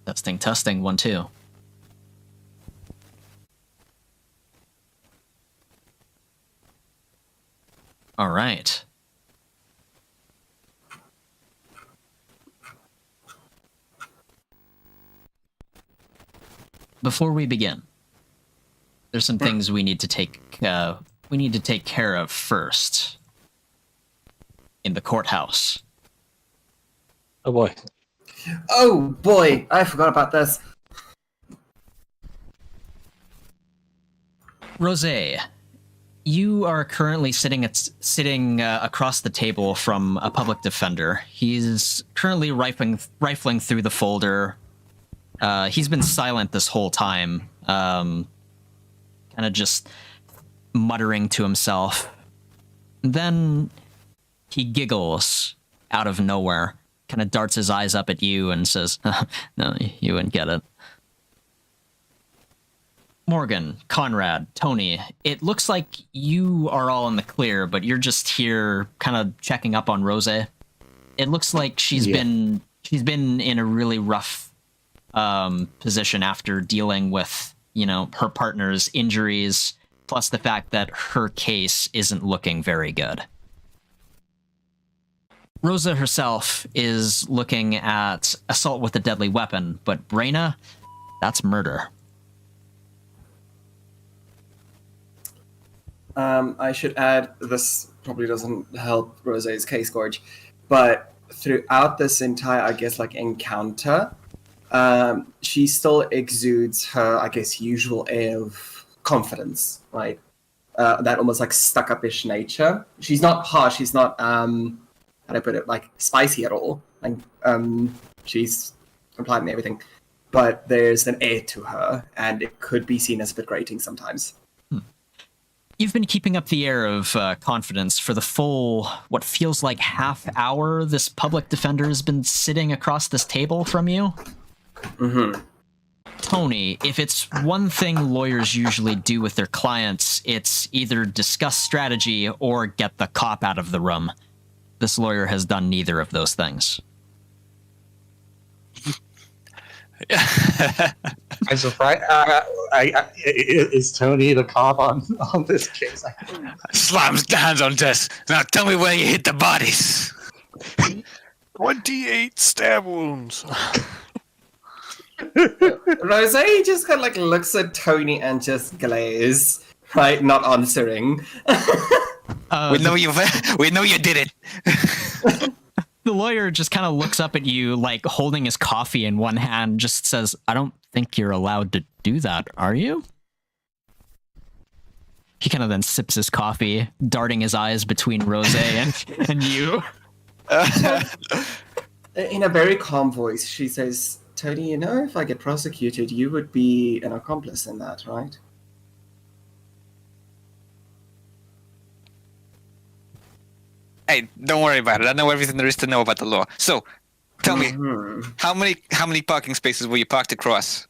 Testing, testing, 1, 2. All right. Before we begin, there's some things we need to take care of first in the courthouse. Oh boy. Oh boy, I forgot about this. Rosé, you are currently sitting across the table from a public defender. He's currently rifling through the folder. He's been silent this whole time, kind of just muttering to himself. Then he giggles out of nowhere, kind of darts his eyes up at you and says, "No, you wouldn't get it." Morgan, Conrad, Tony, it looks like you are all in the clear, but you're just here kind of checking up on Rosé. It looks like she's been in a really rough position after dealing with, her partner's injuries, plus the fact that her case isn't looking very good. Rosa herself is looking at assault with a deadly weapon, but Brena, that's murder. I should add, this probably doesn't help Rosé's case, Gorge, but throughout this entire, encounter, she exudes her, usual air of confidence, right? That almost, stuck-up-ish nature. She's not harsh, she's not, how do I put it, spicy at all. She's implied in everything. But there's an air to her, and it could be seen as a bit grating sometimes. You've been keeping up the air of confidence for the full, what feels like half hour this public defender has been sitting across this table from you. Mm-hmm. Tony, if it's one thing lawyers usually do with their clients, it's either discuss strategy or get the cop out of the room. This lawyer has done neither of those things. I'm surprised. Is Tony the cop on this case? Slams hands on desk. Now tell me where you hit the bodies. 28 stab wounds. Rosé just kind of looks at Tony and just glares, right? Not answering. We know you did it. The lawyer just kind of looks up at you, holding his coffee in one hand, just says, "I don't think you're allowed to do that, are you?" He kind of then sips his coffee, darting his eyes between Rosé and you. In a very calm voice, she says, "Tony, if I get prosecuted, you would be an accomplice in that, right?" Hey, don't worry about it. I know everything there is to know about the law. So, tell me, how many parking spaces were you parked across?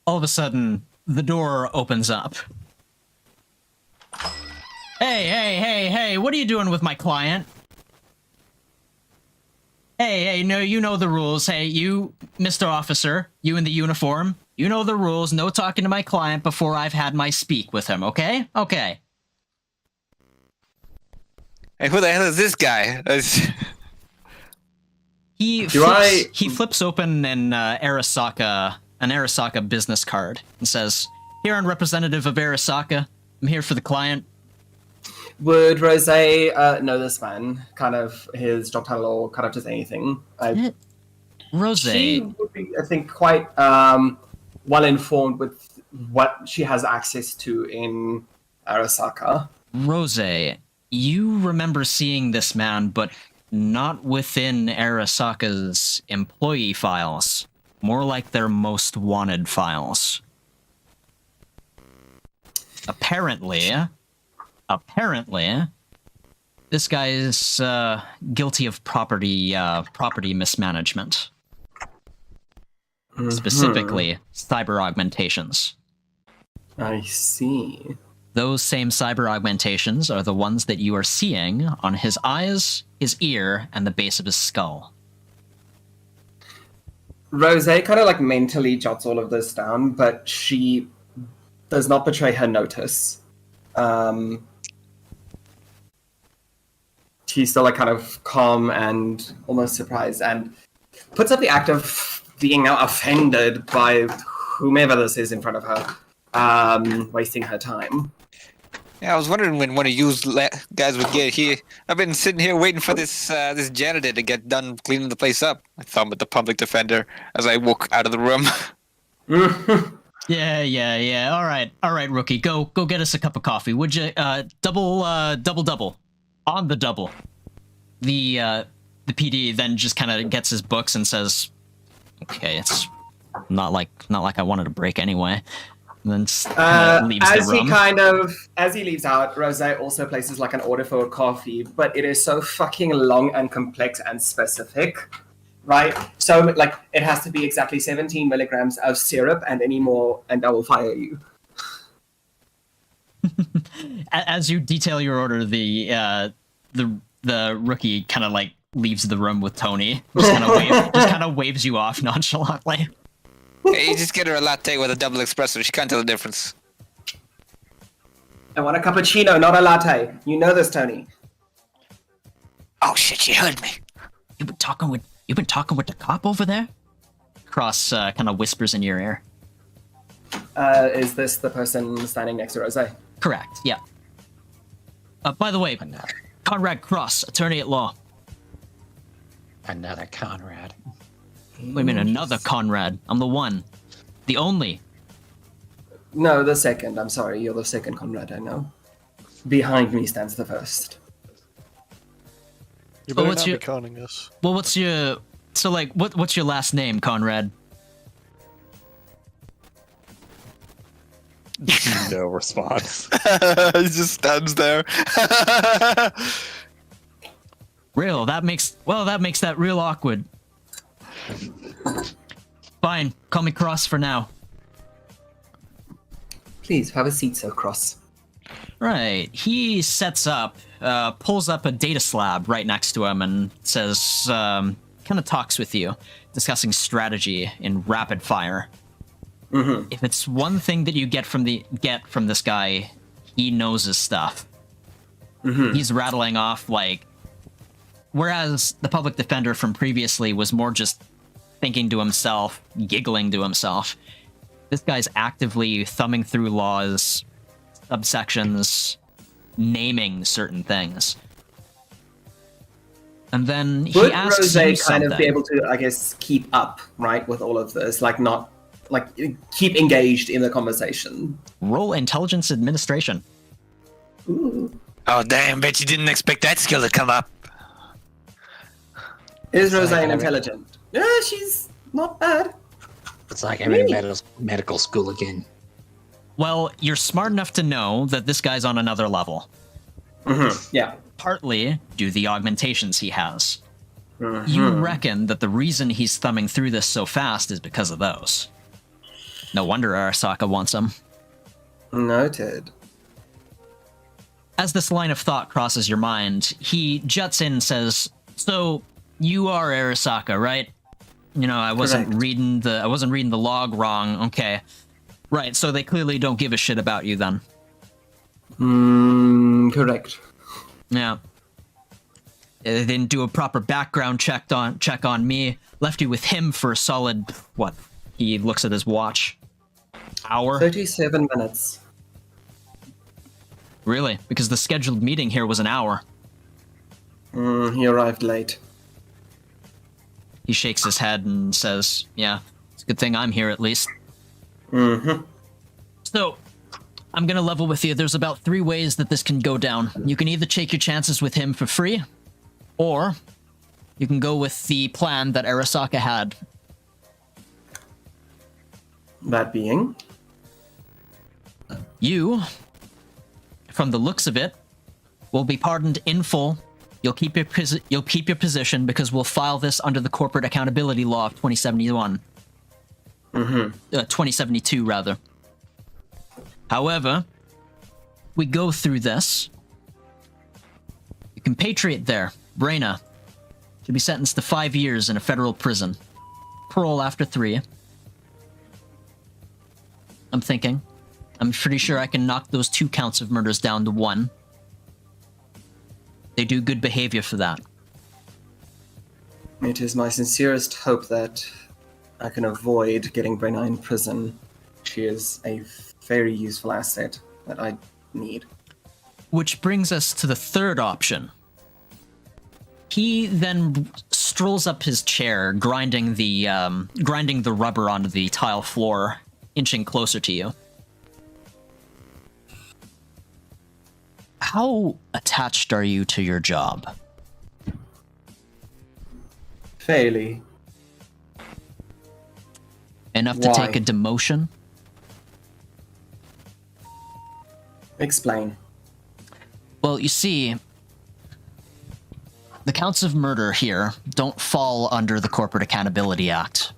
All of a sudden, the door opens up. Hey, what are you doing with my client? Hey, no, you know the rules. Hey, you, Mr. Officer, you in the uniform, you know the rules. No talking to my client before I've had my speak with him, okay? Okay. Hey, who the hell is this guy? He flips open an Arasaka business card and says, "Here, I'm representative of Arasaka. I'm here for the client." Would Rosé know this man? Kind of his job title or kind of just anything? Rosé. She would be, I think, quite well informed with what she has access to in Arasaka. Rosé, you remember seeing this man, but not within Arasaka's employee files. More like their most wanted files. Apparently, this guy is guilty of property mismanagement. Specifically, cyber augmentations. I see. Those same cyber augmentations are the ones that you are seeing on his eyes, his ear, and the base of his skull. Rose kind of like mentally jots all of this down, but she does not betray her notice. She's still like kind of calm and almost surprised, and puts up the act of being now offended by whomever this is in front of her, wasting her time. Yeah, I was wondering when one of you guys would get here. I've been sitting here waiting for this this janitor to get done cleaning the place up. I thought with the public defender as I walk out of the room. Yeah. All right, rookie. Go get us a cup of coffee. Would you? Double on the double. The PD then just kind of gets his books and says, "Okay, it's not like I wanted to break anyway." And then leaves the room. As he leaves out, Rose also places like an order for a coffee, but it is so fucking long and complex and specific, right? So like it has to be exactly 17 milligrams of syrup, and any more, and I will fire you. As you detail your order, the rookie kind of like leaves the room with Tony. Just kind of waves you off nonchalantly. Hey, you just get her a latte with a double espresso. She can't tell the difference. I want a cappuccino, not a latte. You know this, Tony. Oh shit, she heard me. You've been talking with the cop over there? Cross kind of whispers in your ear. Is this the person standing next to Rose? Correct, yeah. By the way, Conrad Cross, attorney at law. Another Conrad. Wait a minute, another Conrad. I'm the one. The only. No, the second. I'm sorry, you're the second Conrad, I know. Behind me stands the first. You better not be conning us. Well, what's your last name, Conrad? No response. He just stands there. Real, that makes that real awkward. Fine, call me Cross for now. Please, have a seat, Sir Cross. Right, he sets up, pulls up a data slab right next to him and says, kind of talks with you, discussing strategy in rapid fire. Mm-hmm. If it's one thing that you get from this guy, he knows his stuff. Mm-hmm. He's rattling off like, whereas the public defender from previously was more just thinking to himself, giggling to himself. This guy's actively thumbing through laws, subsections, naming certain things. And then he asks Rose you kind something. of be able to, I guess, keep up, right, with all of this, keep engaged in the conversation. Roll intelligence administration. Ooh. Oh damn! Bet you didn't expect that skill to come up. Is Rose intelligent? Yeah, she's not bad. It's like I'm in medical school again. Well, you're smart enough to know that this guy's on another level. Mm-hmm. Yeah. Partly due to the augmentations he has. Mm-hmm. You reckon that the reason he's thumbing through this so fast is because of those. No wonder Arasaka wants him. Noted. As this line of thought crosses your mind, he juts in and says, "So you are Arasaka, right? You know, I wasn't Correct. reading the log wrong. Okay, right. So they clearly don't give a shit about you then. Correct. Yeah. They didn't do a proper background check on me. Left you with him for a solid what? He looks at his watch. Hour. 37 minutes. Really? Because the scheduled meeting here was an hour. He arrived late. He shakes his head and says, "Yeah, it's a good thing I'm here at least." Mm-hmm. So, I'm gonna level with you. There's about 3 ways that this can go down. You can either take your chances with him for free, or you can go with the plan that Arasaka had. That being? You, from the looks of it, will be pardoned in full. You'll keep your position because we'll file this under the Corporate Accountability Law of 2071. 2072, rather. However, we go through this. You compatriot there, Brena, should be sentenced to 5 years in a federal prison. parole after 3. I'm thinking. I'm pretty sure I can knock those 2 counts of murders down to 1. They do good behavior for that. It is my sincerest hope that I can avoid getting Brenna in prison. She is a very useful asset that I need. Which brings us to the third option. He then strolls up his chair, grinding the rubber onto the tile floor, inching closer to you. How attached are you to your job? Fairly. Enough to Why? take a demotion? Explain. Well, you see, the counts of murder here don't fall under the Corporate Accountability Act.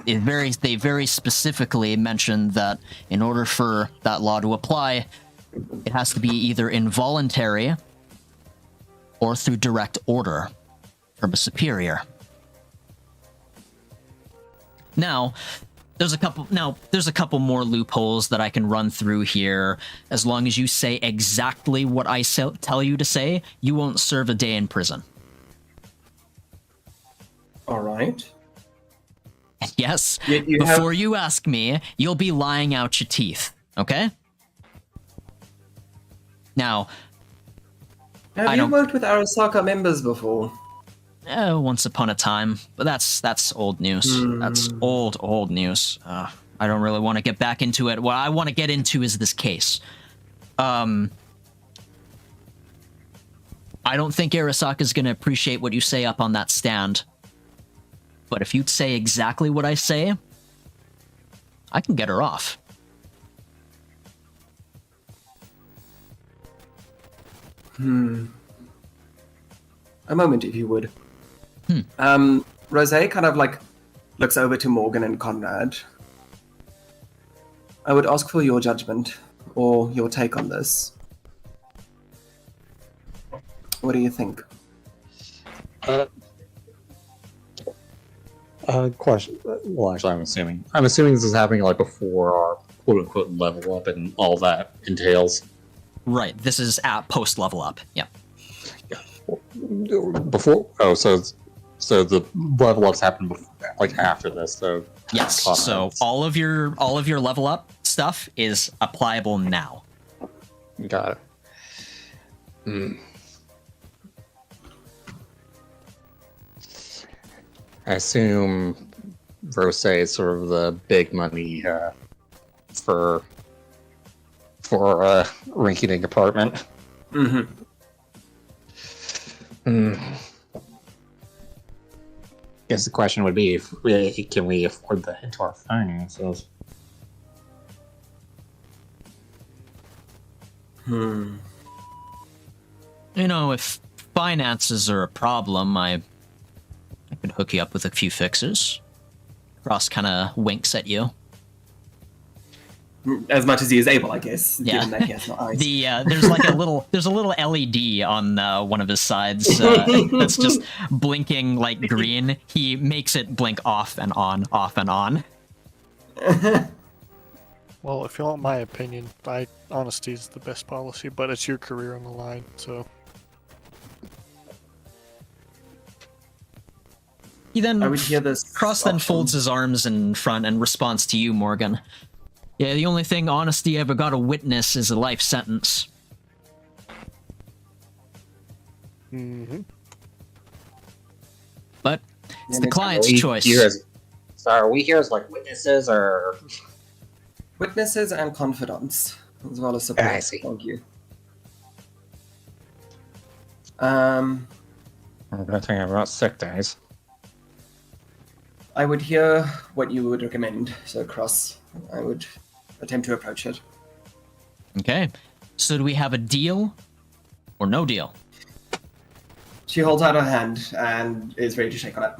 They very specifically mention that in order for that law to apply, it has to be either involuntary or through direct order from a superior. Now, there's a couple more loopholes that I can run through here. As long as you say exactly what I tell you to say, you won't serve a day in prison. All right. Yes, You before you ask me, you'll be lying out your teeth, okay? Now, Have you worked with Arasaka members before? once upon a time, but that's old news. That's old news. I don't really want to get back into it. What I want to get into is this case. I don't think Arasaka's going to appreciate what you say up on that stand. But if you'd say exactly what I say, I can get her off. A moment, if you would. Rose kind of like looks over to Morgan and Conrad. I would ask for your judgment or your take on this. What do you think? Question. Well, actually, I'm assuming this is happening like before our quote-unquote level up and all that entails. Right, this is at post level up. Yeah. Before. Oh, so the level ups happen like after this. So Yes. So all of your level up stuff is applicable now. got it. I assume Rose is sort of the big money for a rinky-dink apartment. Guess the question would be, can we afford that into our finances? You know, if finances are a problem, I could hook you up with a few fixers. Ross kind of winks at you. As much as he is able, I guess. Yeah. Given that he has no eyes. There's like a little LED on one of his sides that's just blinking like green. He makes it blink off and on, off and on. Well, if you want my opinion, honesty is the best policy, but it's your career on the line, so. He then I would hear this. Cross then option. folds his arms in front and responds to you, Morgan. Yeah, the only thing honesty ever got to witness is a life sentence. But it's the client's choice. So are we here as like witnesses or? Witnesses and confidants, as well as support. I see. Thank you. I'm not talking about sick days. I would hear what you would recommend. So, Cross, I would attempt to approach it. Okay. So do we have a deal or no deal? She holds out her hand and is ready to shake on it.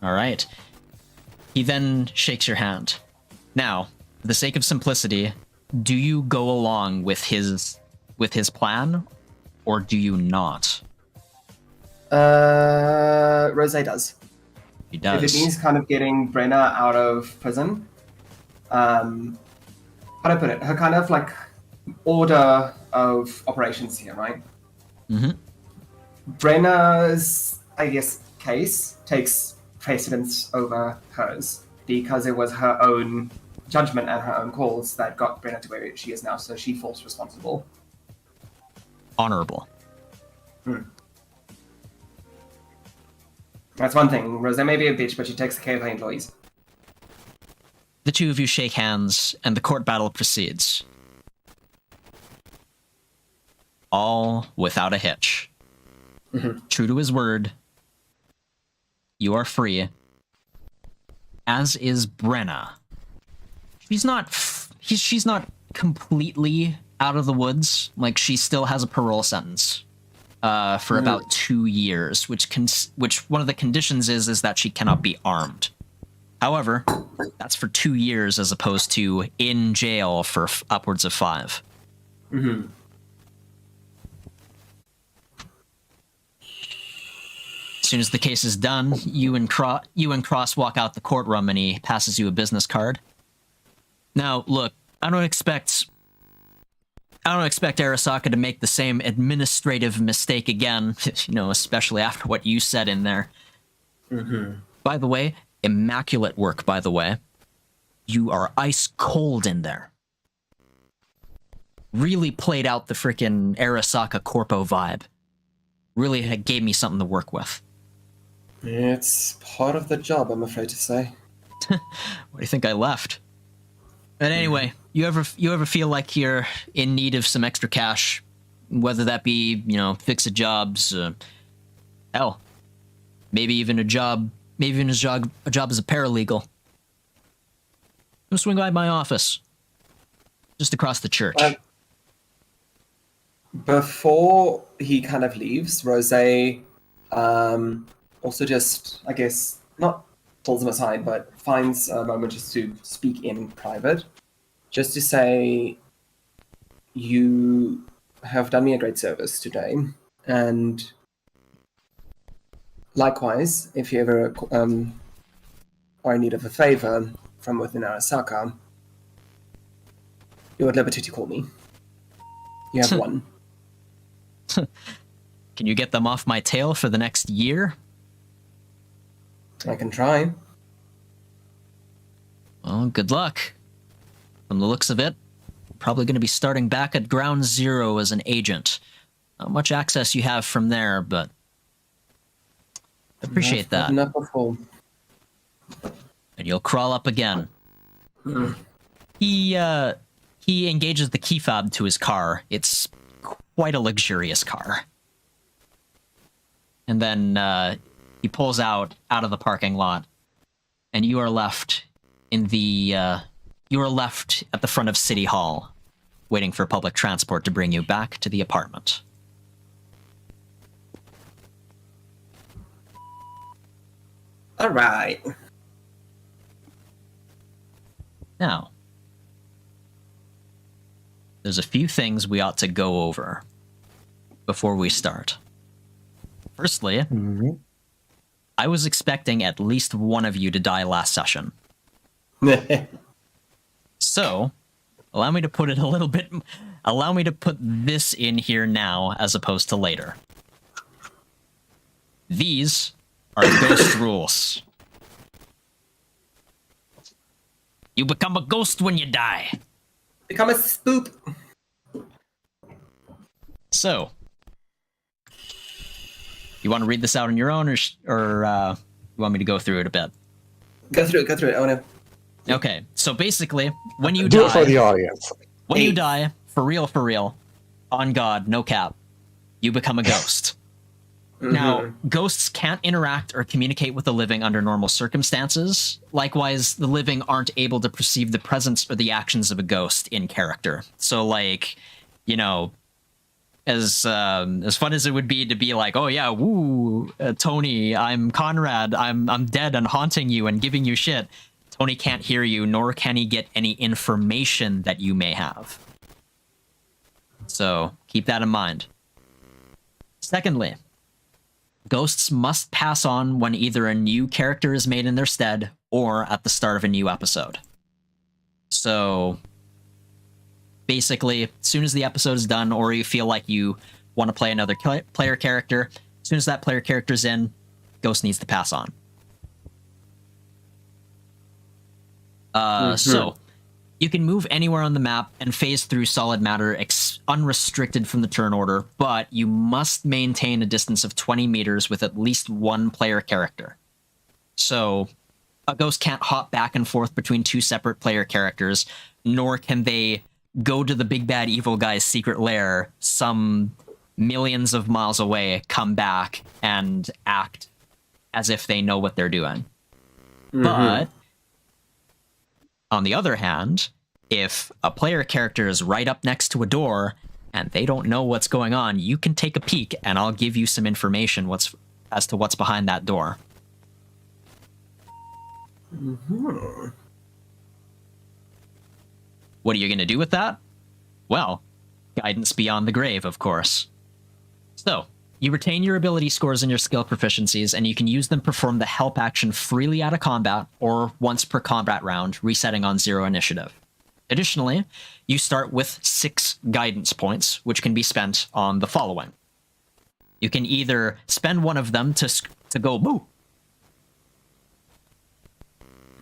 All right. He then shakes your hand. Now, for the sake of simplicity, do you go along with his plan, or do you not? Rose does. He If does. it means kind of getting Brenna out of prison, how do I put it? Her kind of like order of operations here, right? Mm-hmm. Brenna's, I guess, case takes precedence over hers because it was her own judgment and her own calls that got Brenna to where she is now, so she falls responsible. Honorable. That's one thing. Rose may be a bitch, but she takes care of her employees. The two of you shake hands, and the court battle proceeds. All without a hitch. True to his word, you are free. As is Brenna. She's not completely out of the woods. Like, she still has a parole sentence for about 2 years, which one of the conditions is that she cannot be armed. However, that's for 2 years as opposed to in jail for upwards of 5. As soon as the case is done, you and Cross walk out the courtroom, and he passes you a business card. Now, look, I don't expect Arasaka to make the same administrative mistake again, especially after what you said in there. By the way, immaculate work, by the way. You are ice cold in there. Really played out the frickin' Arasaka Corpo vibe. Really gave me something to work with. It's part of the job, I'm afraid to say. What do you think I left? But anyway, you ever feel like you're in need of some extra cash, whether that be, fix-it jobs, hell, maybe even a job as a paralegal. Come swing by my office, just across the church. Before he kind of leaves, Rose also just, I guess, not pulls him aside, but finds a moment just to speak in private, just to say, you have done me a great service today, and likewise, if you ever are in need of a favor from within Arasaka, you're at liberty to call me. You have one. Can you get them off my tail for the next year? I can try. Well, good luck. From the looks of it, probably going to be starting back at ground zero as an agent. Not much access you have from there, but appreciate that. Enough before. And you'll crawl up again. He engages the key fob to his car. It's quite a luxurious car. And then he pulls out of the parking lot, and you are left at the front of City Hall, waiting for public transport to bring you back to the apartment. All right. Now, there's a few things we ought to go over before we start. Firstly, I was expecting at least one of you to die last session. So, allow me to put this in here now as opposed to later. These are ghost rules. You become a ghost when you die. Become a spoop. So, you want to read this out on your own, or you want me to go through it a bit? Go through it. I want to. Okay, so basically, when you Do die, it for the audience. when you die, for real, on God, no cap, you become a ghost. Now, ghosts can't interact or communicate with the living under normal circumstances. Likewise, the living aren't able to perceive the presence or the actions of a ghost in character. So, like, as fun as it would be to be like, oh yeah, woo, Tony, I'm Conrad, I'm dead and haunting you and giving you shit. Tony can't hear you, nor can he get any information that you may have. So keep that in mind. Secondly, Ghosts must pass on when either a new character is made in their stead or at the start of a new episode. So basically, as soon as the episode is done or you feel like you want to play another player character, as soon as that player character's in, Ghost needs to pass on. So you can move anywhere on the map and phase through solid matter unrestricted from the turn order, but you must maintain a distance of 20 meters with at least one player character. So a ghost can't hop back and forth between two separate player characters, nor can they go to the big bad evil guy's secret lair some millions of miles away, come back, and act as if they know what they're doing. But on the other hand, if a player character is right up next to a door and they don't know what's going on, you can take a peek and I'll give you some information as to what's behind that door. What are you going to do with that? Well, guidance beyond the grave, of course. So, you retain your ability scores and your skill proficiencies, and you can use them to perform the help action freely out of combat or once per combat round, resetting on 0 initiative. Additionally, you start with 6 guidance points, which can be spent on the following. You can either spend one of them to go boo.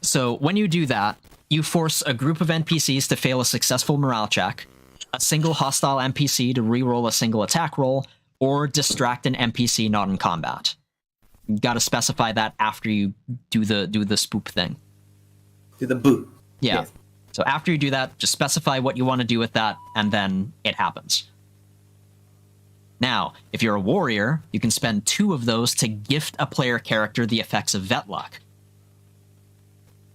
So when you do that, you force a group of NPCs to fail a successful morale check, a single hostile NPC to reroll a single attack roll, or distract an NPC not in combat. You gotta specify that after you do the spoop thing. Do the boot. Yeah. Yes. So after you do that, just specify what you want to do with that, and then it happens. Now, if you're a warrior, you can spend 2 of those to gift a player character the effects of Vetluck.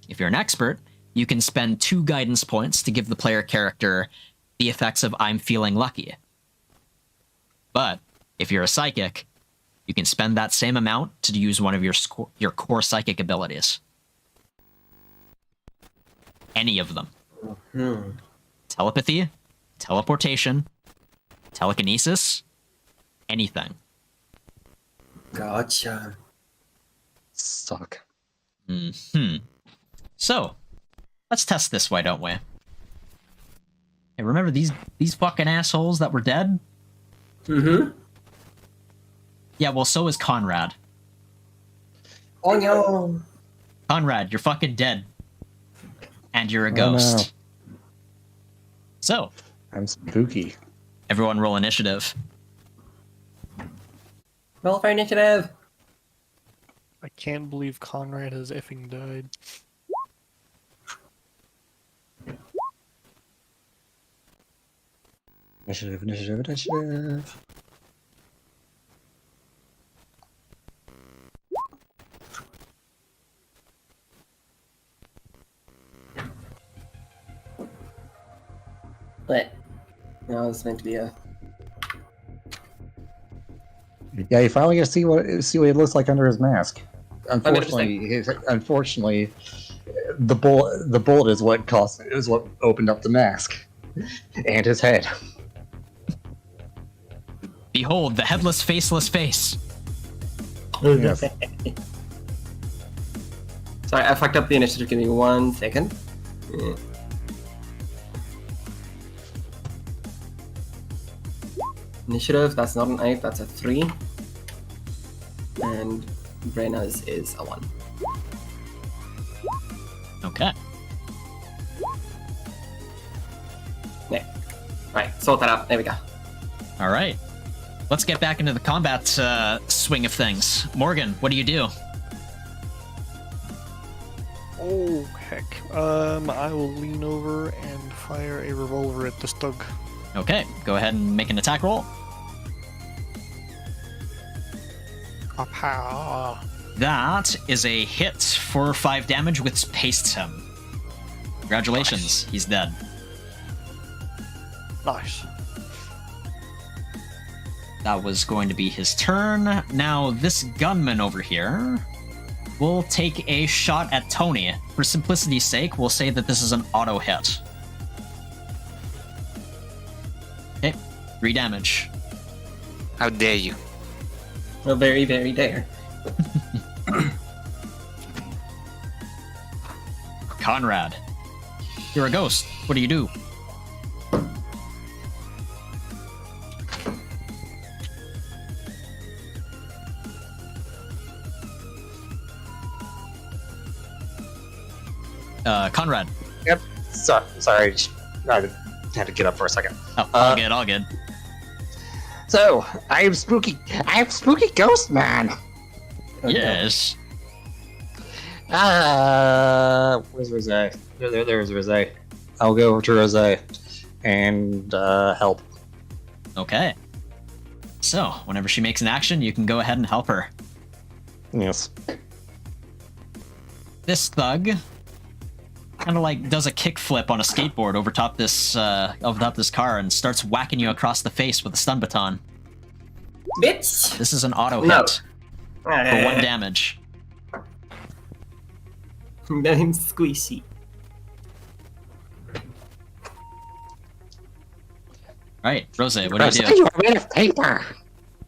If you're an expert, you can spend 2 guidance points to give the player character the effects of I'm Feeling Lucky. But if you're a psychic, you can spend that same amount to use one of your core psychic abilities. Any of them. Telepathy, teleportation, telekinesis, anything. Gotcha. Suck. So, let's test this, why don't we? Hey, remember these fucking assholes that were dead? Yeah, well, so is Conrad. Oh no! Conrad, you're fucking dead. And you're a ghost. No. So, I'm spooky. everyone roll initiative. Roll for initiative! I can't believe Conrad has effing died. Initiative. What? No, it's meant to be a... Yeah, you finally get to see what he looks like under his mask. Unfortunately, the bullet is what opened up the mask and his head. Behold, the headless, faceless face. Yes. Sorry, I fucked up the initiative. Give me 1 second. Yeah. Initiative, that's not an 8, that's a 3. And Brenna's is a 1. Okay. Yeah. Right, sort that out. There we go. All right. Let's get back into the combat swing of things. Morgan, what do you do? Oh, heck. I will lean over and fire a revolver at this thug. Okay, go ahead and make an attack roll. Apa. That is a hit for 5 damage, which pastes him. Congratulations, Nice. He's dead. Nice. That was going to be his turn. Now, this gunman over here will take a shot at Tony. For simplicity's sake, we'll say that this is an auto hit. Okay, 3 damage. How dare you? Well, very, very dare. Conrad, you're a ghost. What do you do? Conrad. Yep. Sorry. I had to get up for a second. Oh, all good, all good. So, I'm spooky ghost man. Yes. Where's Rose? There's Rose. I'll go over to Rose and help. Okay. So, whenever she makes an action, you can go ahead and help her. Yes. This thug kind of like does a kickflip on a skateboard over top this car and starts whacking you across the face with a stun baton. Bitch! This is an auto No. hit for 1 damage. I'm squishy. All right, Rose, what do you do? You are made of paper.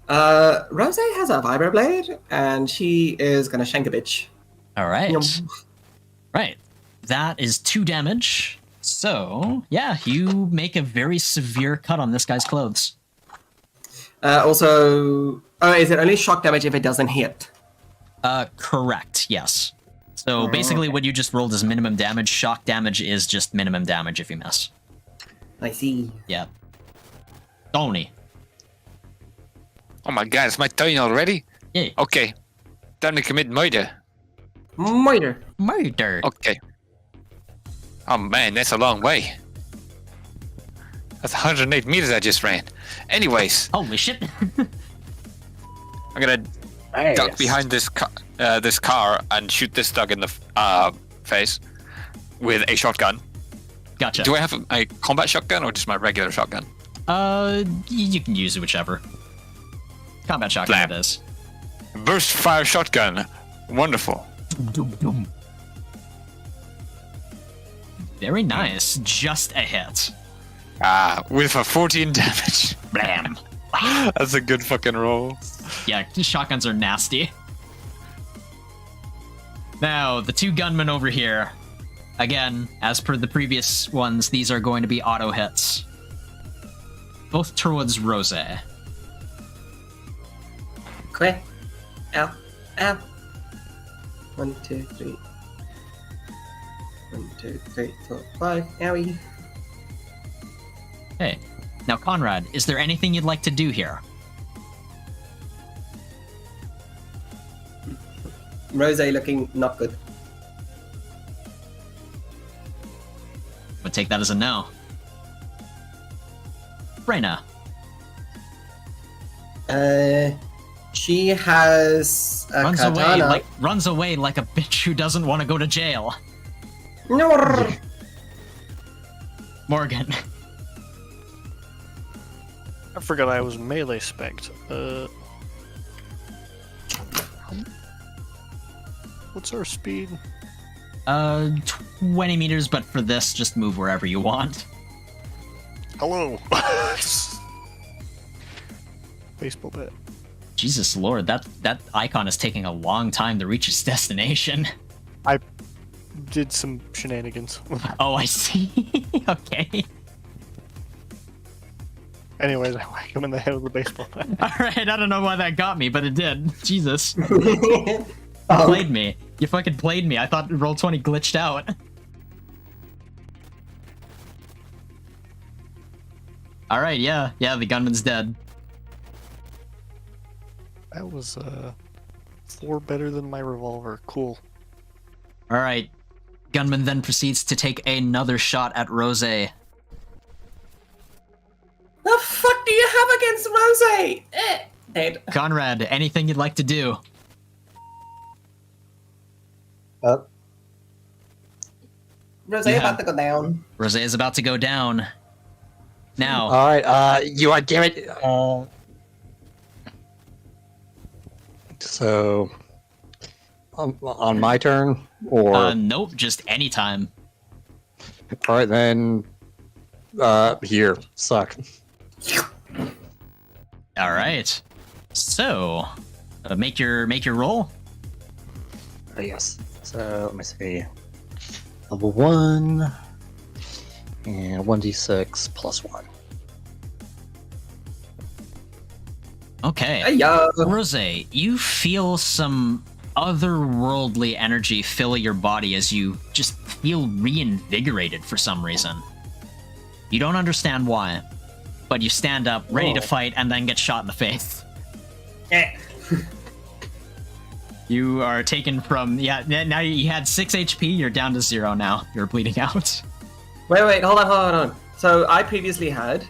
Rose has a vibroblade, and she is gonna shank a bitch. All right. Yum. Right. That is 2 damage. So, yeah, you make a very severe cut on this guy's clothes. Also, is it only shock damage if it doesn't hit? Correct, yes. So basically what you just rolled is minimum damage. Shock damage is just minimum damage if you miss. I see. Yeah. Tony. Oh my god, it's my turn already? Yeah. Okay. Time to commit murder. Murder. Murder. Okay. Oh man, that's a long way. That's 108 meters I just ran. Anyways, Holy shit. I'm gonna duck behind this car and shoot this thug in the face with a shotgun. Gotcha. Do I have a combat shotgun or just my regular shotgun? You can use it whichever. Combat shotgun Blam. it is. Burst fire shotgun. Wonderful. Very nice. Just a hit. With a 14 damage. Blam. That's a good fucking roll. Yeah, shotguns are nasty. Now, the 2 gunmen over here. Again, as per the previous ones, these are going to be auto hits. Both towards Rose. Quick. Ow. Ow. 1, 2, 3. 1, 2, 3, 4, 5. Owie. Okay. Now, Conrad, is there anything you'd like to do here? Rose looking not good. Would take that as a no. Reyna. She has a katana. runs away like a bitch who doesn't want to go to jail. No. Morgan. I forgot I was melee spec'd. What's our speed? 20 meters, but for this, just move wherever you want. Hello. Baseball bat. Jesus Lord, that icon is taking a long time to reach its destination. I did some shenanigans. Oh, I see. Okay. Anyways, I whack him in the head with the baseball bat. Alright, I don't know why that got me, but it did. Jesus. Oh. Played me. You fucking played me. I thought Roll20 glitched out. Alright, yeah, the gunman's dead. That was 4 better than my revolver. Cool. Alright. Gunman then proceeds to take another shot at Rose. The fuck do you have against Rose? Dead. Conrad, anything you'd like to do? Rose Yeah. about to go down. Rose is about to go down. Now, Alright, you want to give it. So. On my turn? Or. nope, just anytime. Alright, then. Here. Suck. Alright. So, Make your roll. Yes. So let me see. Level 1 and 1d6 plus 1. Okay. Yeah. Rose, you feel some otherworldly energy fill your body as you just feel reinvigorated for some reason. You don't understand why, but you stand up, ready to fight, and then get shot in the face. You are taken from... Yeah, now you had 6 HP, you're down to 0 now. You're bleeding out. Wait, hold on. So I previously had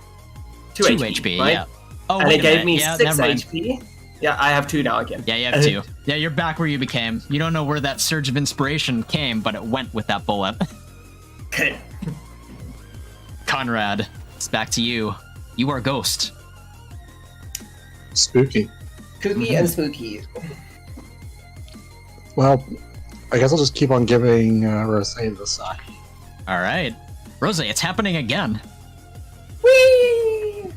2 HP, right? yeah. Oh, and wait it a gave minute. me Yeah, 6 never mind. HP. Yeah, I have 2 now again. Yeah, you have 2. Yeah, you're back where you became. You don't know where that surge of inspiration came, but it went with that bullet. Okay. Conrad, it's back to you. You are Ghost. Spooky. Kooky and spooky. Well, I guess I'll just keep on giving Rose the sign. All right. Rose, it's happening again. Whee!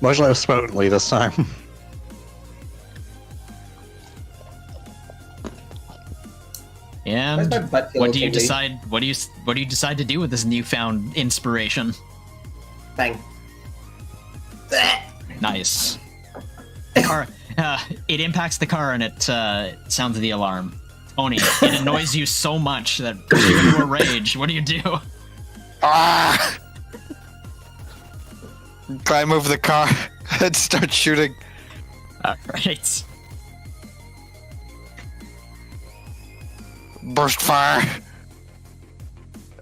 Much less potently this time. And Where's my butt feel what do you tingly? decide? What do you decide to do with this newfound inspiration? Bang. Nice. Car, it impacts the car and it sounds the alarm. Tony, it annoys you so much that puts you into a rage. What do you do? Ah! Try and move the car and start shooting. All right. Burst fire.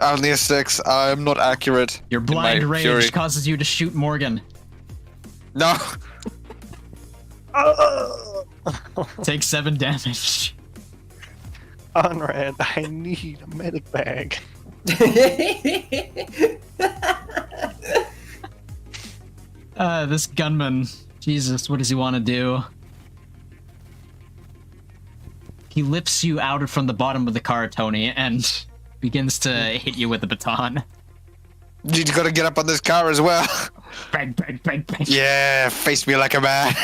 Only a 6. I'm not accurate. Your in blind my rage fury. causes you to shoot Morgan. No. Take 7 damage. Conrad, I need a medic bag. This gunman. Jesus, what does he want to do? He lifts you out from the bottom of the car, Tony, and begins to hit you with the baton. You gotta get up on this car as well. Bang, bang, bang, bang. Yeah, face me like a man.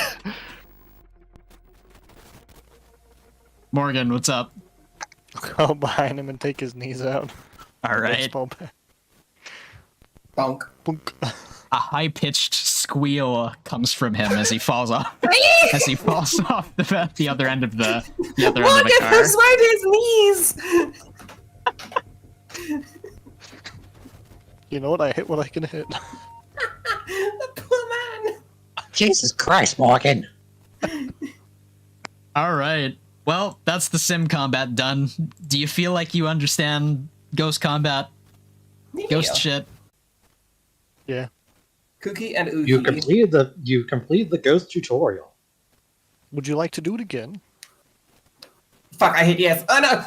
Morgan, what's up? Go behind him and take his knees out. All right. Baseball bat. Bonk. Boink. A high-pitched squeal comes from him as he falls off. As he falls off the other end of the end of the car. Look at his knees! You know what? I hit what I can hit. The poor man! Jesus Christ, Morgan! All right. Well, that's the sim combat done. Do you feel like you understand ghost combat? Ghost shit? Yeah. Kooky and ooky. You completed the ghost tutorial. Would you like to do it again? Fuck, I hit yes. Oh no!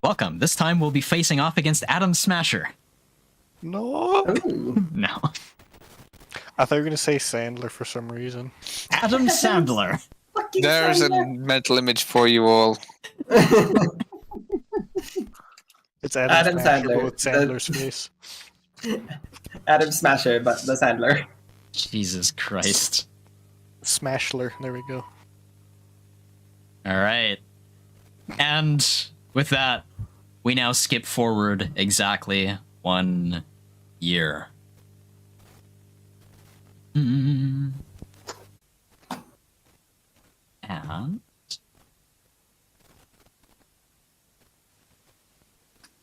Welcome. This time we'll be facing off against Adam Smasher. No. Ooh. No. I thought you were gonna say Sandler for some reason. Adam Sandler. Fucking There's a Sandler. mental image for you all. It's Adam, Adam Smasher, Sandler. but with Sandler's face. Adam Smasher, but the Sandler. Jesus Christ. Smashler. There we go. All right. And with that, we now skip forward exactly 1 year. And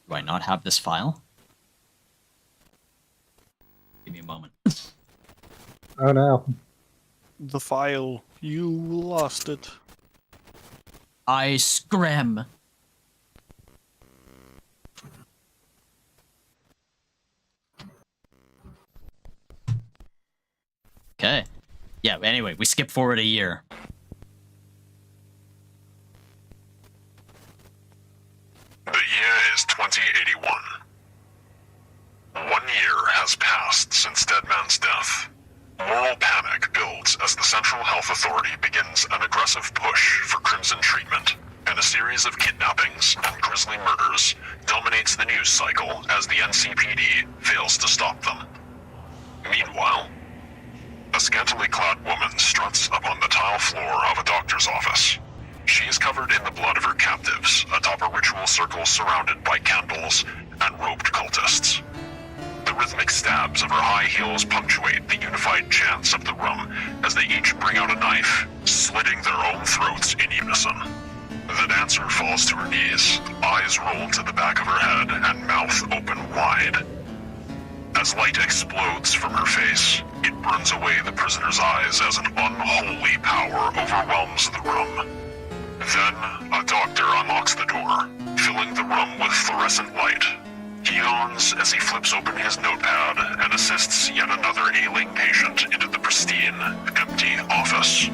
do I not have this file? Give me a moment. Oh no. The file. You lost it. I scram. Okay. Yeah, anyway, we skip forward a year. The year is 2081. 1 year has passed since Deadman's death. Moral panic builds as the Central Health Authority begins an aggressive push for crimson treatment, and a series of kidnappings and grisly murders dominates the news cycle as the NCPD fails to stop them. Meanwhile, a scantily clad woman struts up on the top tile floor of a doctor's office. She is covered in the blood of her captives, atop a ritual circle surrounded by candles and robed cultists. The rhythmic stabs of her high heels punctuate the unified chants of the room as they each bring out a knife, slitting their own throats in unison. The dancer falls to her knees, eyes roll to the back of her head and mouth open wide. As light explodes from her face, it burns away the prisoner's eyes as an unholy power overwhelms the room. Then, a doctor unlocks the door, filling the room with fluorescent light. He yawns as he flips open his notepad and assists yet another ailing patient into the pristine, empty office.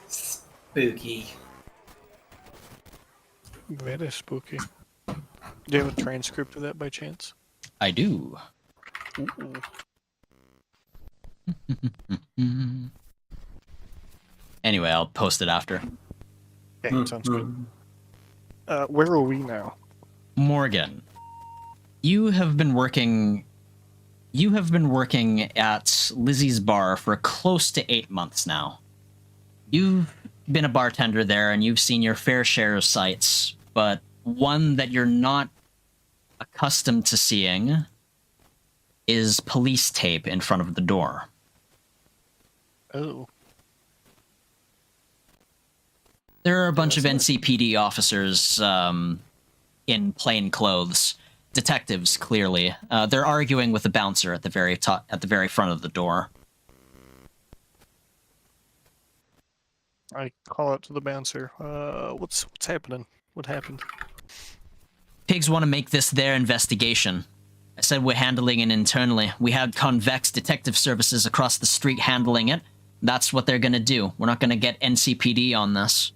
Spooky. Very spooky. Do you have a transcript of that by chance? I do. Ooh. Anyway, I'll post it after. Okay, sounds good. Where are we now? Morgan, you have been working at Lizzie's bar for close to 8 months now. You've been a bartender there and you've seen your fair share of sights, but one that you're not accustomed to seeing is police tape in front of the door. Oh. There are a bunch of NCPD officers in plain clothes, detectives clearly. They're arguing with the bouncer at the very front of the door. I call out to the bouncer. What's happening? What happened? Pigs want to make this their investigation. I said we're handling it internally. We had Convex Detective Services across the street handling it. That's what they're gonna do. We're not gonna get NCPD on this.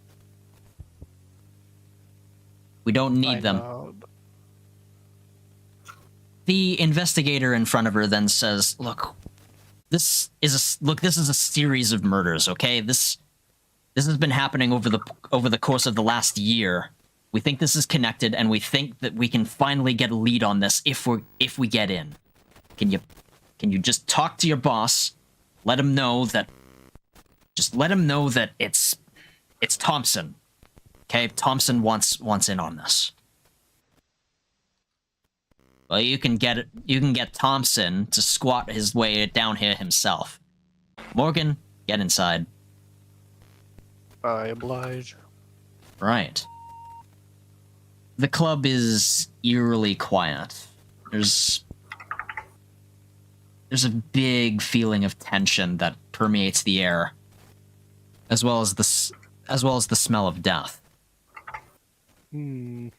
We don't need them. The investigator in front of her then says, "Look, this is a series of murders. Okay, this has been happening over the course of the last year. We think this is connected, and we think that we can finally get a lead on this if we get in. Can you just talk to your boss, let him know that it's Thompson. Okay, Thompson wants in on this." Well, you can get Thompson to squat his way down here himself. Morgan, get inside. I oblige. Right. The club is eerily quiet. There's a big feeling of tension that permeates the air, as well as the smell of death. When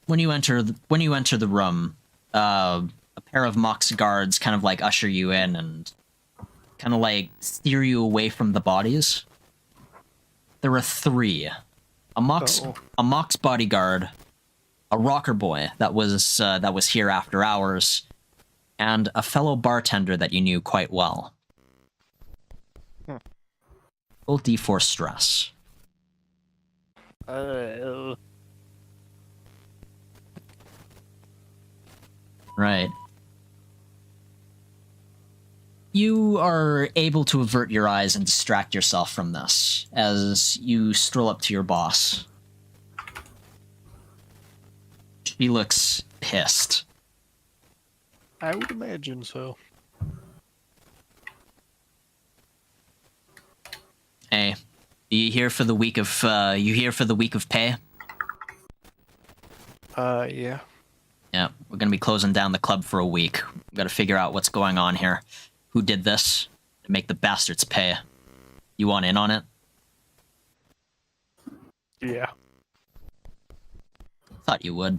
you enter the room, a pair of Mox guards kind of like usher you in and kind of like steer you away from the bodies. There are 3. A Mox bodyguard, a rocker boy that was here after hours, and a fellow bartender that you knew quite well. Full D4 stress. Right. You are able to avert your eyes and distract yourself from this as you stroll up to your boss. She looks pissed. I would imagine so. Hey, you here for the week of pay? Yeah. Yeah, we're gonna be closing down the club for a week. We gotta figure out what's going on here. Who did this? To make the bastards pay. You want in on it? Yeah. Thought you would.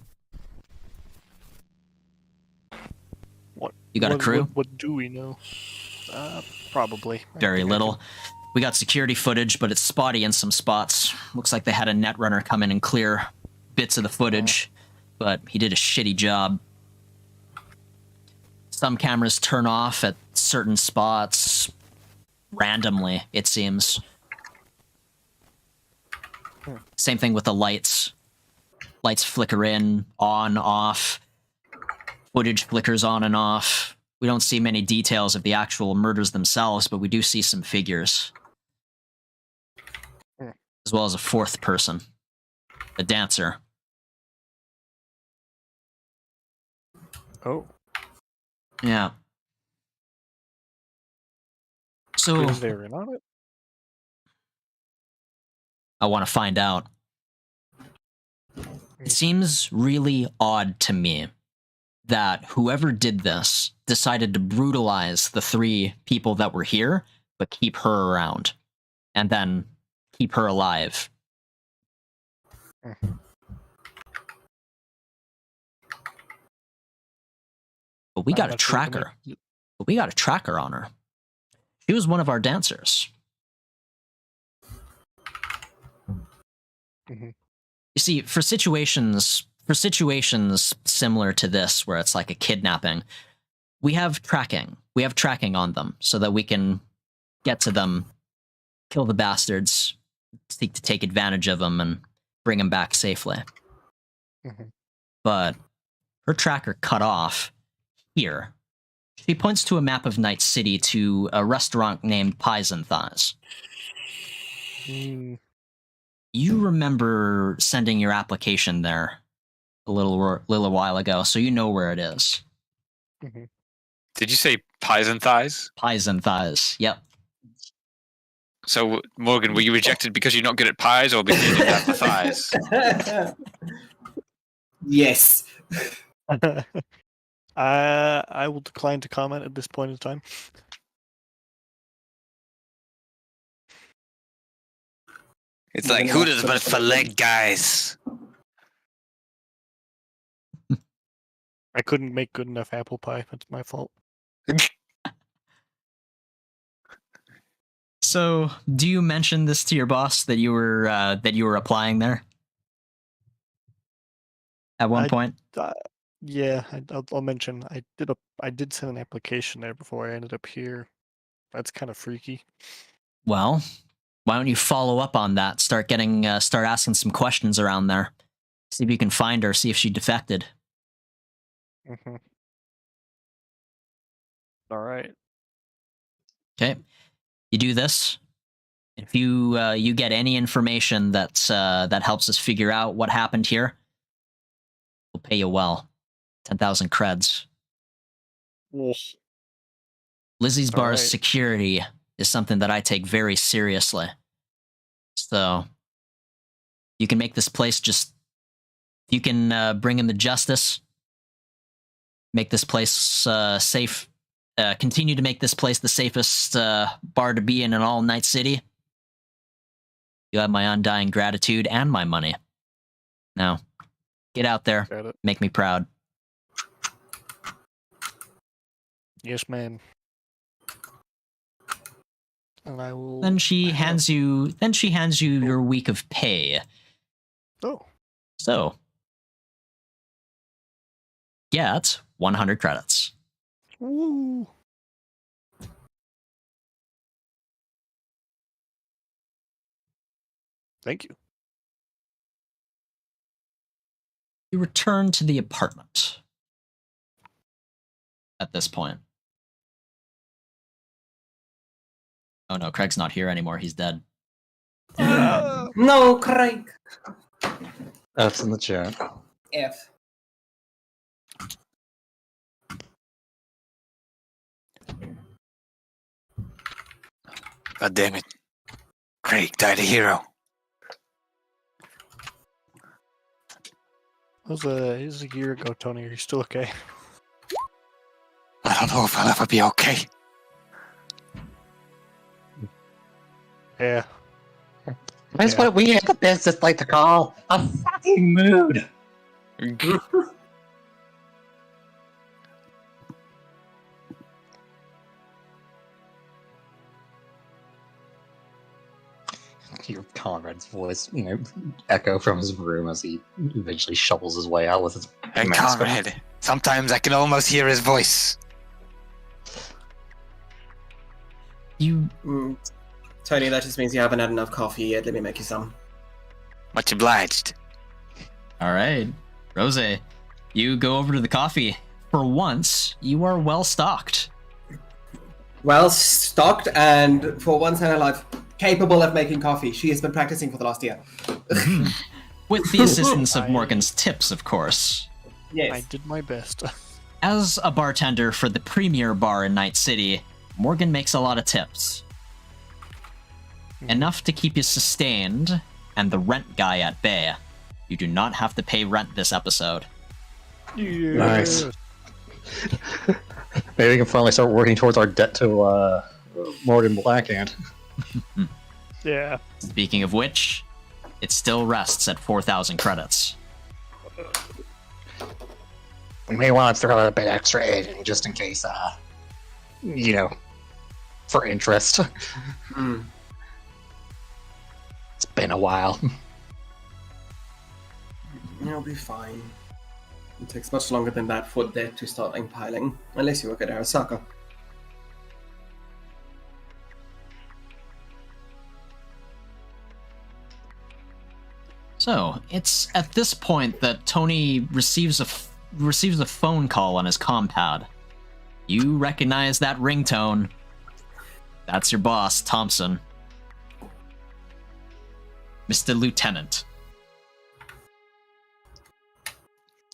What? You got a crew? What do we know? Probably. Very little. We got security footage, but it's spotty in some spots. Looks like they had a net runner come in and clear bits of the footage, but he did a shitty job. Some cameras turn off at certain spots randomly, it seems. Same thing with the lights. Lights flicker in, on, off. Footage flickers on and off. We don't see many details of the actual murders themselves, but we do see some figures. As well as a fourth person. A dancer. Oh, Yeah. So is there in on it? I want to find out. It seems really odd to me that whoever did this decided to brutalize the 3 people that were here, but keep her around. And then keep her alive. But we I'm got a not sure what to tracker. But we got a tracker on her. She was one of our dancers. Mhm. You see, for situations similar to this, where it's like a kidnapping, we have tracking. We have tracking on them so that we can get to them, kill the bastards, seek to take advantage of them, and bring them back safely. Mhm. But her tracker cut off here. She points to a map of Night City to a restaurant named Pies and Thighs. Mm, You remember sending your application there a little while ago, so you know where it is. mhm. Did you say pies and thighs? Pies and Thighs. Yep. So, Morgan, were you rejected because you're not good at pies or because you didn't have the thighs? Yes. I will decline to comment at this point in time. It's like, who does but for leg guys? I couldn't make good enough apple pie. That's my fault. So, do you mention this to your boss that you were applying there? At one point? Yeah, I'll mention I did send an application there before I ended up here. That's kind of freaky. Well, why don't you follow up on that? Start asking some questions around there. See if you can find her. See if she defected. Mm-hmm. All right. Okay, you do this. If you get any information that helps us figure out what happened here, we'll pay you well. 10,000 creds. Well, Lizzie's Bar's right. security is something that I take very seriously. So you can make this place you can bring him to justice, make this place safe, continue to make this place the safest bar to be in all Night City. You have my undying gratitude and my money. Now, get out there, got it. make me proud. Yes, ma'am. And I will. Then she hands you your week of pay. Oh, So, get 100 credits. woo! Thank you. You return to the apartment. At this point. Oh no, Craig's not here anymore. He's dead. No, Craig. That's in the chat. F. God damn it. Craig died a hero. It was a year ago, Tony. Are you still okay? I don't know if I'll ever be okay. Yeah. That's what we at the business like to call a fucking mood. Your comrade's voice, echo from his room as he eventually shovels his way out with his Hey, mask on. comrade. Sometimes I can almost hear his voice. You Tony, that just means you haven't had enough coffee yet. Let me make you some. Much obliged. All right, Rose, you go over to the coffee. For once, you are well stocked. Well stocked, and for once in her life, capable of making coffee. She has been practicing for the last year. With the assistance of Morgan's tips, of course. Yes. I did my best. As a bartender for the premier bar in Night City, Morgan makes a lot of tips. Enough to keep you sustained and the rent guy at bay. You do not have to pay rent this episode. Yeah. Nice. Maybe we can finally start working towards our debt to Morgan Blackhand. Yeah. Speaking of which, it still rests at 4,000 credits. We may want to throw a bit extra in just in case, for interest. It's been a while. It'll be fine. It takes much longer than that for debt to start piling, unless you work at Arasaka. So, it's at this point that Tony receives a phone call on his compad. You recognize that ringtone. That's your boss, Thompson. Mr. Lieutenant.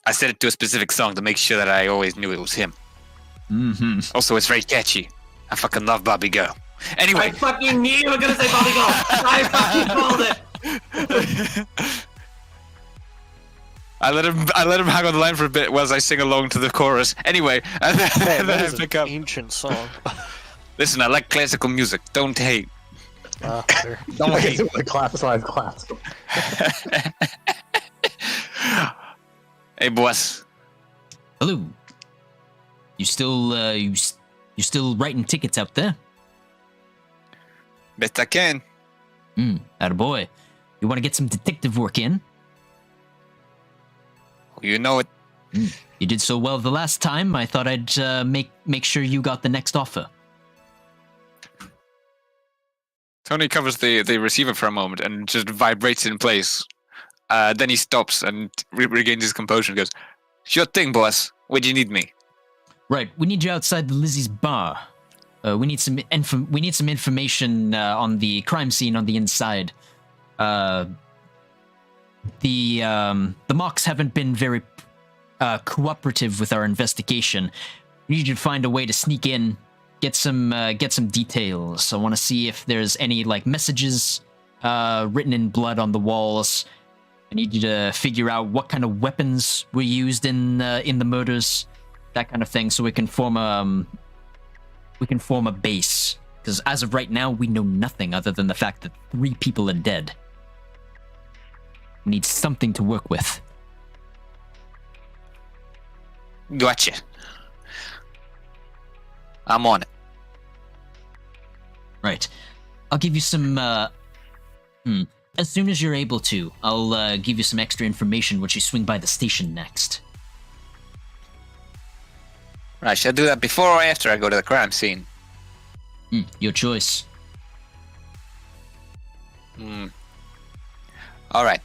I set it to a specific song to make sure that I always knew it was him. Mm-hmm. Also, it's very catchy. I fucking love Bobby Girl. Anyway. I fucking knew you were gonna say Bobby Girl! I fucking called it! I let him hang on the line for a bit whilst I sing along to the chorus. Anyway, and then, Man, and that then I is pick an up. ancient song. Listen, I like classical music. Don't hate. There. Don't hate. Classified classical. Hey, boss. Hello. You still, you still writing tickets out there? Best I can. Attaboy. You want to get some detective work in? You know it. You did so well the last time, I thought I'd make sure you got the next offer. Tony covers the receiver for a moment and just vibrates in place. Then he stops and regains his composure and goes, "Sure thing, boss. Where do you need me?" Right, we need you outside the Lizzie's bar. We need some information on the crime scene on the inside. The Mox haven't been very cooperative with our investigation. We need you to find a way to sneak in, get some details. I want to see if there's any messages written in blood on the walls. I need you to figure out what kind of weapons were used in the murders, that kind of thing, so we can form a base. Because as of right now, we know nothing other than the fact that 3 people are dead. We need something to work with. Gotcha. I'm on it. Right. I'll give you some, as soon as you're able to, I'll give you some extra information once you swing by the station next. Right, should I do that before or after I go to the crime scene? Your choice. Alright.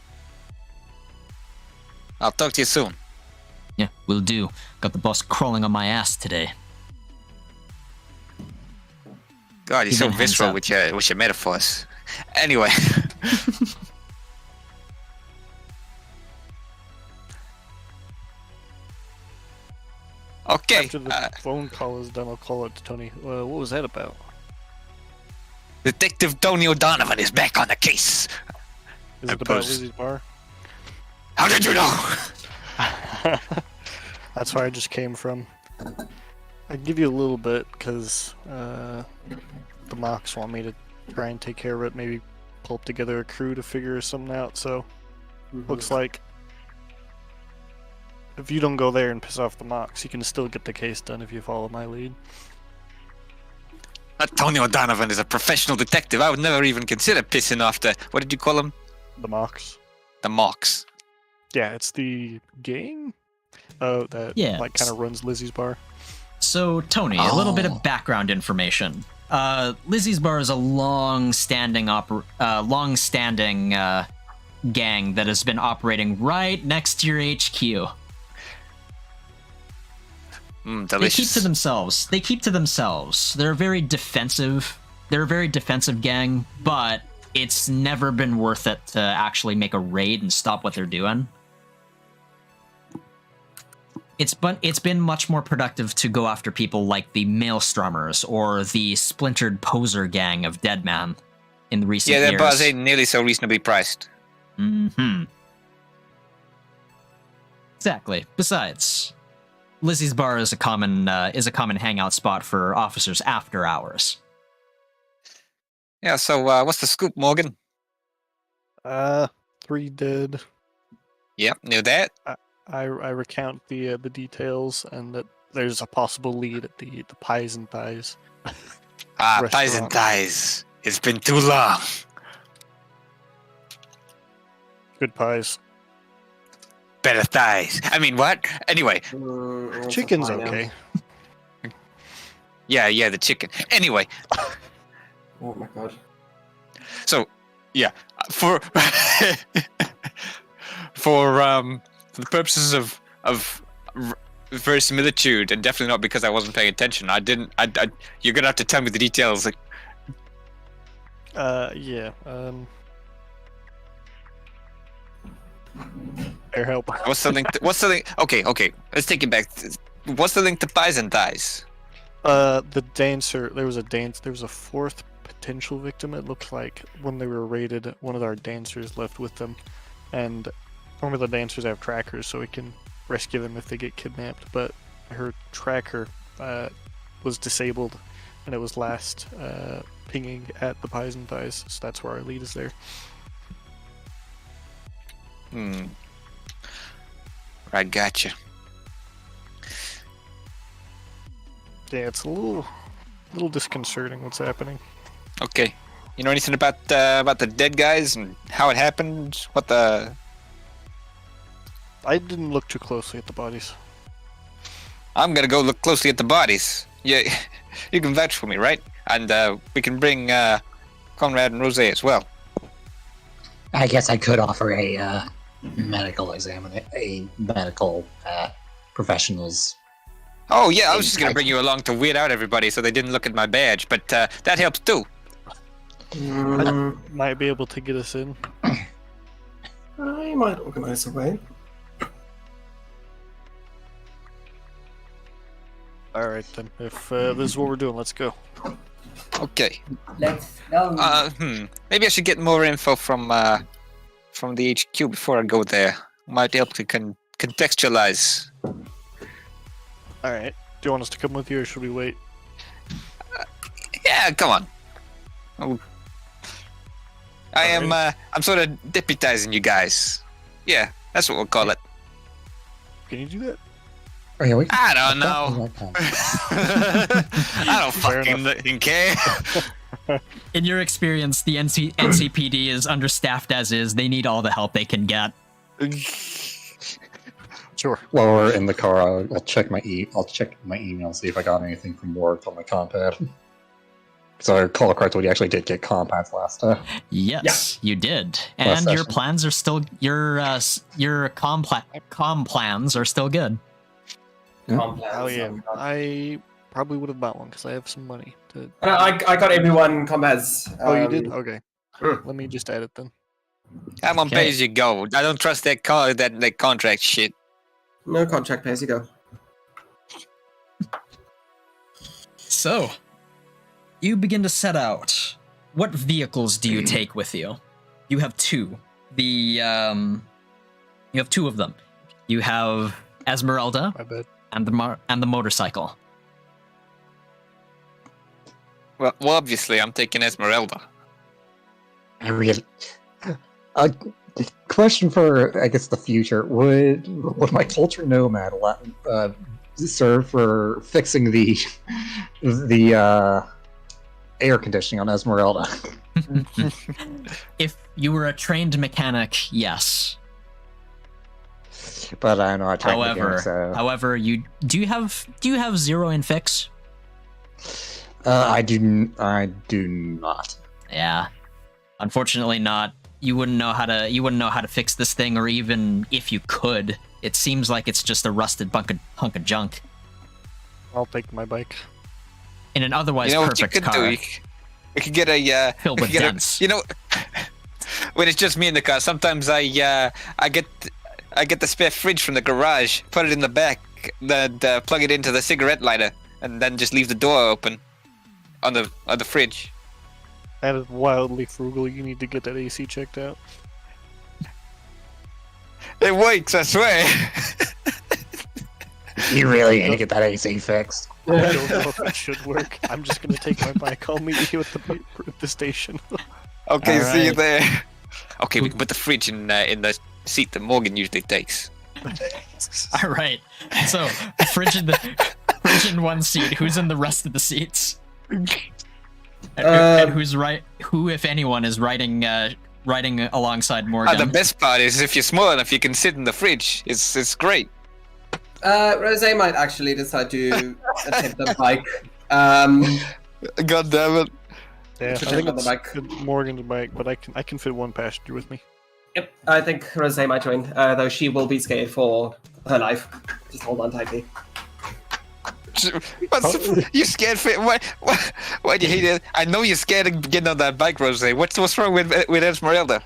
I'll talk to you soon. Yeah, will do. Got the boss crawling on my ass today. God, you're so Even hands visceral up. with your metaphors. Anyway. Okay. After the phone call is done, I'll call it to Tony. What was that about? Detective Tony O'Donovan is back on the case. Is I it about pose- Lizzie's bar? How did you know? That's where I just came from. I'd give you a little bit, because the Mox want me to try and take care of it, maybe pull up together a crew to figure something out, so looks like if you don't go there and piss off the Mox, you can still get the case done if you follow my lead. Tony O'Donovan is a professional detective. I would never even consider pissing off the... What did you call him? The Mox. The Mox. Yeah, it's the gang that Yeah, kind of runs Lizzie's bar. So, Tony, a little bit of background information. Lizzie's Bar is a long-standing gang that has been operating right next to your HQ. They Delicious. keep to themselves. They keep to themselves. They're a very defensive. They're a very defensive gang, but it's never been worth it to actually make a raid and stop what they're doing. It's been much more productive to go after people like the Maelstromers or the splintered poser gang of Deadman in the recent years. Yeah, their bars ain't nearly so reasonably priced. Mm-hmm. Exactly. Besides, Lizzie's bar is a common hangout spot for officers after hours. Yeah, so what's the scoop, Morgan? 3 dead. Yep, knew that. I recount the details and that there's a possible lead at the Pies and Thighs. Thighs and Restaurant. thighs. It's been too long. Good pies. Better thighs. I mean, what? Anyway, It's a Chicken's fine, okay. yeah, the chicken. Anyway, Oh my god. so yeah, for for the purposes of verisimilitude, and definitely not because I wasn't paying attention. You're gonna have to tell me the details. Like, Yeah. Air help. what's the link? What's the link? Okay. Let's take it back. What's the link to Thighs and Thighs? The dancer. There was a fourth potential victim. It looked like when they were raided, one of our dancers left with them, and normally the dancers have trackers, so we can rescue them if they get kidnapped. But her tracker was disabled, and it was last pinging at the Pies and Thighs. So that's where our lead is there. I gotcha. Yeah, it's a little disconcerting what's happening. Okay. You know anything about the dead guys and how it happened? What the? I didn't look too closely at the bodies. I'm gonna go look closely at the bodies. Yeah, you can vouch for me, right? And we can bring Conrad and Rose as well. I guess I could offer a medical professionals. Oh yeah, I was just gonna bring you along to weird out everybody so they didn't look at my badge, but that helps too. Might be able to get us in. I might organize a way. All right then. If this is what we're doing, let's go. Okay. Let's go. Maybe I should get more info from the HQ before I go there. Might help to contextualize. All right. Do you want us to come with you, or should we wait? Yeah, come on. I'm sort of deputizing you guys. Yeah, that's what we'll call it. Can you do that? Oh, yeah, I don't know. I don't fucking care. In your experience, the NCPD is understaffed as is. They need all the help they can get. Sure. While we're in the car, I'll check my email, see if I got anything from work on my compad. So I recall correctly, you actually did get compads last time. Yes, you did, Last and your session. plans are still your com plans are still good. Oh yeah. I probably would have bought one because I have some money. I got everyone combats. Oh, you did? Okay. Let me just add it then. I'm on Okay. pay as you go. I don't trust that contract shit. No contract, pay as you go. So, you begin to set out. What vehicles do you take with you? You have two. You have two of them. You have Esmeralda My bad. and the motorcycle. Well, obviously, I'm taking Esmeralda. I really. Question for, I guess, the future: Would my culture nomad serve for fixing the air conditioning on Esmeralda? If you were a trained mechanic, yes. But I know I tried mechanic, so However, do you have zero in fix? I do not. Yeah, unfortunately not. you wouldn't know how to fix this thing, or even if you could, it seems like it's just a rusted hunk of junk I'll take my bike. in an otherwise You know what you perfect could car. do? We could get a Filled with dents. You know, when it's just me in the car, sometimes I get the spare fridge from the garage, put it in the back, then plug it into the cigarette lighter, and then just leave the door open on the fridge. That is wildly frugal. You need to get that AC checked out. It works, I swear. You really need to get that AC fixed. I don't know if it should work. I'm just gonna take my bike. I'll meet you at the station. Okay, All see you right. there. Okay, we can put the fridge in the seat that Morgan usually takes. All right. So fridge in one seat. Who's in the rest of the seats? And who's right? Who, if anyone, is riding alongside Morgan? The best part is if you're small enough, you can sit in the fridge. It's great. Rose might actually decide to attempt the bike. God damn it. Yeah, I Should think take on the it's bike. Morgan's bike, but I can fit one passenger with me. Yep, I think Rose might join, though she will be scared for her life. Just hold on tightly. You scared for why do you hate it? I know you're scared of getting on that bike, Rose. What's wrong with Esmeralda?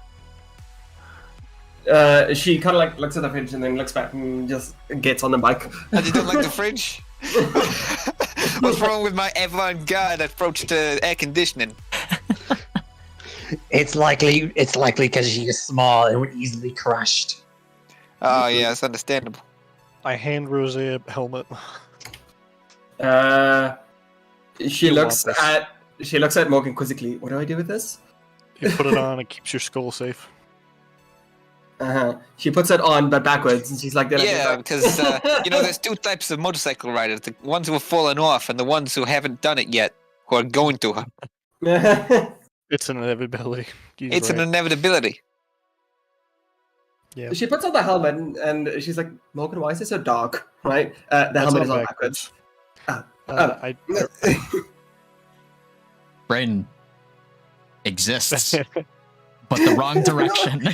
She kind of like looks at the fridge and then looks back and just gets on the bike. And you don't like the fridge? What's wrong with my avant-garde approach to air conditioning? It's likely because she's small and would easily crashed. Oh yeah, it's understandable. I hand Rose a helmet. She You looks want at Morgan quizzically. What do I do with this? You put it on, it keeps your skull safe. She puts it on, but backwards, and she's like, Yeah, because there's two types of motorcycle riders: the ones who have fallen off, and the ones who haven't done it yet, who are going to. It's an inevitability. He's It's an right. inevitability. Yeah. She puts on the helmet, and she's like, Morgan, why is it so dark? Right? The That's helmet is all on backwards. I Brain exists, but the wrong direction.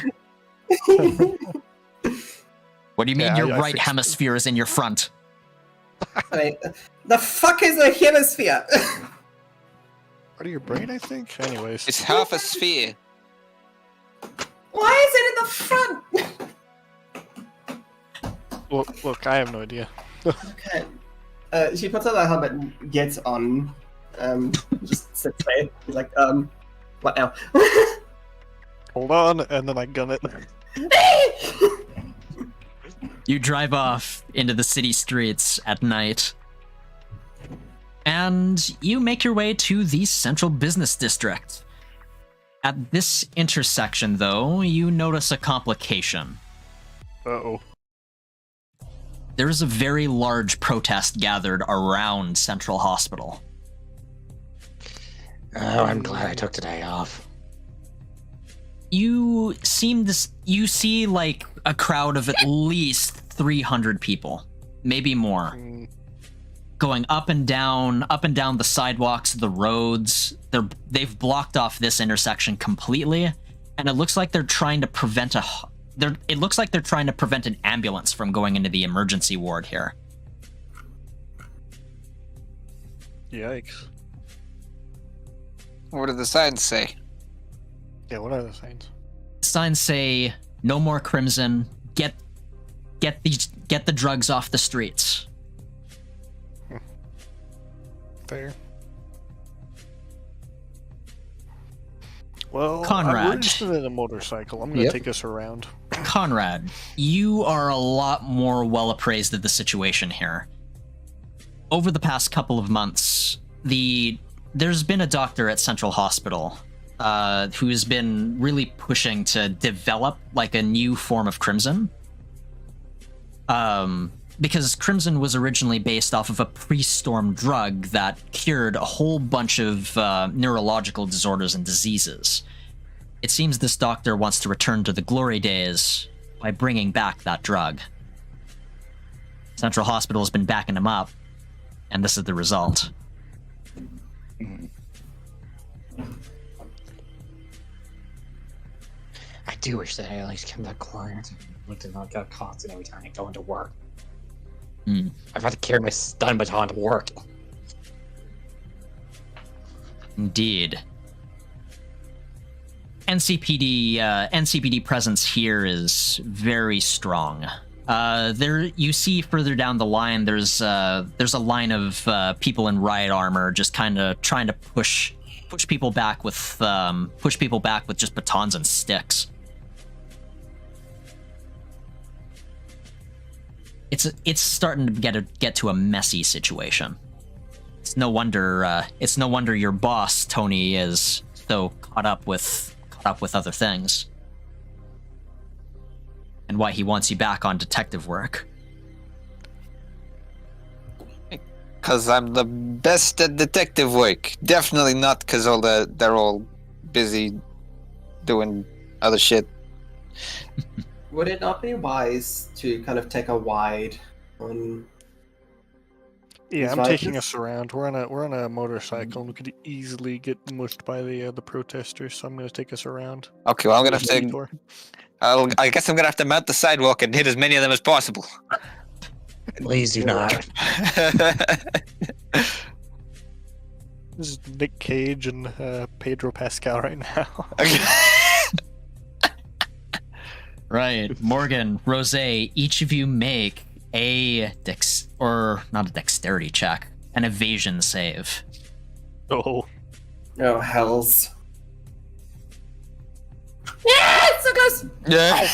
What do you mean Yeah, your I right fixed it. hemisphere is in your front? Right. The fuck is a hemisphere? part of your brain, I think. Anyways, It's half a sphere. Why is it in the front? look, I have no idea. Okay. She puts on the helmet and gets on. Just sits there. He's like, what now? Hold on, and then I gun it. You drive off into the city streets at night, and you make your way to the central business district. At this intersection, though, you notice a complication. Uh-oh. There is a very large protest gathered around Central Hospital. Oh, I'm glad I took today off. You see like a crowd of at least 300 people, maybe more, going up and down the sidewalks, the roads. They've blocked off this intersection completely, and it looks like they're trying to prevent an ambulance from going into the emergency ward here. Yikes. What do the signs say? Yeah, what are the signs? Signs say no more crimson. Get the drugs off the streets. Fair. Well, Conrad. we're just in a motorcycle. I'm gonna Yep. take us around. Conrad, you are a lot more well appraised of the situation here. Over the past couple of months, there's been a doctor at Central Hospital who's been really pushing to develop like a new form of crimson. Because crimson was originally based off of a pre-storm drug that cured a whole bunch of neurological disorders and diseases. It seems this doctor wants to return to the glory days by bringing back that drug. Central Hospital has been backing him up, and this is the result. do wish that I at least kept that client. I did not get caught every time I go into work. I've had to carry my stun baton to work. Indeed. NCPD presence here is very strong. There, you see further down the line, there's a line of people in riot armor, just kind of trying to push people back with just batons and sticks. It's starting to get to a messy situation. It's no wonder your boss Tony is so caught up with other things, and why he wants you back on detective work. Because I'm the best at detective work. Definitely not because they're all busy doing other shit. Would it not be wise to kind of take a wide on? Yeah, These I'm taking vipers? us around. We're on a motorcycle, and we could easily get mushed by the protesters. So I'm going to take us around. Okay, well I'm gonna have to. Detour. I guess I'm gonna have to mount the sidewalk and hit as many of them as possible. Please do not. This is Nick Cage and Pedro Pascal right now. Right, Morgan, Rose, each of you make a not a dexterity check, an evasion save. Oh, Oh, hells. Yeah, it's so close! Yeah.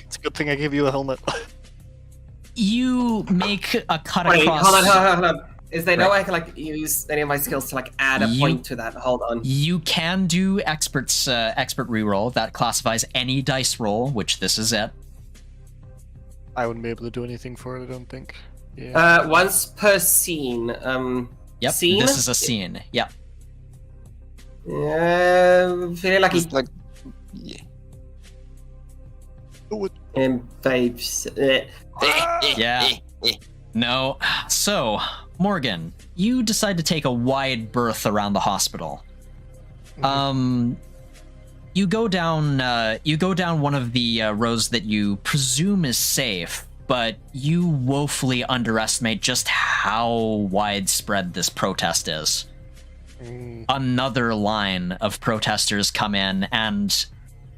it's a good thing I gave you a helmet. You make a cut Wait, across. hold on. Is there no way I can like use any of my skills to like add a point to that? Hold on. You can do expert reroll that classifies any dice roll, which this is it. I wouldn't be able to do anything for it, I don't think. Yeah. Once per scene. Yep, Scene? this is a scene. Yep. Feeling like It's like, babes. Yeah. No. So, Morgan, you decide to take a wide berth around the hospital. You go down one of the roads that you presume is safe, but you woefully underestimate just how widespread this protest is. Another line of protesters come in, and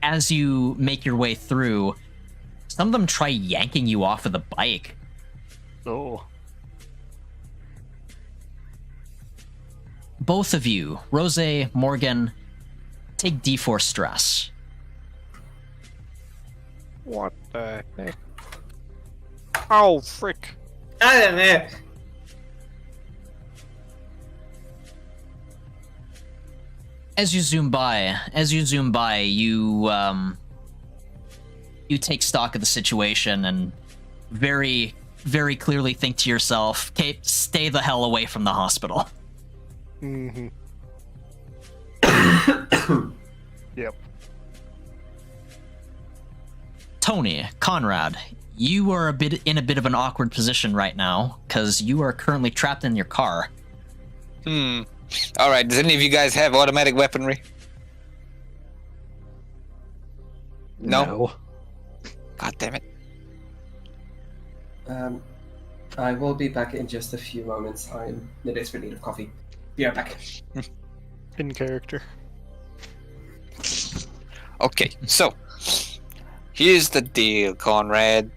as you make your way through, some of them try yanking you off of the bike. Oh. Both of you, Rose, Morgan, take D4 stress. What the heck? Oh, frick. As you zoom by, you take stock of the situation and very, very clearly think to yourself, Kate, stay the hell away from the hospital. Mm-hmm. Yep. Tony, Conrad, you are in a bit of an awkward position right now because you are currently trapped in your car. All right. Does any of you guys have automatic weaponry? No. God damn it. I will be back in just a few moments. I'm in desperate need of coffee. Be right back. In character. Okay, so here's the deal, Conrad.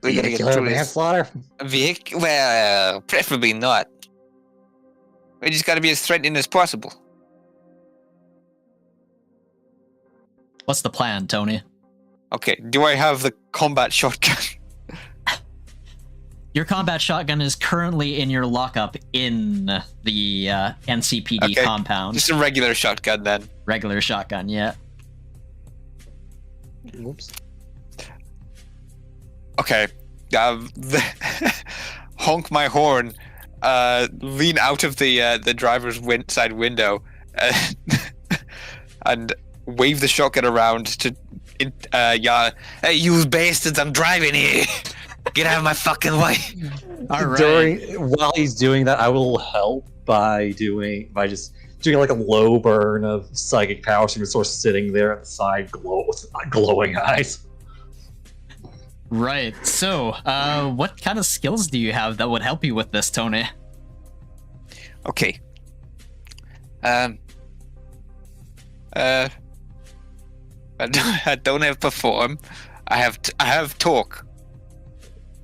We gotta get through this. Manslaughter? Vic? Well, preferably not. We just gotta be as threatening as possible. What's the plan, Tony? Okay, do I have the combat shotgun? Your combat shotgun is currently in your lockup in the NCPD Okay, compound. Just a regular shotgun then. Regular shotgun, yeah. Oops. Okay. Honk my horn. Lean out of the driver's side window, and wave the shotgun around to, yeah. Hey, you bastards! I'm driving here. Get out of my fucking way. All right. While he's doing that, I will help by just doing like a low burn of psychic power. She was sort of sitting there at the side, with glowing eyes. Right. So, what kind of skills do you have that would help you with this, Tony? Okay. I don't have perform. I have talk.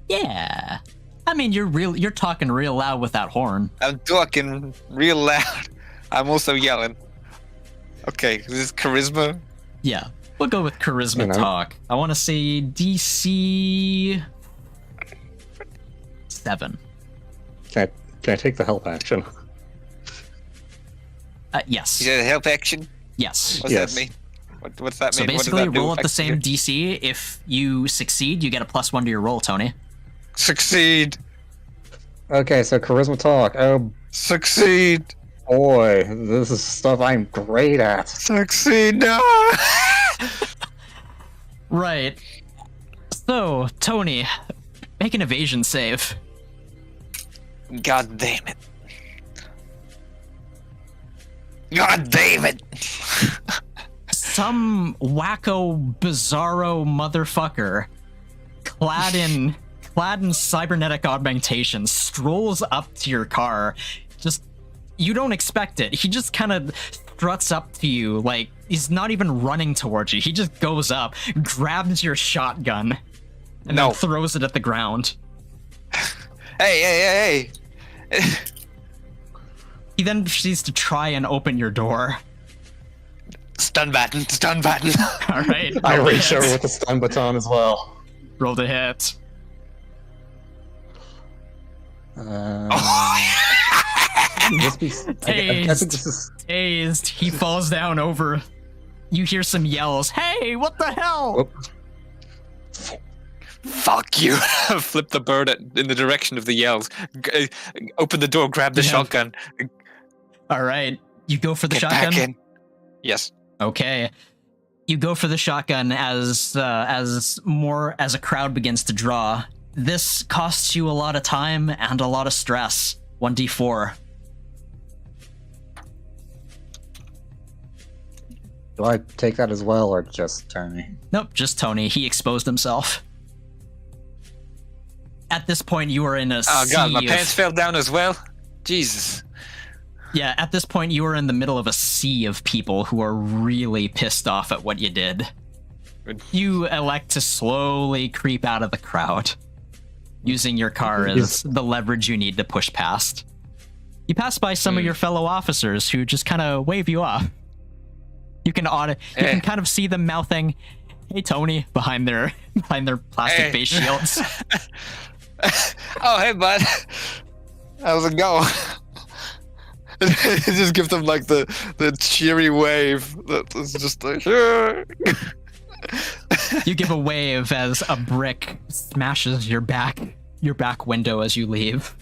Yeah. I mean, you're talking real loud with that horn. I'm talking real loud. I'm also yelling. Okay, this is charisma. Yeah. We'll go with charisma You know. talk. I want to say DC 7. Can I take the help action? Yes. Is that a help action? Yes. What's Yes. that mean? What's that So mean? basically, what does that roll do at the same effectively? DC. If you succeed, you get a +1 to your roll, Tony. Succeed. Okay, so charisma talk. Oh Succeed. boy, this is stuff I'm great at. Succeed. No. Right. So, Tony, make an evasion save. God damn it. God damn it. Some wacko, bizarro motherfucker, clad in cybernetic augmentation, strolls up to your car. Just, you don't expect it. He just kind of struts up to you, like he's not even running towards you. He just goes up, grabs your shotgun, and No. then throws it at the ground. Hey. He then proceeds to try and open your door. Stun button. All right, I roll to reach hit. over with the stun baton as well. Roll to hit. This be, I'm guessing this is Dazed, he falls down over. You hear some yells. Hey, what the hell? Fuck you. Flip the bird in the direction of the yells. Open the door, grab the Yeah. shotgun. All right, you go for the Get shotgun. back in. Yes. Okay, you go for the shotgun as a crowd begins to draw. This costs you a lot of time and a lot of stress. 1d4. Do I take that as well, or just Tony? Nope, just Tony. He exposed himself. At this point, you are in a Oh god, my sea pants of, fell down as well. Jesus. yeah, at this point, you are in the middle of a sea of people who are really pissed off at what you did. You elect to slowly creep out of the crowd, using your car as the leverage you need to push past. You pass by some of your fellow officers who just kind of wave you off. You can kind of see them mouthing, "Hey, Tony," behind their plastic face shields. Oh, hey, bud. How's it going? Just give them like the cheery wave. That's just like. You give a wave as a brick smashes your back window as you leave.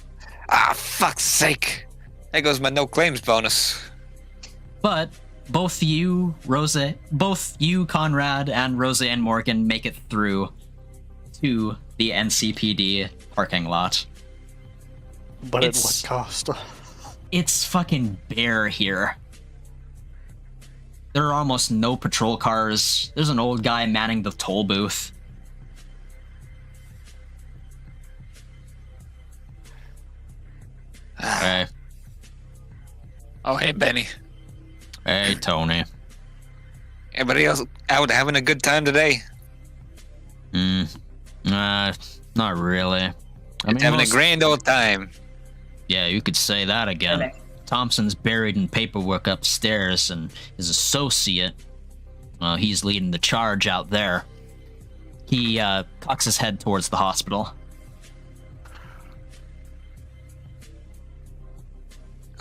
Ah, fuck's sake! There goes my no claims bonus. But both you, Conrad, and Rosa and Morgan make it through to the NCPD parking lot. But at It's- what cost? It's fucking bare here. There are almost no patrol cars. There's an old guy manning the toll booth. Hey. Oh, hey, Benny. Hey, Tony. Everybody else out having a good time today? Not really. Having a grand old time. Yeah, you could say that again. Okay. Thompson's buried in paperwork upstairs, and his associate, he's leading the charge out there. He cocks his head towards the hospital.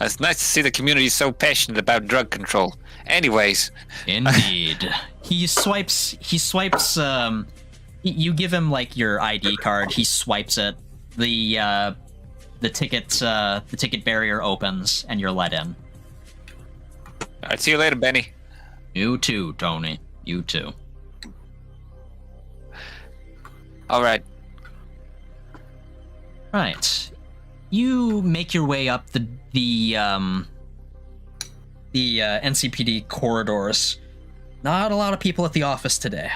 It's nice to see the community so passionate about drug control. Anyways, Indeed. He swipes. You give him like your ID card. He swipes it. The ticket barrier opens, and you're let in. Alright, see you later, Benny. You too, Tony. You too. Alright. Right. You make your way up the the NCPD corridors. Not a lot of people at the office today.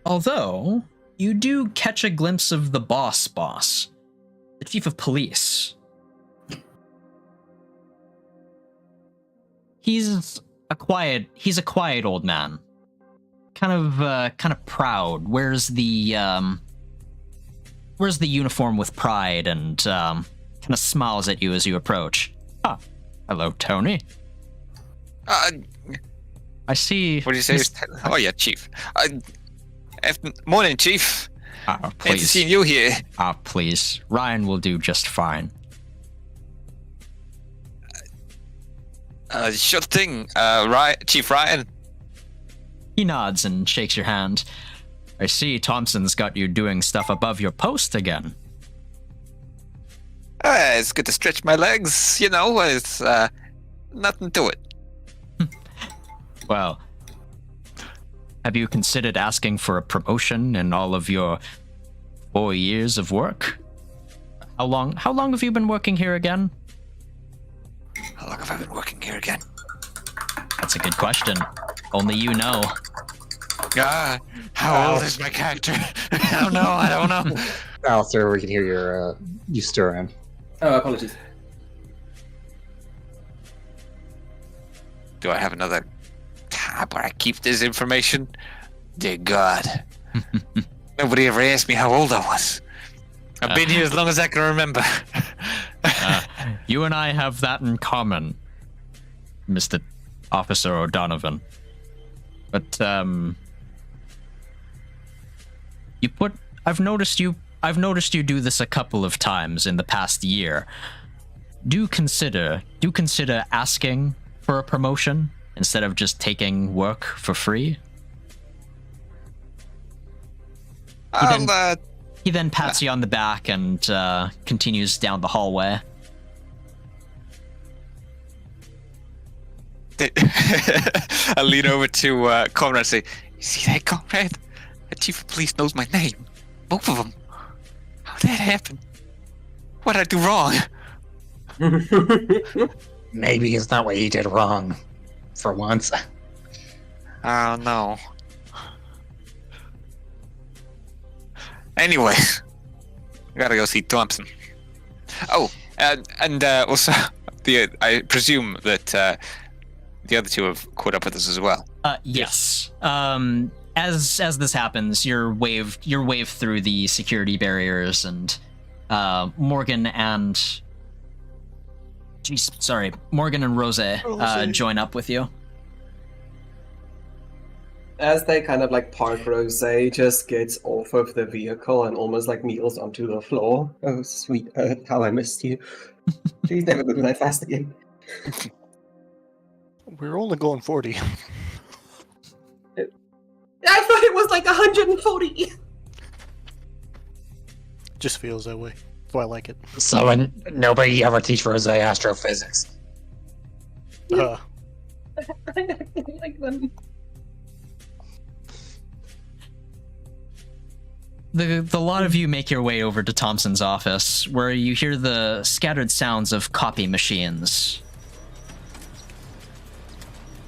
Although, you do catch a glimpse of the boss, the chief of police. He's a quiet old man. Kind of proud. Wears the uniform with pride and kind of smiles at you as you approach. Ah, hello, Tony. I see. What do you say? Oh yeah, Chief. Morning, Chief. Please. Nice to see you here. Please. Ryan will do just fine. Sure thing. Chief Ryan. He nods and shakes your hand. I see Thompson's got you doing stuff above your post again. It's good to stretch my legs. You know, it's nothing to it. Well, have you considered asking for a promotion in all of your 4 years of work? How long have you been working here again? How long have I been working here again? That's a good question. Only you know. How old is my character? I don't know. Alistair, we can hear you stirring. Oh, apologies. Do I have another tab where I keep this information? Dear God. Nobody ever asked me how old I was. I've been here as long as I can remember. You and I have that in common, Mr. Officer O'Donovan. But, I've noticed you do this a couple of times in the past year. Do consider asking for a promotion instead of just taking work for free. He then pats you on the back and continues down the hallway. I lean over to Conrad and say, "You see that, Conrad? The chief of police knows my name. Both of them. How'd that happen? What'd I do wrong?" Maybe it's not what he did wrong, for once. Oh, no. Anyway, I gotta go see Thompson. Oh, and also, I presume that the other two have caught up with us as well. Yes. As this happens, you're waved through the security barriers, and Morgan and Rose join up with you. As they kind of like park, Rose just gets off of the vehicle and almost like kneels onto the floor. Oh, sweet Earth, how I missed you. Please never move that fast again. We're only going 40. I thought it was like 140. Just feels that way. That's why I like it. So nobody ever teach Rose astrophysics. I like them. The lot of you make your way over to Thompson's office, where you hear the scattered sounds of copy machines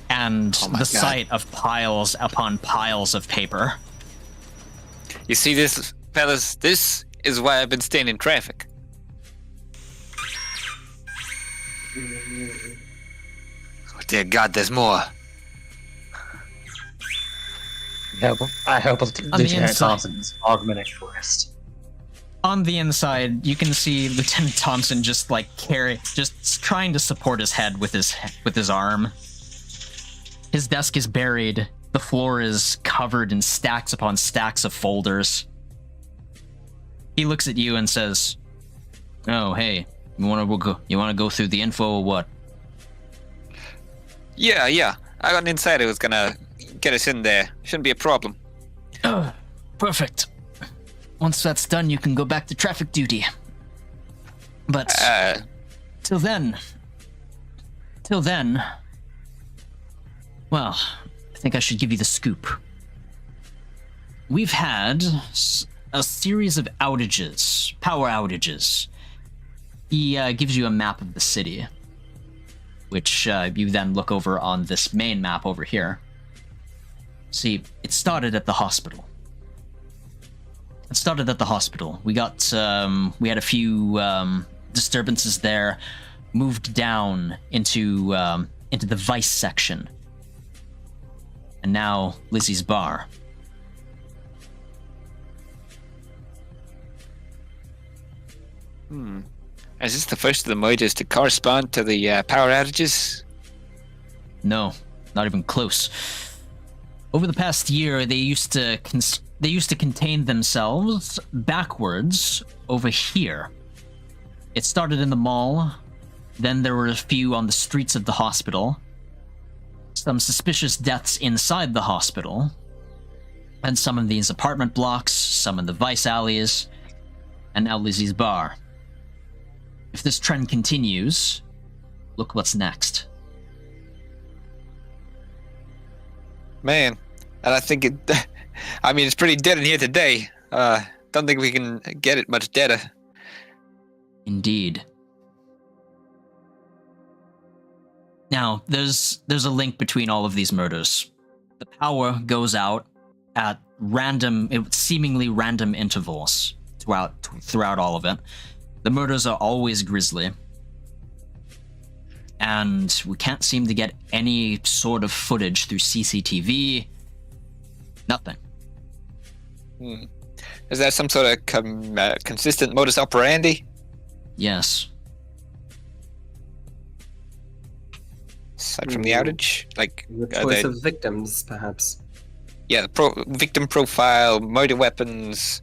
and the sight of piles upon piles of paper. You see this, fellas? This is why I've been staying in traffic. Oh, dear God, there's more. I hope Lieutenant Thompson's augmented wrist. On the inside, you can see Lieutenant Thompson just trying to support his head with his arm. His desk is buried. The floor is covered in stacks upon stacks of folders. He looks at you and says, "Oh, hey, you want to go through the info or what?" Yeah. I got an insider who's gonna get us in there. Shouldn't be a problem. Oh, perfect. Once that's done, you can go back to traffic duty. But till then, well, I think I should give you the scoop. We've had a series of outages, power outages, He gives you a map of the city, which you then look over on this main map over here. See, it started at the hospital. We got, we had a few disturbances there, moved down into the vice section, and now Lizzie's bar. Is this the first of the mergers to correspond to the power outages? No, not even close. Over the past year, they used to contain themselves backwards over here. It started in the mall, then there were a few on the streets of the hospital, some suspicious deaths inside the hospital, and some in these apartment blocks, some in the vice alleys, and now Lizzie's bar. If this trend continues, look what's next. Man, and I think it... I mean, it's pretty dead in here today. Don't think we can get it much deader. Indeed. Now, there's a link between all of these murders. The power goes out at seemingly random intervals throughout all of it. The murders are always grisly. And we can't seem to get any sort of footage through CCTV. Nothing. Is there some sort of consistent modus operandi? Yes. Aside from the outage? Like, The choice of victims, perhaps. Yeah, the victim profile, murder weapons.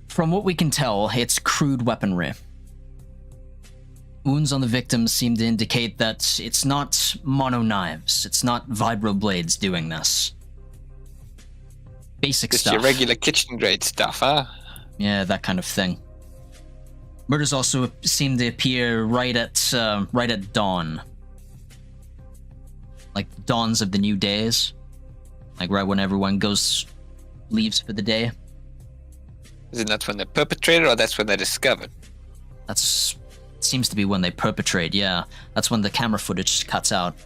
From what we can tell, it's crude weaponry. Wounds on the victims seem to indicate that it's not mono knives, it's not vibroblades doing this. Basic Just stuff. your regular kitchen grade stuff, huh? Yeah, that kind of thing. Murders also seem to appear right at dawn. Like the dawns of the new days. Like right when everyone leaves for the day. Isn't that when they're perpetrated, or that's when they're discovered? Seems to be when they perpetrate, yeah. That's when the camera footage cuts out.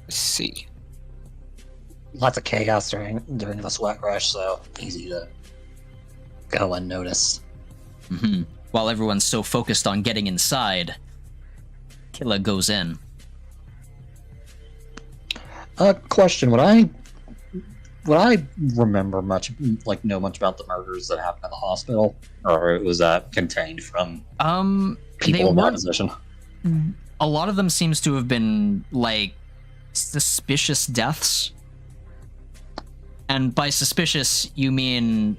Let's see. Lots of chaos during the sweat rush, so easy to go unnoticed. Mm-hmm. While everyone's so focused on getting inside, Killa goes in. Question: Would I remember know much about the murders that happened at the hospital, or was that contained from people in my position? A lot of them seems to have been like suspicious deaths, and by suspicious you mean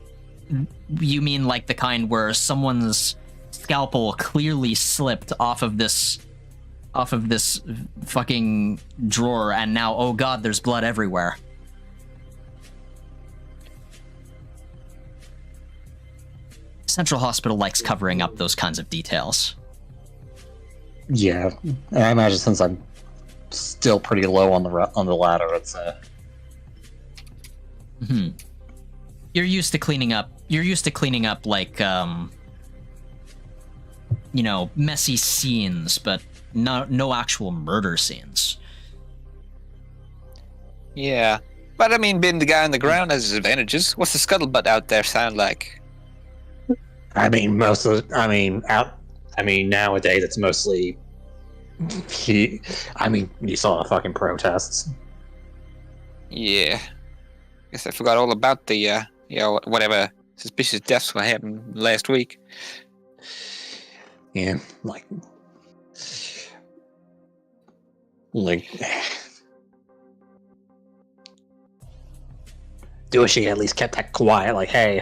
like the kind where someone's scalpel clearly slipped off of this fucking drawer, and now, oh god, there's blood everywhere. Central Hospital likes covering up those kinds of details. Yeah, I imagine since I'm still pretty low on the ladder, it's You're used to cleaning up. Like messy scenes, but no actual murder scenes. Yeah, but I mean, being the guy on the ground has its advantages. What's the scuttlebutt out there sound like? I mean, nowadays it's mostly. You saw the fucking protests. Yeah, guess I forgot all about the whatever suspicious deaths that happened last week. Yeah, like do she at least kept that quiet? Like, hey.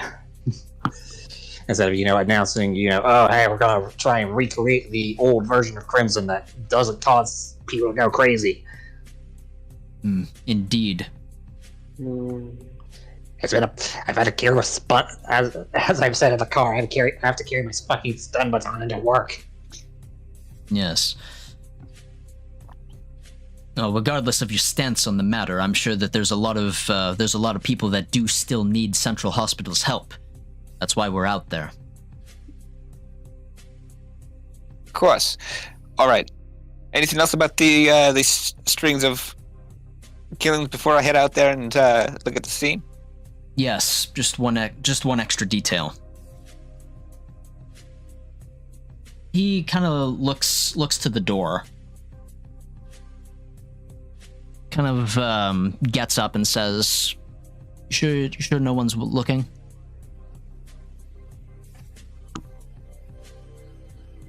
Instead of, announcing, oh, hey, we're gonna try and recreate the old version of Crimson that doesn't cause people to go crazy. Indeed. I've had to carry as I've said in the car, I have to carry my fucking stun baton into work. Yes. Oh, regardless of your stance on the matter, I'm sure that there's a lot of people that do still need Central Hospital's help. That's why we're out there. course. All right. Anything else about these strings of killings before I head out there and look at the scene? Yes, just one extra detail. He kind of looks to the door. Kind of gets up and says, "You sure no one's looking?"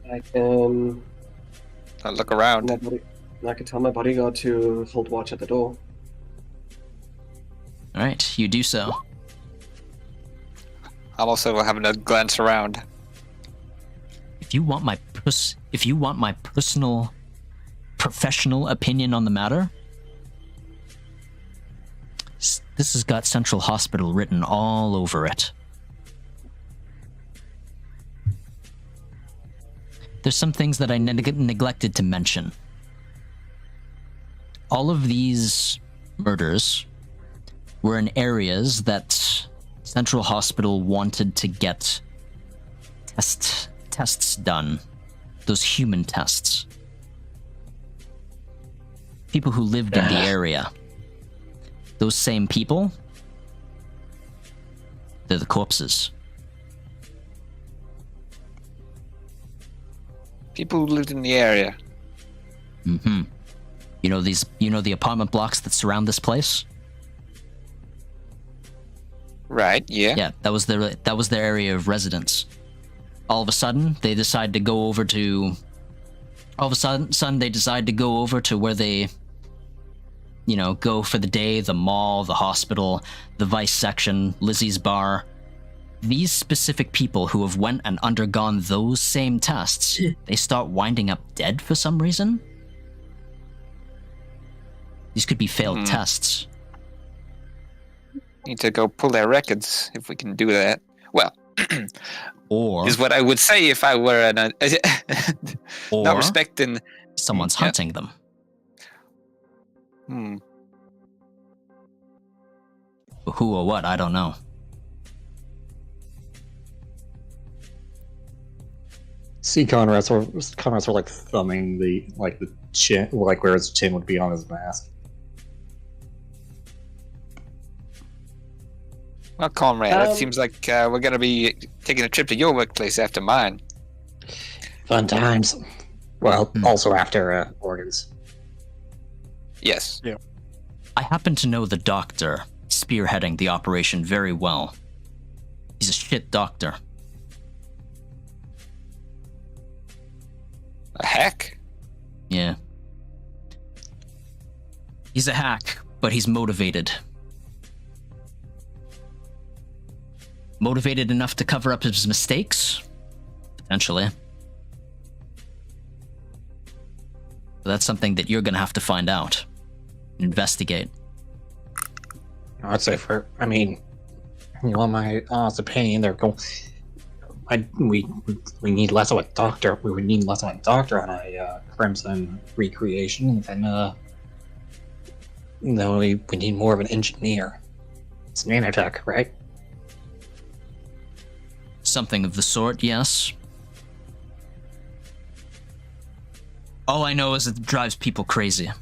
I can. I'll look around. I can tell my bodyguard to hold watch at the door. All right, you do so. I'm also having a glance around. If you want my personal, professional opinion on the matter, this has got Central Hospital written all over it. There's some things that I neglected to mention. All of these murders were in areas that Central Hospital wanted to get tests done. Those human tests. People who lived in the area. Those same people, they're the corpses. People who lived in the area. Mm-hmm. You know the apartment blocks that surround this place? Right, yeah. Yeah, that was their area of residence. All of a sudden, they decide to go over to where they go for the day, the mall, the hospital, the vice section, Lizzie's bar. These specific people who have went and undergone those same tests, they start winding up dead for some reason. These could be failed tests. Need to go pull their records if we can do that. Well, or is what I would say if I were not respecting. Someone's hunting them. Who or what? I don't know. See, Conrad's sort of like thumbing the chin, like where his chin would be on his mask. Well, Conrad, it seems like we're going to be taking a trip to your workplace after mine. Fun times. Well, also after organs. Yes. Yeah. I happen to know the doctor spearheading the operation very well. He's a shit doctor. A hack? Yeah. He's a hack, but he's motivated. Motivated enough to cover up his mistakes? Potentially. But that's something that you're gonna have to find out. Investigate. I'd say you want my honest opinion, they're going... We need less of a doctor. We would need less of a doctor on a Crimson recreation than no, we need more of an engineer. It's nanotech, right? Something of the sort, yes. All I know is it drives people crazy.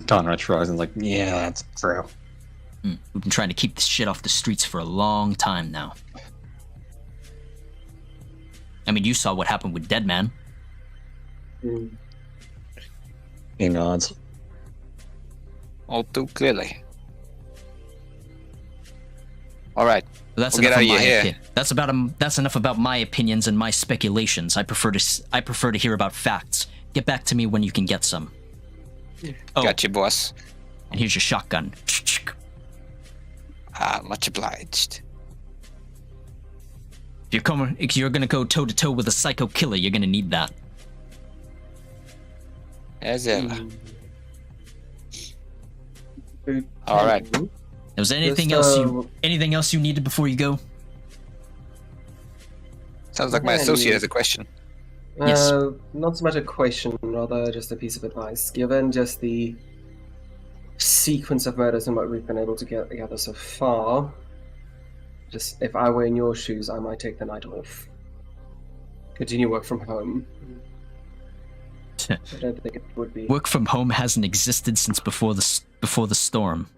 Conrad shrugs and yeah, that's true. We've been trying to keep this shit off the streets for a long time now. I mean, you saw what happened with Deadman. he nods. All too clearly. All right. That's we'll enough get out of of my here. opinion. That's enough about my opinions and my speculations. I prefer to hear about facts. Get back to me when you can get some. Oh, Gotcha, boss. and here's your shotgun. Much obliged. If you're gonna go toe to toe with a psycho killer, you're gonna need that. As ever. All right. Was there anything else you needed before you go? Sounds like my associate has a question. Yes. Not so much a question, rather just a piece of advice. Given just the sequence of murders and what we've been able to get together so far, Just if I were in your shoes, I might take the night off. Continue work from home. I don't think it would be. Work from home hasn't existed since before the storm.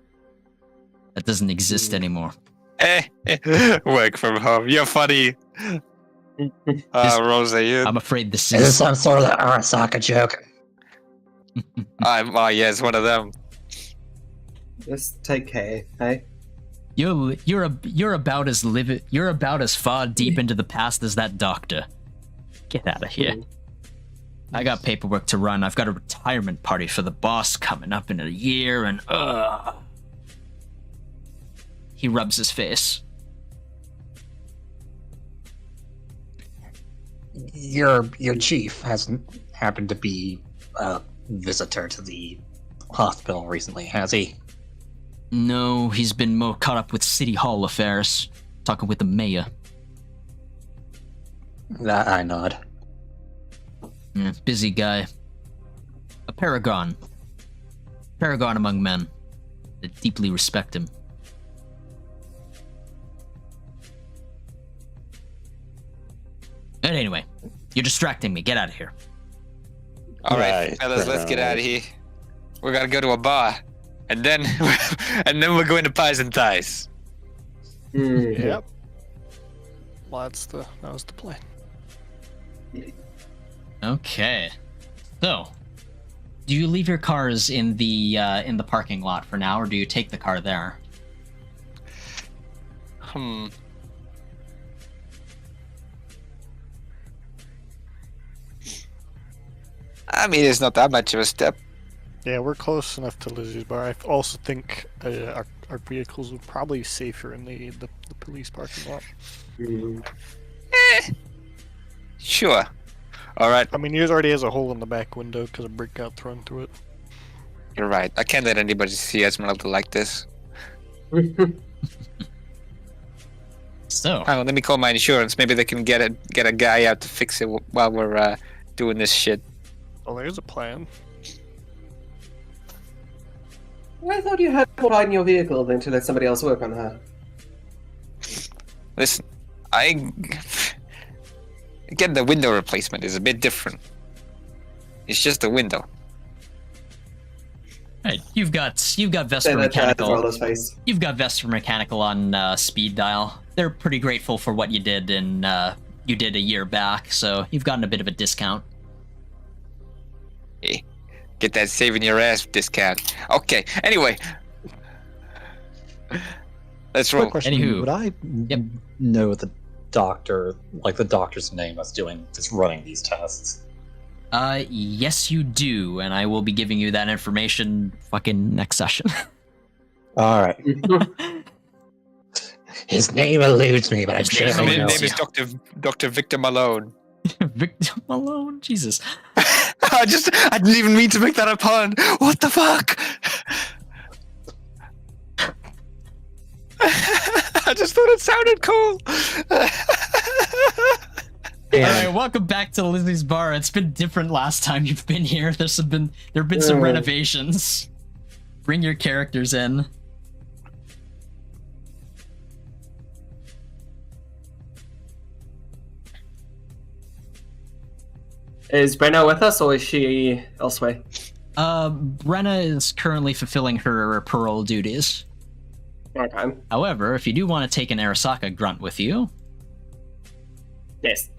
That doesn't exist anymore. Work from home. You're funny. Rose, you. I'm afraid this Is this is. some sort of Arasaka joke? Yeah, it's one of them. Just take care, hey? You're about as far deep into the past as that doctor. Get out of here. I got paperwork to run. I've got a retirement party for the boss coming up in a year, and he rubs his face. Your chief hasn't happened to be a visitor to the hospital recently, has he? No, he's been more caught up with City Hall affairs, talking with the mayor. That I nod. Yeah, busy guy. A paragon. Paragon among men. I deeply respect him. But anyway, you're distracting me. Get out of here. All right, Right, fellas, let's get right. out of here. We gotta go to a bar, and then we're going to Pies and Thighs. Yep. Well, that was the plan. Okay. So, do you leave your cars in the parking lot for now, or do you take the car there? I mean, it's not that much of a step. Yeah, we're close enough to Lizzie's bar. I also think our vehicles would probably be safer in the police parking lot. Sure. All right, I mean, yours already has a hole in the back window because a brick got thrown through it. you're right. I can't let anybody see Esmeralda like this. So, Hang on, let me call my insurance. Maybe they can get a guy out to fix it while we're doing this shit. Oh, there's a plan. I thought you had more pride in your vehicle than to let somebody else work on her. Listen, getting the window replacement is a bit different. It's just a window. right, you've got Say Vesper that to Mechanical. Esmeralda's face. You've got Vesper Mechanical on speed dial. They're pretty grateful for what you did a year back, so you've gotten a bit of a discount. Hey, get that saving your ass discount. Okay, anyway. Let's roll. Quick question: Anywho. would I Yep. know the doctor, like the doctor's name that's running these tests? Yes you do, and I will be giving you that information fucking next session. All right. His name eludes me, but I'm sure His I His know. name is Dr. Victor Malone. Victor Malone, Jesus. I didn't even mean to make that a pun. What the fuck? I just thought it sounded cool. Alright, welcome back to Lizzie's Bar. It's been different last time you've been here. There have been some renovations. Bring your characters in. Is Brenna with us, or is she elsewhere? Brenna is currently fulfilling her parole duties. Okay. However, if you do want to take an Arasaka grunt with you, Yes.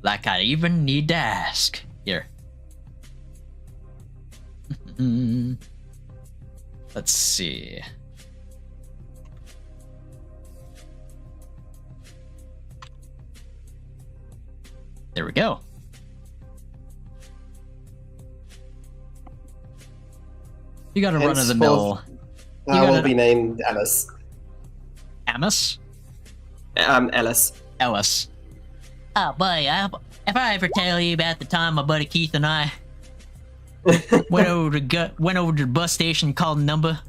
like I even need to ask. Here. Let's see. There we go. You got a run of the mill. I got will it. be named Ellis. Amos? Ellis. Ellis. Oh boy, if I ever tell you about the time my buddy Keith and I went over to the bus station, called a number.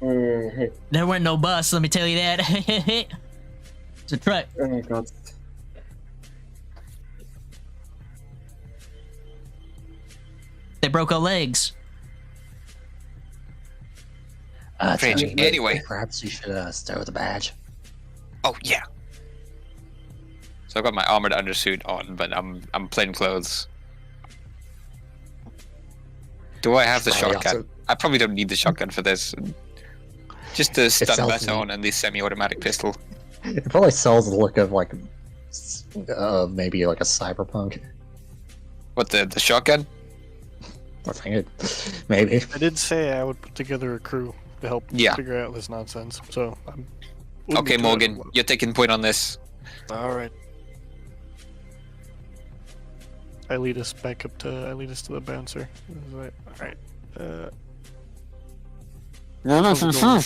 Mm-hmm. There wasn't no bus, let me tell you that. It's a truck. Oh god. They broke our legs. Raging. Anyway. Perhaps you should stow the badge. Oh yeah. So I've got my armored undersuit on, but I'm plain clothes. Do I have the Probably shotgun? also- I probably don't need the shotgun for this. Just the stun sells baton and the semi-automatic pistol. It probably sells the look of like maybe like a cyberpunk. What, the shotgun? I think it maybe. I did say I would put together a crew to help Yeah. figure out this nonsense. So I'm Okay, Morgan, you're taking point on this. All right. I lead us back up to. I lead us to the bouncer. All right. How's it going?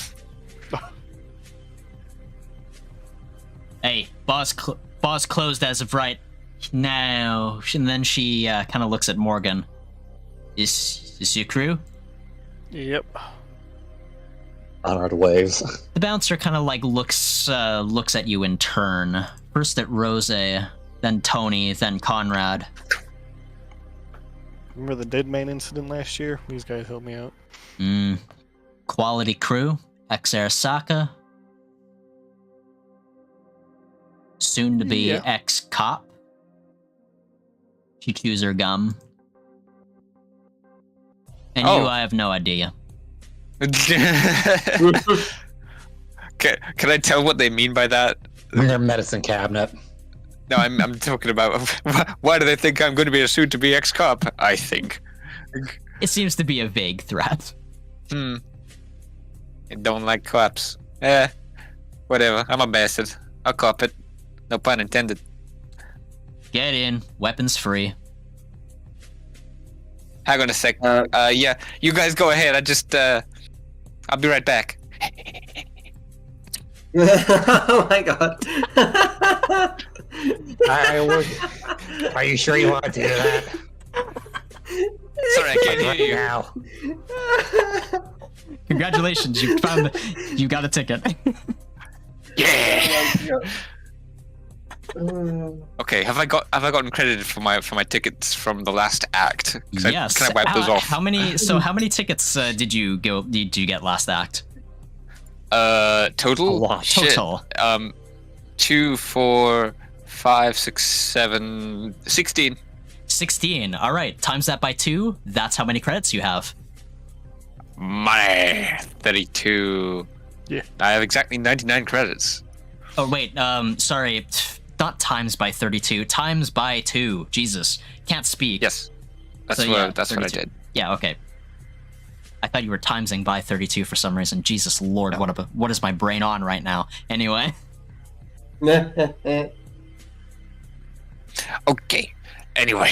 Hey, boss closed as of right now. And then she kind of looks at Morgan. Is this your crew? Yep. Honored waves. The bouncer kind of like looks at you in turn. First at Rose, then Tony, then Conrad. Remember the Deadman incident last year? These guys helped me out. Quality crew, ex-Arasaka. Soon to be Yeah. ex-cop. She chews her gum. And Oh. you, I have no idea. Can I tell what they mean by that? In their medicine cabinet. No, I'm talking about why do they think I'm going to be a soon-to-be ex-cop? I think. It seems to be a vague threat. I don't like cops. Whatever. I'm a bastard. I'll cop it. No pun intended. Get in, weapons free. Hang on a sec. Yeah, you guys go ahead. I'll be right back. Oh my god. Are you sure you want to do that? Sorry, I can't hear Right you. now. Congratulations, you got a ticket. Yeah. Okay, have I gotten credited for my tickets from the last act? Yes. Can I wipe those off? How many tickets did you get last act? Total? A lot. Shit. Total. 2, 4, 5, 6, 7, 16. 16. All right. Times that by 2. That's how many credits you have. Money. 32. Yeah. I have exactly 99 credits. Oh wait. Sorry. Not times by 32. Times by 2. Jesus. Can't speak. Yes. That's So, what yeah, that's what I 32. did. Yeah. Okay. I thought you were timesing by 32 for some reason. Jesus Lord, No. what is my brain on right now? Anyway. Okay. Anyway.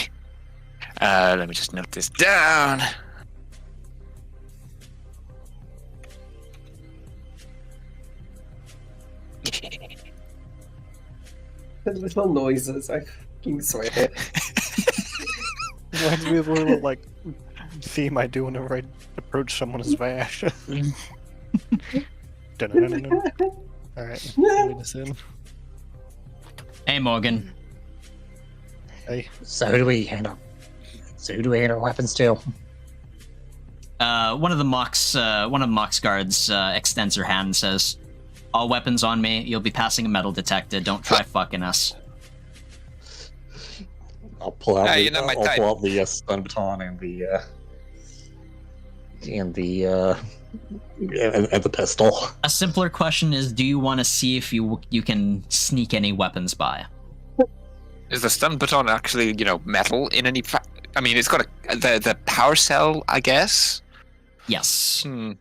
Let me just note this down. The little noises, I fucking swear. Reminds me of a little like theme I do whenever I approach someone's Vash. Dun-dun-dun-dun-dun. All right, lead us in. Hey Morgan. Hey, So who do we hand our weapons to? One of the Mox guards extends her hand and says, "All weapons on me. You'll be passing a metal detector. Don't try fucking us." I'll pull out Ah, the you're not my I'll type. pull out the stun baton and the pistol. A simpler question is, do you want to see if you can sneak any weapons by? Is the stun baton actually, metal in any I mean, it's got the power cell, I guess. Yes. No,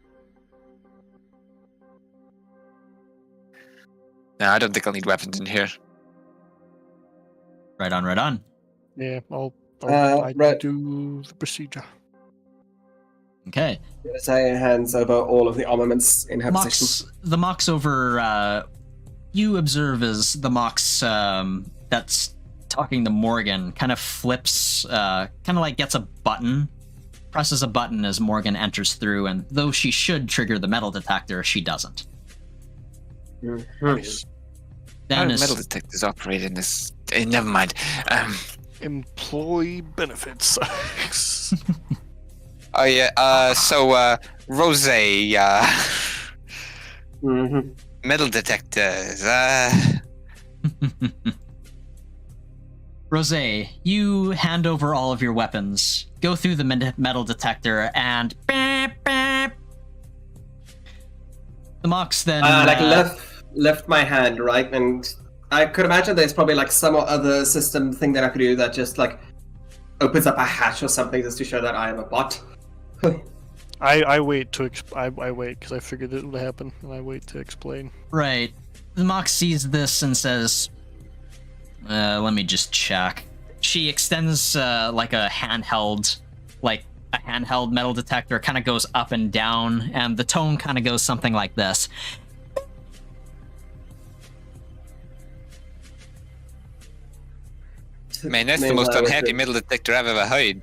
I don't think I'll need weapons in here. Right on, right on. yeah, I'll right. do the procedure. Okay. Rosé hands over all of the armaments in her possession. The Mox over, you observe as the Mox that's talking to Morgan kind of flips, kind of like gets a button, presses a button as Morgan enters through, and though she should trigger the metal detector, she doesn't. Mhm. How Then do as, metal detectors operate in this? Never mind. Employee benefits. Oh yeah. So Rose, Mm-hmm. Metal detectors. Rose, you hand over all of your weapons, go through the metal detector, and beep, beep. The Mox then lift my hand, right? And I could imagine there's probably like some other system thing that I could do that just like opens up a hatch or something just to show that I am a bot. I wait to I wait because I figured it would happen, and I wait to explain. Right. The Mox sees this and says, let me just check. She extends like a handheld metal detector, kind of goes up and down, and the tone kind of goes something like this. Man, that's the most unhappy metal detector I've ever heard.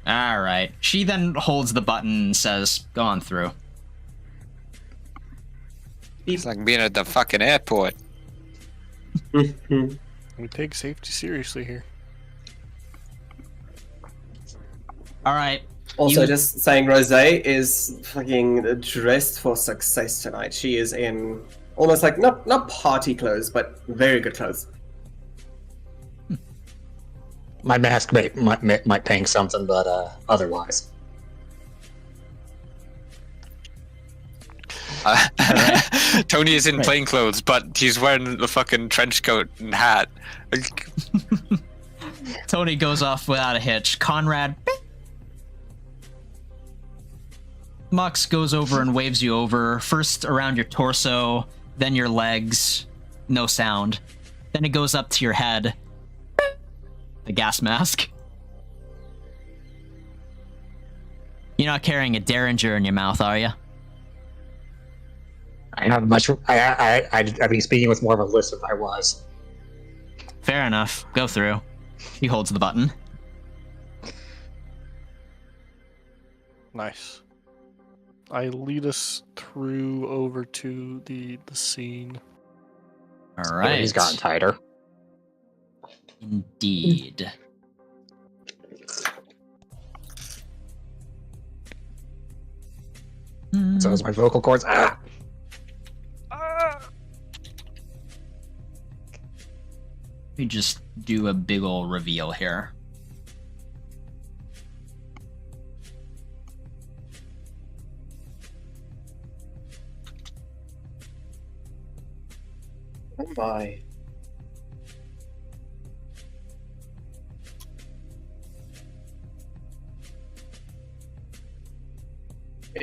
All right. She then holds the button and says, go on through. It's like being at the fucking airport. We take safety seriously here. All right. Also, just saying, Rose is fucking dressed for success tonight. She is in almost like not party clothes, but very good clothes. My mask might ping something, but otherwise. Tony is in plain clothes, but he's wearing the fucking trench coat and hat. Tony goes off without a hitch. Conrad, beep. Mux goes over and waves you over, first around your torso, then your legs, no sound. Then it goes up to your head, the gas mask. You're not carrying a Derringer in your mouth, are you? I have much. I'd be speaking with more of a list if I was. Fair enough. Go through. He holds the button. Nice. I lead us through over to the scene. All right. He's gotten tighter. Indeed. So is my vocal cords. Ah! Let me just do a big ol' reveal here. Oh my.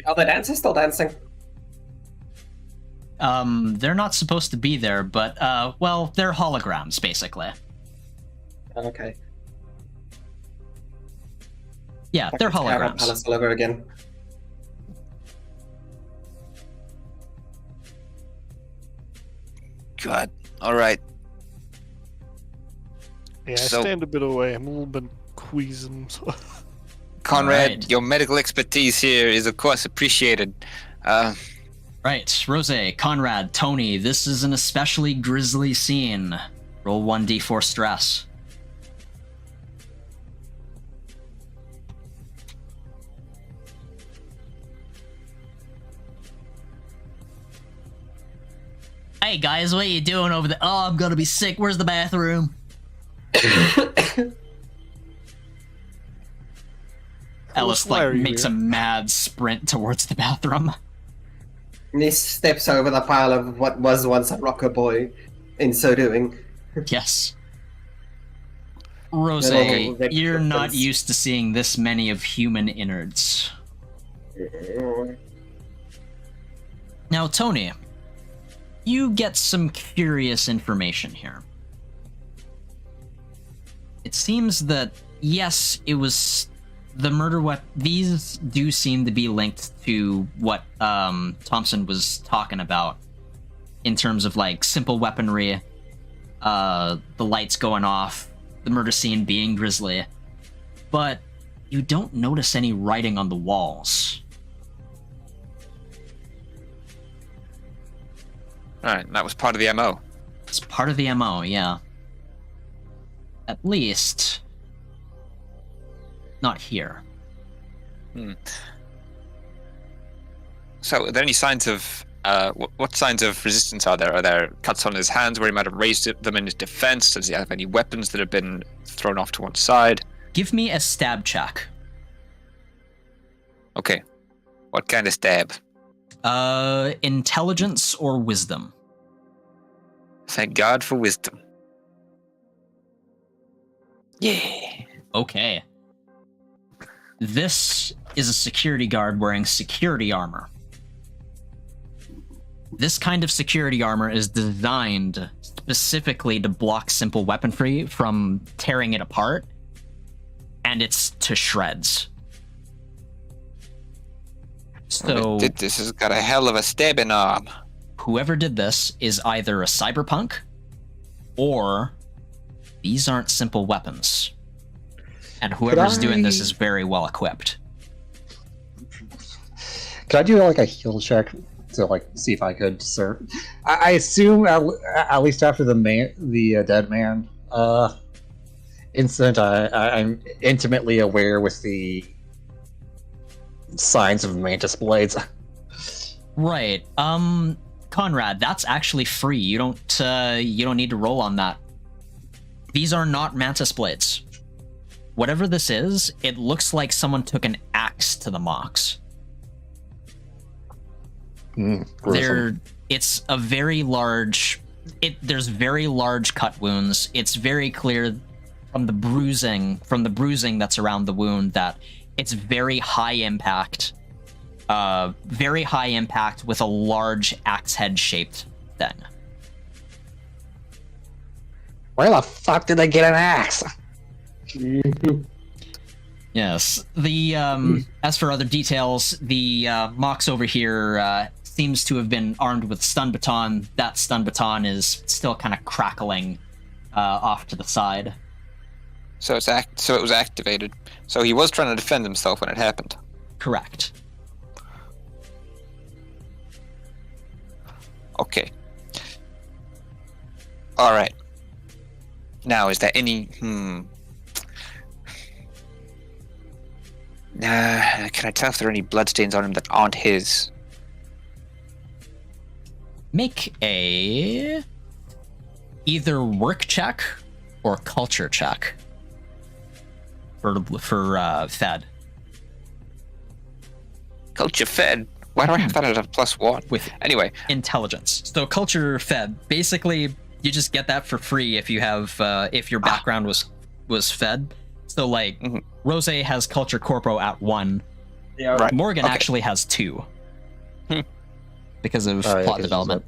Are the dancers still dancing? They're not supposed to be there, but, well, they're holograms, basically. Okay. Yeah, they're holograms. Palace all over again. God. All right. Yeah, I So- stand a bit away. I'm a little bit queasy. So. Conrad, Alright. your medical expertise here is, of course, appreciated. Right, Rose, Conrad, Tony, this is an especially grisly scene. Roll 1d4 stress. Hey guys, what are you doing over there? Oh, I'm gonna be sick. Where's the bathroom? Ellis why are you makes here? a mad sprint towards the bathroom. And he steps over the pile of what was once a rocker boy in so doing. Yes. Rose, Little red you're not ribbons. used to seeing this many of human innards. Now, Tony, you get some curious information here. It seems that, yes, it was the murder these do seem to be linked to what Thompson was talking about in terms of like simple weaponry, the lights going off, the murder scene being grisly, but you don't notice any writing on the walls. All right, that was part of the MO. It's part of the MO, yeah. At least, not here. So, are there any signs of what signs of resistance are there? Are there cuts on his hands where he might have raised them in his defense? Does he have any weapons that have been thrown off to one side? Give me a stab check. Okay. What kind of stab? Intelligence or wisdom? Thank God for wisdom. Yeah. Okay. This is a security guard wearing security armor. This kind of security armor is designed specifically to block simple weaponry from tearing it apart, and it's to shreds. So, This has got a hell of a stabbing arm. whoever did this is either a cyberpunk, or these aren't simple weapons. And whoever's doing this is very well equipped. Could I do like a heal check to like see if I could serve? I assume at least after the Deadman incident, I'm intimately aware with the signs of mantis blades. Right. Conrad, that's actually free. You don't need to roll on that. These are not mantis blades. Whatever this is, it looks like someone took an axe to the mocks. It's a very large. There's very large cut wounds. It's very clear from the bruising that's around the wound that it's very high impact. Very high impact with a large axe head shaped thing. Where the fuck did they get an axe? Yes. The as for other details, the Mox over here seems to have been armed with stun baton. That stun baton is still kind of crackling off to the side. So it was activated. So he was trying to defend himself when it happened. Correct. Okay. All right. Now, is there any? Can I tell if there are any bloodstains on him that aren't his? Make a either work check or culture check for Fed. Culture fed. Why do I have that at a +1? With Anyway, intelligence. So culture Fed. Basically, you just get that for free if you have if your background was Fed. So like Rose has culture corpo at 1. Yeah, right. Morgan Okay. actually has 2 because of Oh, yeah, plot 'cause development.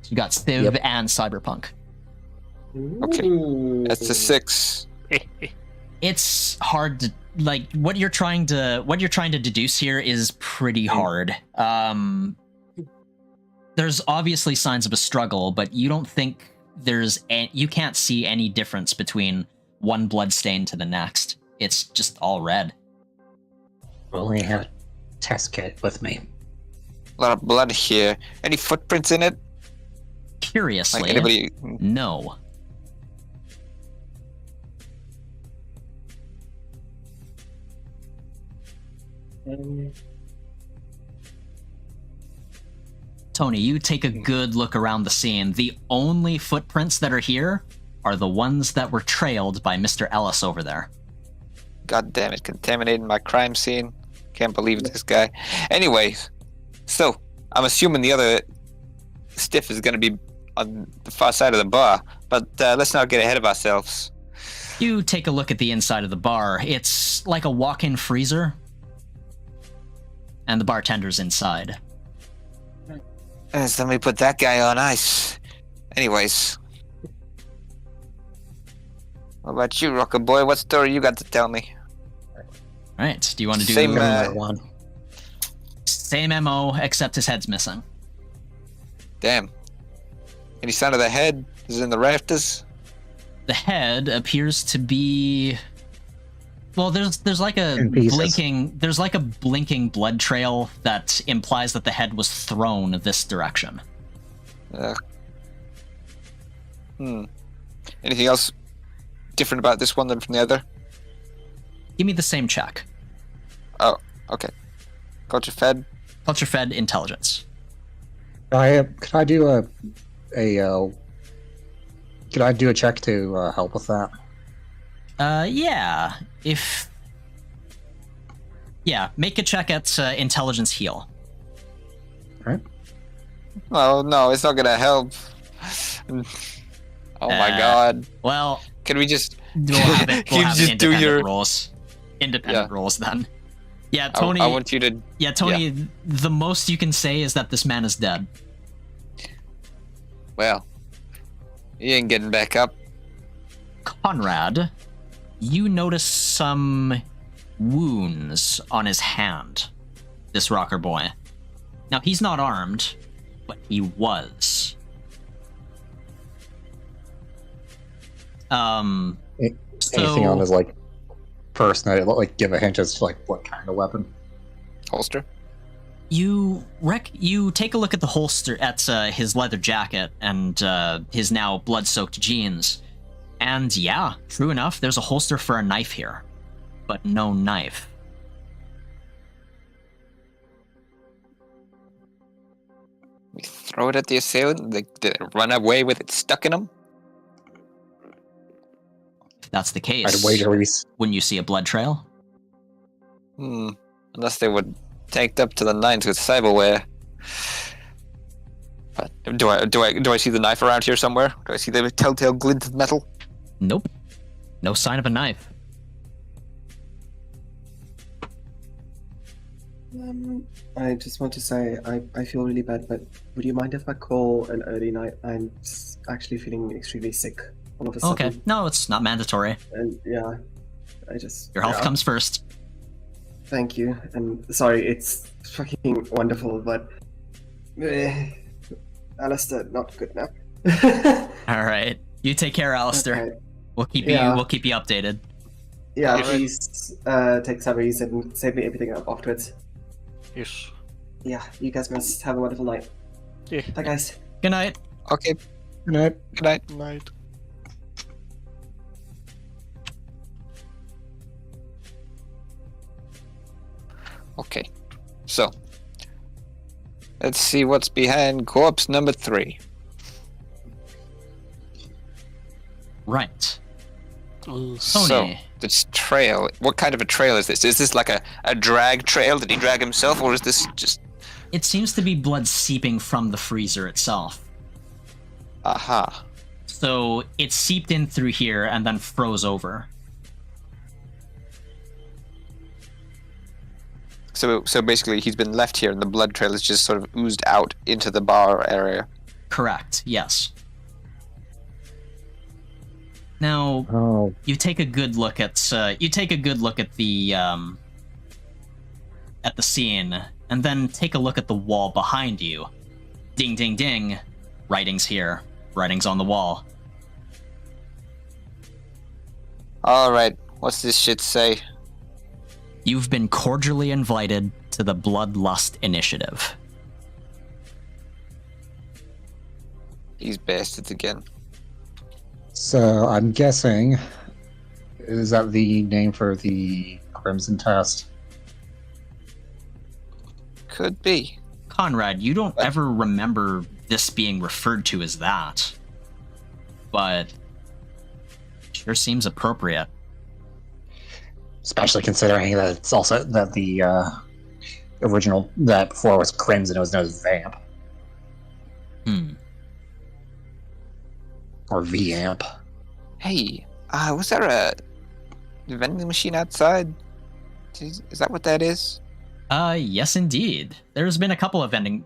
You got Civ and Cyberpunk. Okay. That's a 6. It's hard to like what you're trying to deduce here is pretty hard. There's obviously signs of a struggle, but you don't think you can't see any difference between one blood stain to the next. It's just all red. I only have a test kit with me. A lot of blood here. Any footprints in it? Curiously, Like anybody? no. Tony, you take a good look around the scene. The only footprints that are here are the ones that were trailed by Mr. Ellis over there. God damn it! Contaminating my crime scene. Can't believe this guy. Anyways, so I'm assuming the other stiff is going to be on the far side of the bar, but let's not get ahead of ourselves. You take a look at the inside of the bar. It's like a walk-in freezer, and the bartender's inside. Somebody put that guy on ice. Anyways. What about you, Rocker Boy? What story you got to tell me? All right, do you want to do Same, One. same MO, except his head's missing? Damn. Any sign of the head? Is it in the rafters? The head appears to be... Well, there's like a In pieces. blinking blood trail that implies that the head was thrown this direction. Anything else different about this one than from the other? Give me the same check. Oh, okay. Culture fed. Culture fed intelligence. Could I do a check to help with that? Yeah. Make a check at intelligence heal. All right. Oh no, it's not gonna help. Oh my god. Well, Can we just... we'll have it. We'll You have just do independent your- rolls. Independent Yeah. rolls then. Yeah, Tony. I want you to... Yeah, Tony. The most you can say is that this man is dead. Well, he ain't getting back up. Conrad, you notice some wounds on his hand. This rocker boy. Now he's not armed, but he was. Anything on his like person that like give a hint as to like what kind of weapon? Holster? You take a look at the holster at his leather jacket and his now blood-soaked jeans, and yeah, true enough, there's a holster for a knife here, but no knife. We throw it at the assailant? Did it run away with it stuck in him? If that's the case, I'd wager wouldn't you see a blood trail? Unless they were tanked up to the nines with cyberware. But do I see the knife around here somewhere? Do I see the telltale glint of metal? Nope. No sign of a knife. I just want to say I feel really bad, but would you mind if I call an early night? I'm actually feeling extremely sick all of a sudden. Okay. No, it's not mandatory. And yeah, I just... Your health yeah. comes first. Thank you. And sorry, it's fucking wonderful, but... Alistair, not good now. All right. You take care, Alistair. Okay. We'll keep Yeah. We'll keep you updated. Yeah, Alright. please take some reason and save me everything up afterwards. Yes. Yeah, you guys must have a wonderful night. Yeah. Bye, guys. Good night. Okay, Good night. good night. Night. Okay, so let's see what's behind corpse number 3. Right. Ugh. So, Tony. this trail, what kind of a trail is this? Is this like a drag trail? Did he drag himself, or is this just... It seems to be blood seeping from the freezer itself. Aha. So it seeped in through here and then froze over. So basically he's been left here and the blood trail is just sort of oozed out into the bar area. Correct. Yes. Now Oh, you take a good look at the scene, and then take a look at the wall behind you. Ding, ding, ding. Writing's here. Writing's on the wall. Alright, what's this shit say? You've been cordially invited to the Bloodlust Initiative. These bastards again. so I'm guessing, is that the name for the Crimson Test? Could be. Conrad, you don't ever remember this being referred to as that. But sure seems appropriate. Especially considering that it's also that the original that before was Crimson, it was known as Vamp or Vamp. Hey, was there a vending machine outside? Is that what that is? Yes, indeed. There's a couple of vending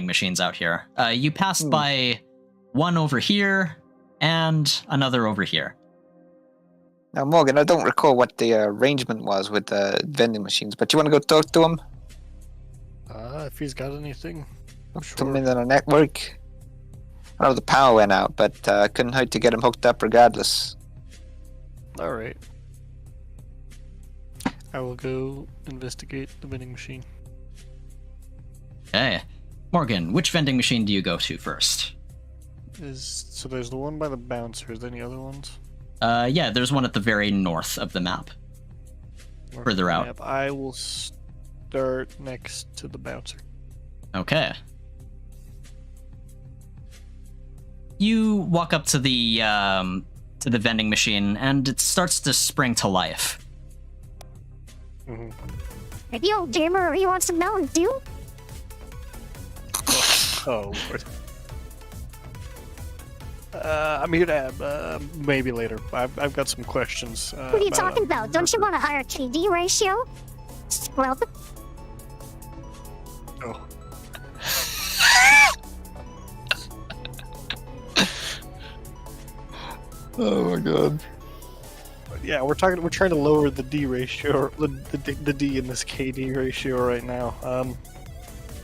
machines out here. You passed by one over here and another over here. Now, Morgan, I don't recall what the arrangement was with the vending machines, but you want to go talk to him? If he's got anything. Hook him in on a network? I know the power went out, but couldn't hurt to get him hooked up regardless. Alright. I will go investigate the vending machine. Okay. Morgan, which vending machine do you go to first? So there's the one by the bouncer. Is there any other ones? Yeah, there's one at the very north of the map. Mark Further the out. map. I will start next to the bouncer. Okay. You walk up to the vending machine, and it starts to spring to life. Mm-hmm. Hey, yo, gamer, you want some Mountain Dew? Oh, Lord. I'm here to have, maybe later. I've got some questions. What are you talking about? Don't you want a higher KD ratio? Scrub? Oh. Oh my god. Yeah, we're trying to lower the D ratio, the D in this KD ratio right now.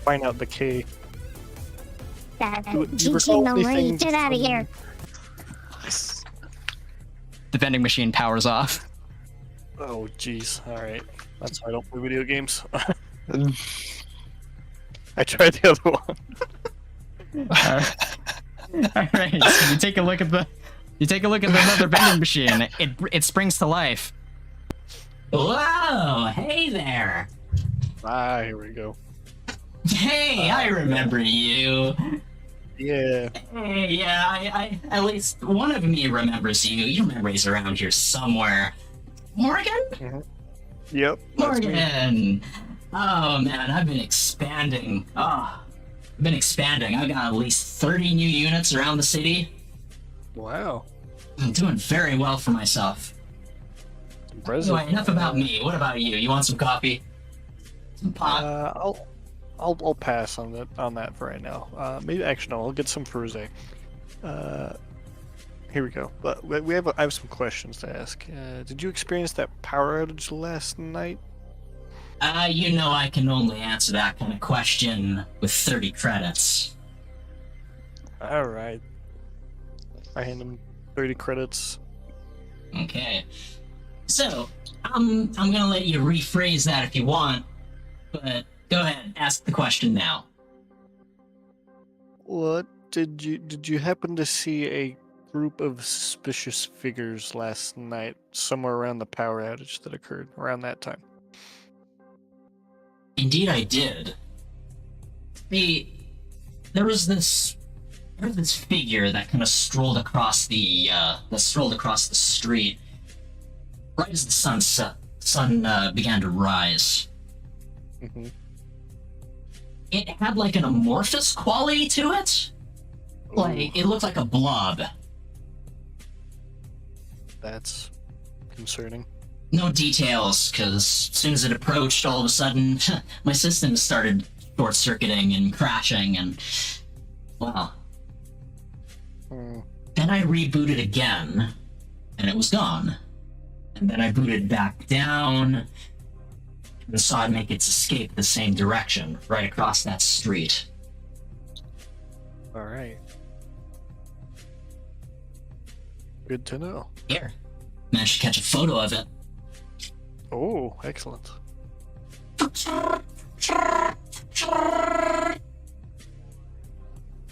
Find out the K. Do you recall GG, anything get out of here. The vending machine powers off. Oh, jeez. All right. That's why I don't play video games. I tried the other one. All right. So you take a look at the another vending machine. It springs to life. Whoa! Hey there. Ah, here we go. Hey, I remember you. Yeah. Hey, yeah, I at least one of me remembers you. You remember he's around here somewhere. Morgan? Mm-hmm. Yep. That's me. Morgan! Oh man, I've been expanding. I've got at least 30 new units around the city. Wow. I'm doing very well for myself. Impressive. Anyway, enough about me. What about you? You want some coffee? Some pot? I'll pass on that for right now. Maybe actually no, I'll get some for Rosé. Here we go. But I have some questions to ask. Did you experience that power outage last night? You know I can only answer that kind of question with 30 credits. All right. I hand him 30 credits. Okay. So, I'm gonna let you rephrase that if you want, but go ahead, ask the question now. What did you happen to see a group of suspicious figures last night somewhere around the power outage that occurred around that time? Indeed I did. There was this figure that kind of strolled across the street right as the sun began to rise. Mm-hmm. It had like an amorphous quality to it. Like it looked like a blob. That's concerning. No details, because as soon as it approached, all of a sudden, my system started short-circuiting and crashing, and well. Then I rebooted again, and it was gone. And then I booted back down, and saw it make its escape the same direction, right across that street. All right. Good to know. Here, managed to catch a photo of it. Oh, excellent.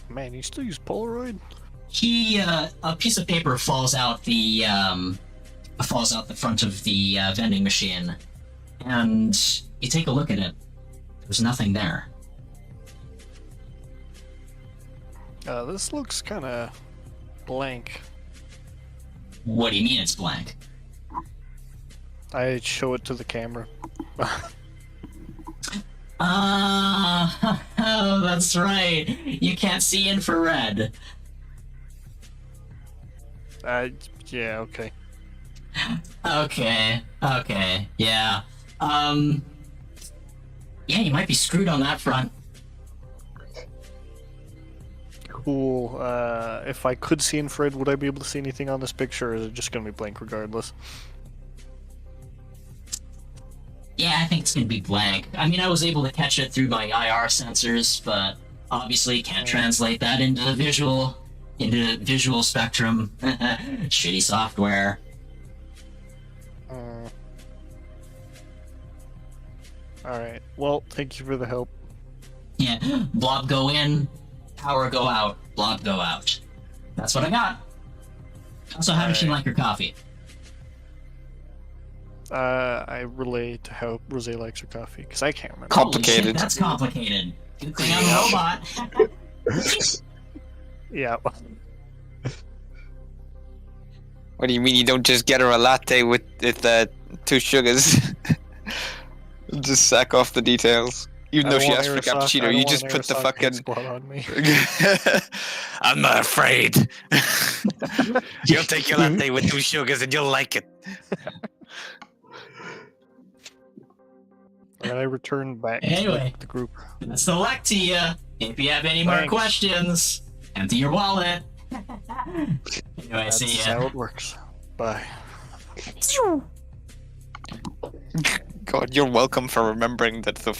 Man, you still use Polaroid? A piece of paper falls out the front of the vending machine, and you take a look at it. There's nothing there. This looks kind of blank. What do you mean it's blank? I show it to the camera. Oh, that's right. You can't see infrared. Yeah, okay. Okay, yeah. Yeah, you might be screwed on that front. Cool. If I could see infrared, would I be able to see anything on this picture, or is it just gonna be blank regardless? Yeah, I think it's gonna be blank. I mean, I was able to catch it through my IR sensors, but obviously can't translate that into visual spectrum. Shitty software. Alright. Well, thank you for the help. Yeah, blob go in, power go out, blob go out. That's what I got. Also, how does she like her coffee? I relate to how Rose likes her coffee, because I can't remember. Holy shit, Complicated. that's complicated. Good thing I'm a robot. Yeah. What do you mean you don't just get her a latte with 2 sugars? Just sack off the details. Even though she asked for a cappuccino, you just put the fucking... squat on me. I'm not afraid. You'll take your latte with 2 sugars and you'll like it. And I returned back Anyway. to the group. Best of luck to you. If you have any more Thanks. questions, empty your wallet. Anyway, see That's ya. how it works. Bye. God, you're welcome for remembering that the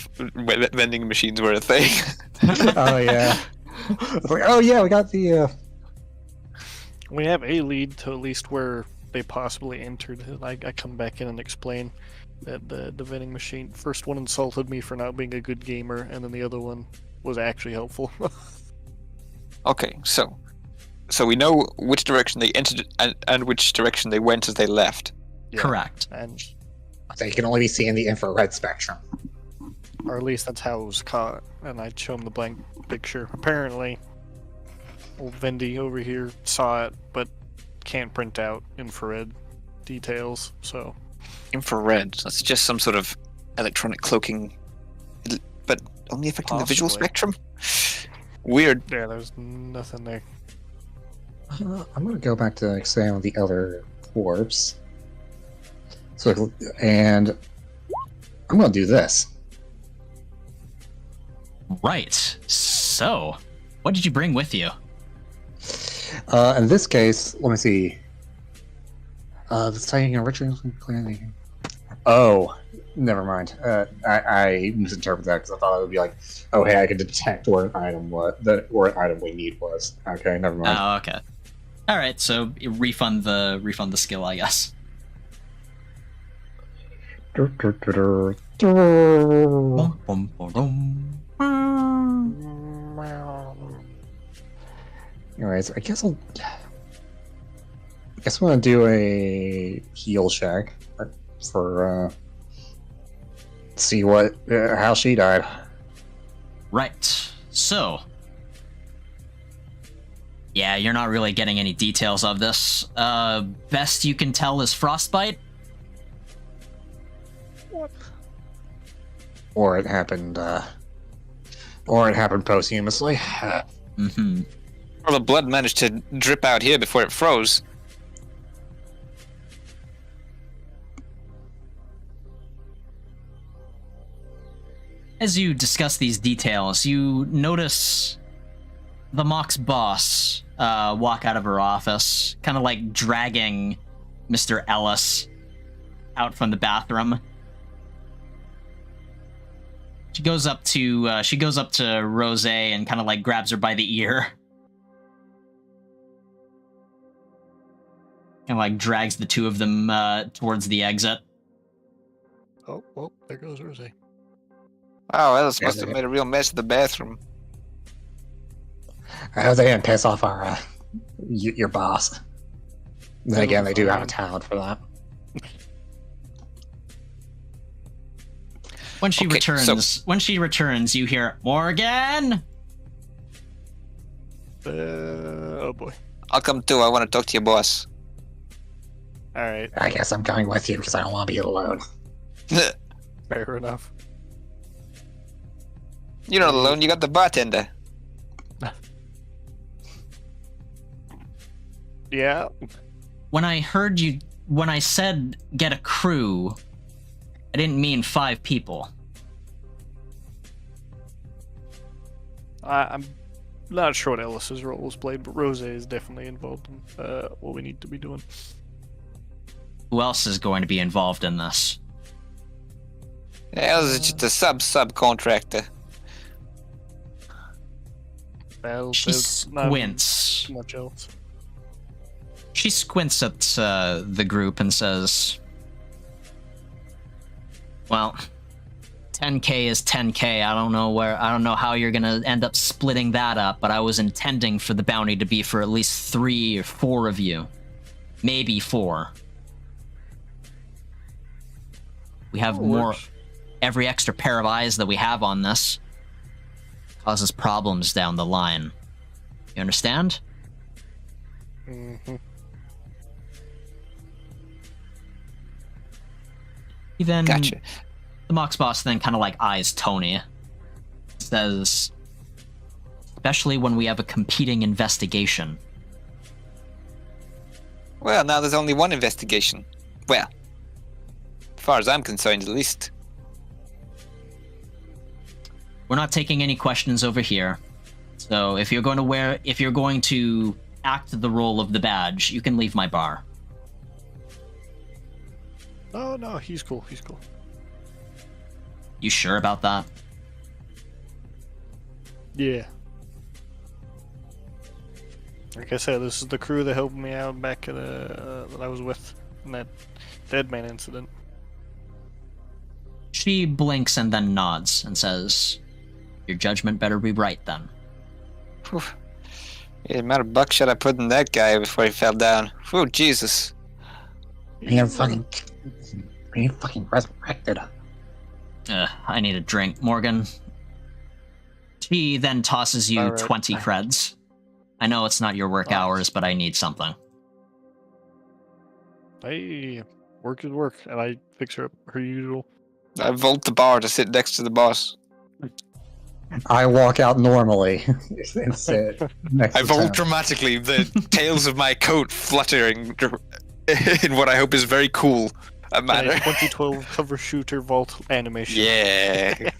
vending machines were a thing. Oh yeah. It's like, oh yeah, we got the. We have a lead to at least where they possibly entered. I come back in and explain that the vending machine, first one insulted me for not being a good gamer, and then the other one was actually helpful. Okay, so we know which direction they entered and which direction they went as they left. Yeah. Correct. And They can only be seen in the infrared spectrum. or at least that's how it was caught, and I'd show him the blank picture. Apparently, old Vendy over here saw it, but can't print out infrared details, so... Infrared. That's just some sort of electronic cloaking, but only affecting the visual Possibly. spectrum? Weird. Yeah, there's nothing there. I'm gonna go back to examine the other corpse. So, and I'm gonna do this. Right. So, what did you bring with you? In this case, let me see. This taking originally clearly. Oh, never mind. I misinterpreted that because I thought it would be like, oh hey, I could detect where an item where an item we need was. Okay, never mind. Oh, okay. All right. So refund the skill, I guess. Bum, bum, bum, Anyways, I guess I'm gonna do a heal check for see what how she died. Right. So, yeah, you're not really getting any details of this. Best you can tell is frostbite. Or it happened posthumously. Mm-hmm. Or the blood managed to drip out here before it froze. As you discuss these details, you notice the Mock's boss walk out of her office, kind of like dragging Mr. Ellis out from the bathroom. She goes up to Rose and kind of like grabs her by the ear. And like drags the two of them towards the exit. Oh, well, there goes Rose. Wow, Ellis must have made a real mess of the bathroom. I hope they didn't piss off our your boss. Then again, they do have a talent for that. When she returns, you hear Morgan. Oh boy. I'll come too. I want to talk to your boss. All right, I guess I'm going with you because I don't want to be alone. fair enough. You're not alone. You got the bartender. Yeah. When I said get a crew, I didn't mean 5 people. I'm not sure what Ellis's role was played, but Rose is definitely involved in what we need to be doing. Who else is going to be involved in this? Ellis is just a subcontractor. Well, She there's not squints. too much else. She squints at the group and says, well, 10K is 10K. I don't know how you're gonna end up splitting that up, but I was intending for the bounty to be for at least 3 or 4 of you. Maybe 4. We have more. Every extra pair of eyes that we have on this causes problems down the line. You understand? Mm-hmm. He then, Gotcha. the Mox boss then kind of like eyes Tony. Says, especially when we have a competing investigation. Well, now there's only one investigation. Well, as far as I'm concerned, at least. We're not taking any questions over here. So if you're going to act the role of the badge, you can leave my bar. Oh no, he's cool. He's cool. You sure about that? Yeah. Like I said, this is the crew that helped me out back at that I was with in that Deadman incident. She blinks and then nods and says, your judgment better be right then. Whew. The amount of buckshot I put in that guy before he fell down. Oh, Jesus. You're fucking resurrected. I need a drink, Morgan. She then tosses you 20 creds. I know it's not your work hours, but I need something. Hey, work is work, and I fix her up her usual. I vault the bar to sit next to the boss. I walk out normally and sit next I to vault Tim. dramatically, the tails of my coat fluttering in what I hope is very cool a manner. 2012 cover shooter vault animation. Yeah.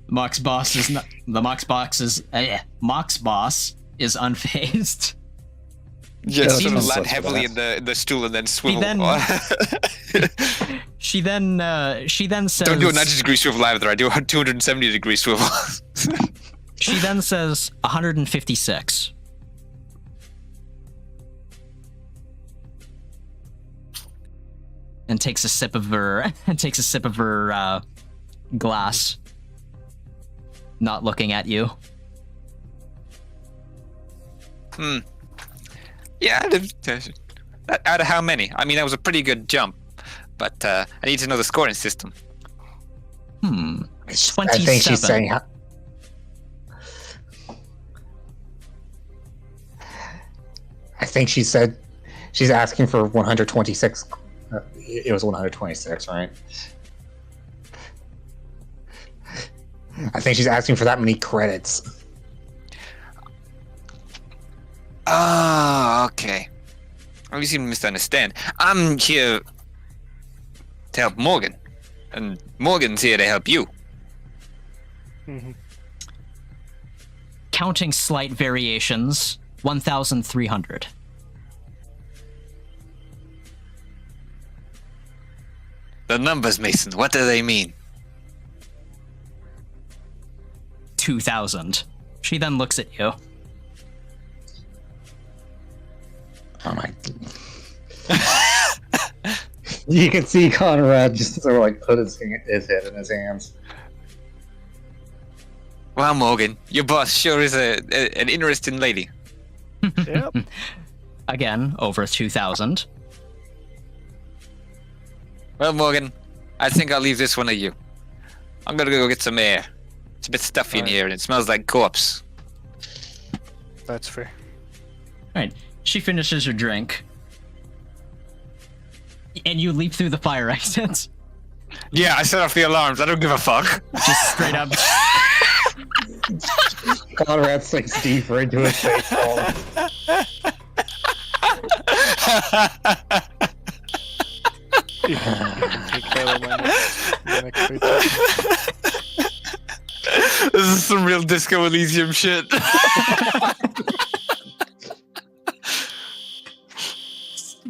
Mox boss is not. The Mox boss is unfazed. Just Yeah, sort of that's land badass. heavily in the stool and then swivel. She then says. Don't do a 90-degree swivel either. I do a 270-degree swivel. She then says 156. And takes a sip of her glass, not looking at you. Yeah, out of how many? I mean, that was a pretty good jump, but I need to know the scoring system. 27. I think she's saying. I think she said she's asking for 126. It was 126, right? I think she's asking for that many credits. Ah, okay. Oh, you seem to misunderstand. I'm here to help Morgan, and Morgan's here to help you. Mm-hmm. Counting slight variations, 1,300. The numbers, Mason, what do they mean? 2,000. She then looks at you. Oh my! You can see Conrad just sort of like put his head in his hands. Well, Morgan, your boss sure is an interesting lady. Yep. Again, over 2,000. Well, Morgan, I think I'll leave this one to you. I'm gonna go get some air. It's a bit stuffy in Alright. here, and it smells like corpse. That's fair. Alright, she finishes her drink. And you leap through the fire exits. Yeah, I set off the alarms. I don't give a fuck. Just straight up. Conrad sinks deeper into his face. Take that on my next page. This is some real Disco Elysium shit.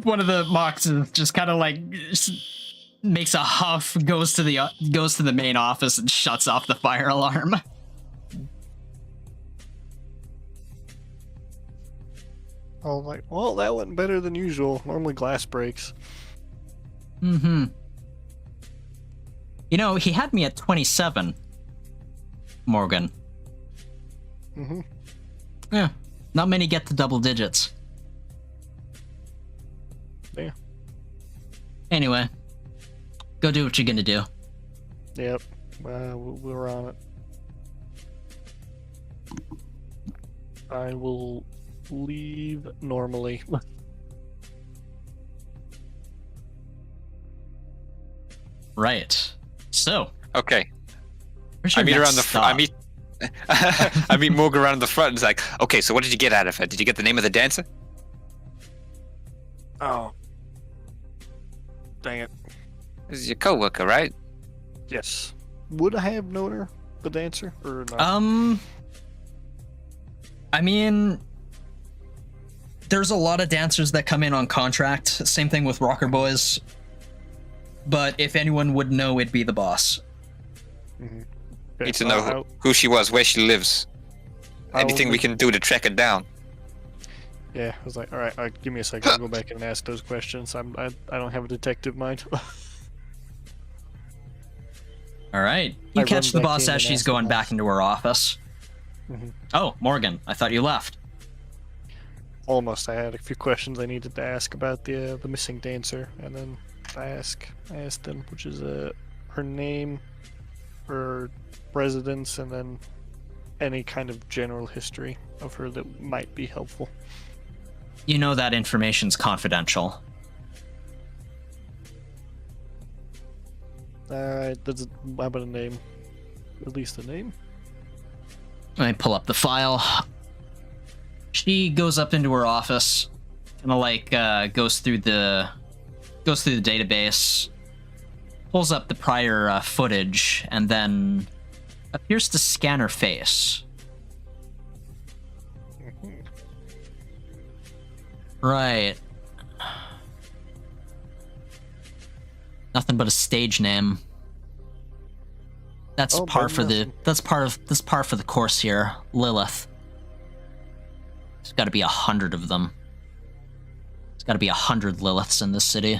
One of the Moxes just kind of like makes a huff, goes to the main office and shuts off the fire alarm. Oh, like, well, that went better than usual. Normally glass breaks. Mm-hmm. You know, he had me at 27, Morgan. Mm-hmm. Yeah, not many get to double digits. Yeah. Anyway, Go do what you're gonna do. Yep. We're on it. I will leave normally. Right. So. Okay. where's I your meet her next on the stop? I meet I meet Morgan around the front and it's like, okay, so what did you get out of it? Did you get the name of the dancer? Oh. Dang it. This is your coworker, right? Yes. Would I have known her, the dancer, or not? I mean, there's a lot of dancers that come in on contract. Same thing with Rocker Boys. But if anyone would know, it'd be the boss. Okay, Need to know who she was, where she lives. Anything we can do to track her down. Yeah, I was like, all right, give me a second. I'll go back and ask those questions. I don't have a detective mind. All right. You catch the boss as she's going back into her office. Mhm. Oh, Morgan, I thought you left. Almost. I had a few questions I needed to ask about the missing dancer, and then I asked them, which is her name, her residence, and then any kind of general history of her that might be helpful. You know that information's confidential. Alright, how about a name? At least a name? Let me pull up the file. She goes up into her office, kind of like goes through the database, pulls up the prior footage, and then appears to scan her face. Right. Nothing but a stage name. That's par for the course here. Lilith. There's got to be 100 of them. There's got to be 100 Liliths in this city.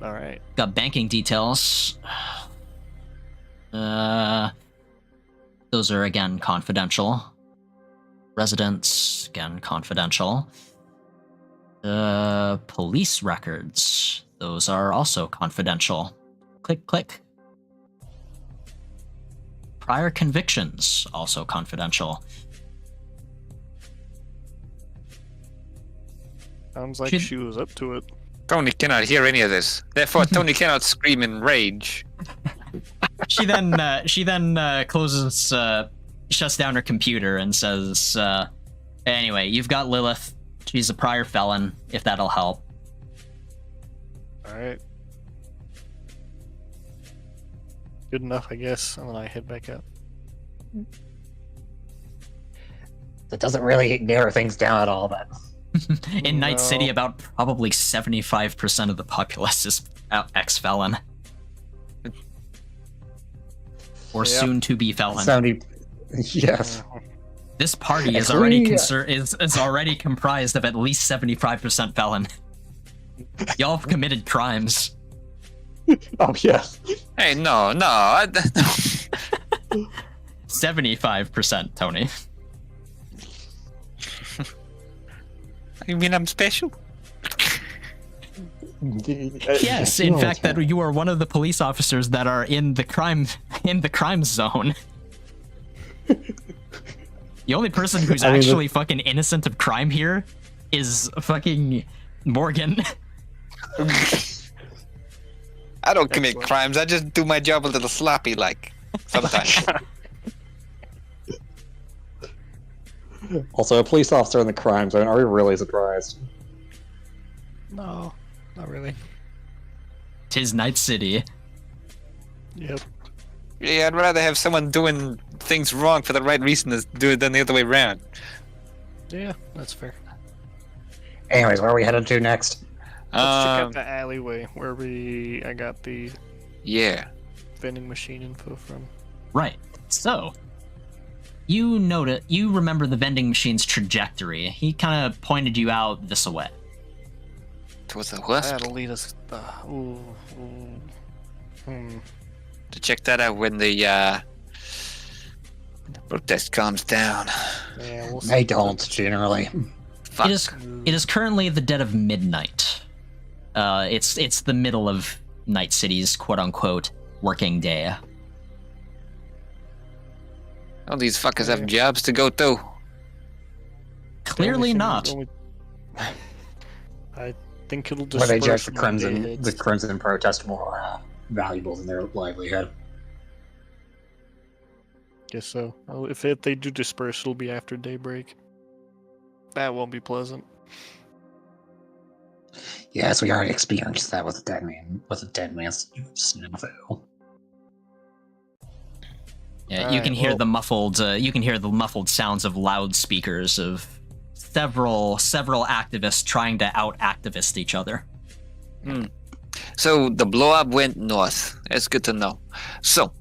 All right. Got banking details. Those are again confidential. Residence, again confidential. Police records. Those are also confidential. Click, click. Prior convictions, also confidential. Sounds like she was up to it. Tony cannot hear any of this. Therefore, Tony cannot scream in rage. She then closes, shuts down her computer and says, anyway, you've got Lilith. She's a prior felon, if that'll help. Alright. Good enough, I guess. And then I head back out. That doesn't really narrow things down at all, but... In Night City, about probably 75% of the populace is ex-felon. Or soon-to-be felon. 70... Yes. This party is already is already comprised of at least 75% felon. Y'all have committed crimes. Oh, yes. Hey, no. 75%, Tony. You mean I'm special? Yes, in fact, that you are one of the police officers that are in the crime zone. The only person who's actually fucking innocent of crime here is fucking Morgan. I don't commit crimes. I just do my job a little sloppy, like sometimes. Also, a police officer in the crime zone. Are we really surprised? No, not really. 'Tis Night City. Yep. Yeah, I'd rather have someone doing things wrong for the right reason than the other way around. Yeah, that's fair. Anyways, where are we headed to next? Let's check out the alleyway where I got the vending machine info from. Right. So, you remember the vending machine's trajectory. He kind of pointed you out this way. Towards the west? That'll lead us... To check that out when the protest calms down. Yeah, we'll see. They don't, generally. Fuck. It is currently the dead of midnight. It's the middle of Night City's quote-unquote working day. All these fuckers have jobs to go to. Clearly not. I think it'll Where they judge disperse the when the day crimson, hits. the crimson protest more valuable than their livelihood. Guess so. Well, if they do disperse, it'll be after daybreak. That won't be pleasant. Yes, we already experienced that with the Deadman's snafu. Yeah, you Alright, can hear well- the muffled sounds of loudspeakers of several activists trying to out-activist each other. So the blow up went north. That's good to know. So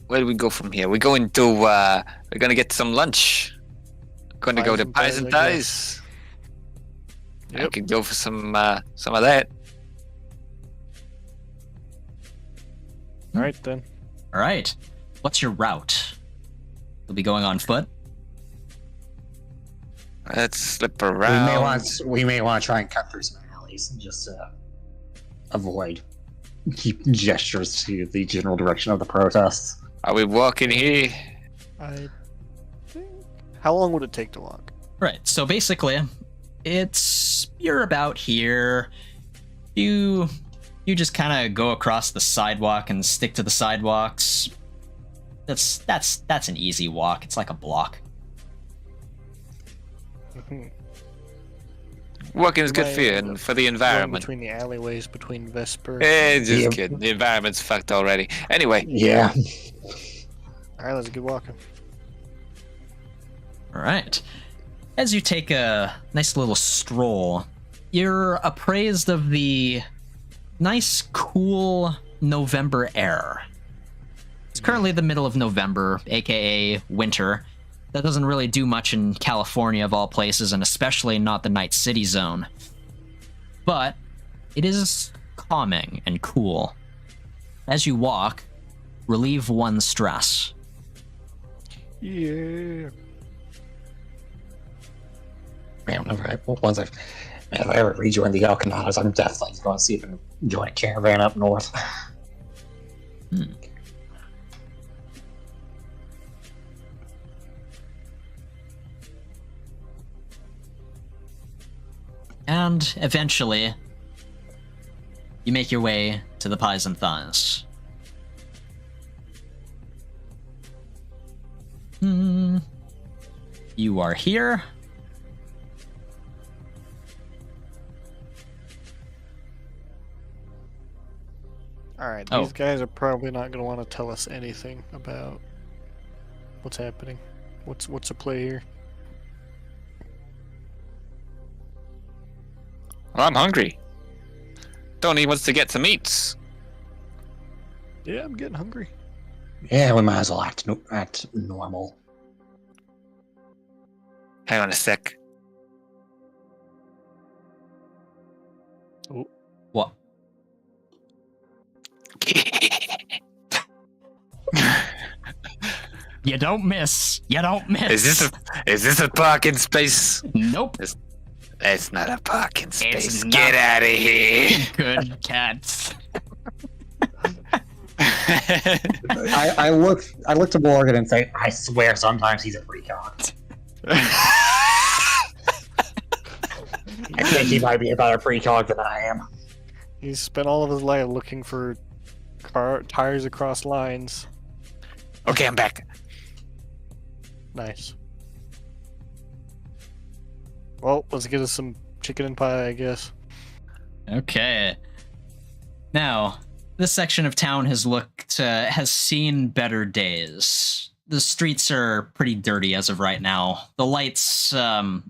where do we go from here? We're going to we're gonna get some lunch. Going to go to Pies and Thighs. I Yep. could go for some of that. All right then. All right. What's your route? You'll be going on foot? Let's slip We around. may want to try and cut through some alleys and just avoid keep gestures to the general direction of the protests. Are we walking here? I think. How long would it take to walk? Right. So basically, you're about here. You just kind of go across the sidewalk and stick to the sidewalks. That's an easy walk. It's like a block. Walking is good for you and for the Going environment. between the alleyways between Vesper. Just Yep. kidding. The environment's fucked already. Anyway, Yeah. All right, let's get walking. All right. As you take a nice little stroll, you're appraised of the nice, cool November air. It's currently the middle of November, aka winter. That doesn't really do much in California, of all places, and especially not the Night City zone. But it is calming and cool. As you walk, relieve one stress. Yeah. Man, if I ever rejoin the Alcanatas, I'm definitely going to see if I can join a caravan up north. And eventually, you make your way to the Pies and Thighs. You are here. All right, Oh. these guys are probably not going to want to tell us anything about what's happening. What's a play here? well, I'm hungry. Tony wants to get some eats. Yeah, I'm getting hungry. Yeah, we might as well act normal. Hang on a sec. What? You don't miss. You don't miss. Is this a parking space? Nope. It's not a parking space. It's Get not. out of here. Good cats. I look to Morgan and say, I swear sometimes he's a precog. I think he might be a better precog than I am. He's spent all of his life looking for tires across lines. Okay, I'm back. Nice. Well, let's get us some chicken and pie, I guess. Okay. Now, this section of town has seen better days. The streets are pretty dirty as of right now. The lights are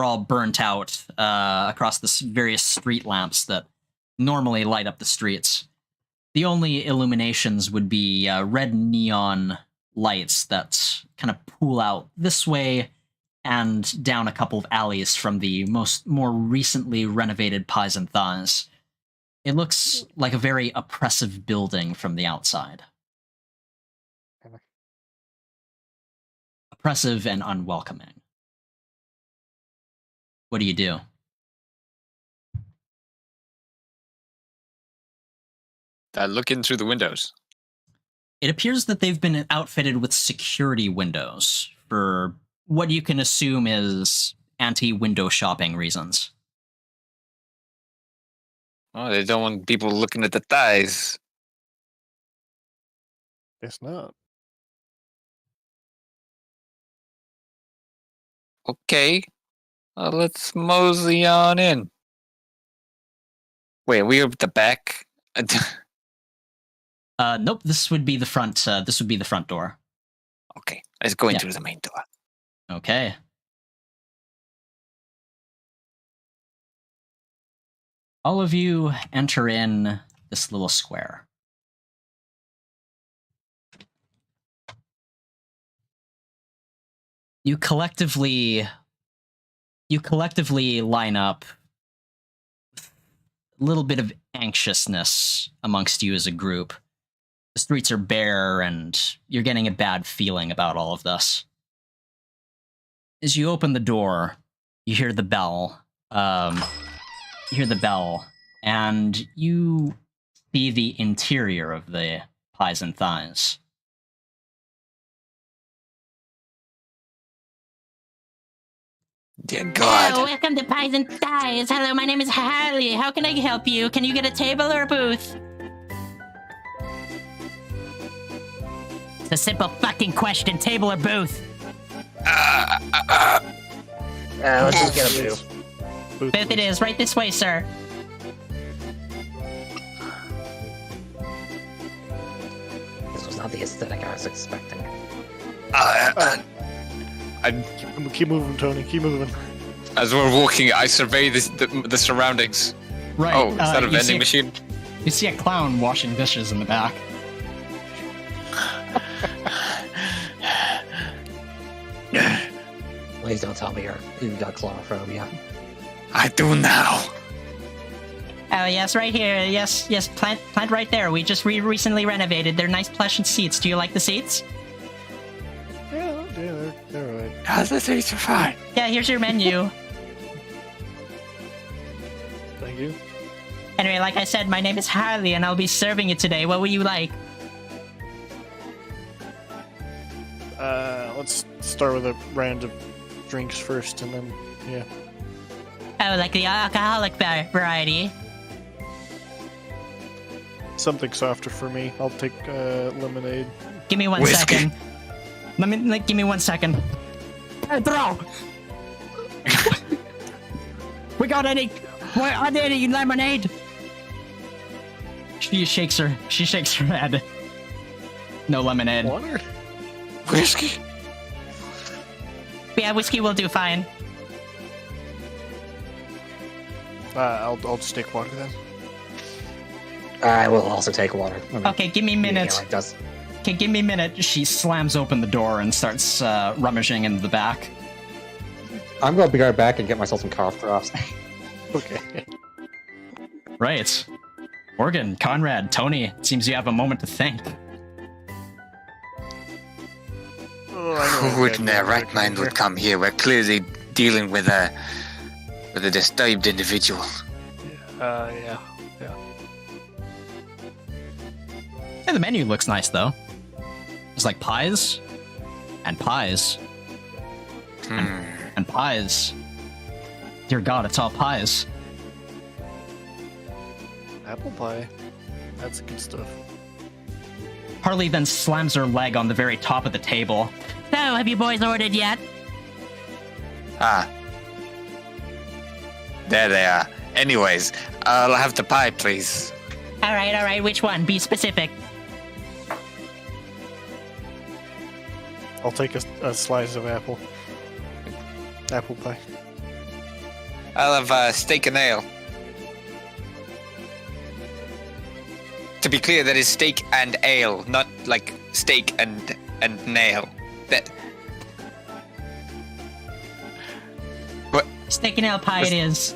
all burnt out across the various street lamps that normally light up the streets. The only illuminations would be red neon lights that kind of pool out this way and down a couple of alleys from the more recently renovated Pies and Thighs. It looks like a very oppressive building from the outside. Oppressive and unwelcoming. What do you do? look in through the windows. It appears that they've been outfitted with security windows for what you can assume is anti-window shopping reasons. Oh, they don't want people looking at the thighs. Guess not. Okay. Let's mosey on in. Wait, are we at the back? Nope. This would be the front. This would be the front door. Okay, let's go in Yeah. through the main door. Okay. All of you enter in this little square. You collectively line up. A little bit of anxiousness amongst you as a group. The streets are bare, and you're getting a bad feeling about all of this. As you open the door, you hear the bell. And you see the interior of the Pies and Thighs. Dear God. Hello, welcome to Pies and Thighs. Hello, my name is Harley. How can I help you? Can you get a table or a booth? It's a simple fucking question. Table or booth? Let's just get a booth. Booth it is. Right this way, sir. This was not the aesthetic I was expecting. Keep moving, Tony. Keep moving. As we're walking, I survey the surroundings. Right. Oh, is that a you vending see machine? You see a clown washing dishes in the back. Please don't tell me you've got claustrophobia. I do now. Oh, yes, right here. Yes, plant right there. We just recently renovated. They're nice plush seats. Do you like the seats? Yeah, they're alright. Oh, the seats are fine. Yeah, here's your menu. Thank you. Anyway, like I said, my name is Harley, and I'll be serving you today. What would you like? Let's start with a round of drinks first, and then, yeah. Oh, like the alcoholic variety? Something softer for me. I'll take lemonade. Give me 1 Whiskey. second. Give me 1 second. Pedro! We got any lemonade? She shakes her head. No lemonade. Water? Whiskey. Yeah, whiskey will do fine. I'll just take water then. I will also take water. Okay, give me a minute. Like does. Okay, give me a minute. She slams open the door and starts rummaging into the back. I'm going to be right back and get myself some cough drops. Okay. Right. Morgan, Conrad, Tony, it seems you have a moment to think. Who would in their right mind would come here? We're clearly dealing with a disturbed individual. Yeah. Hey, the menu looks nice, though. There's like pies, and pies, and pies. Dear God, it's all pies. Apple pie. That's good stuff. Harley then slams her leg on the very top of the table. So, have you boys ordered yet? Ah. There they are. Anyways, I'll have the pie, please. Alright, which one? Be specific. I'll take a slice of apple. Apple pie. I'll have steak and ale. To be clear, that is steak and ale, not like steak and nail. That. What? Steak and ale pie it is.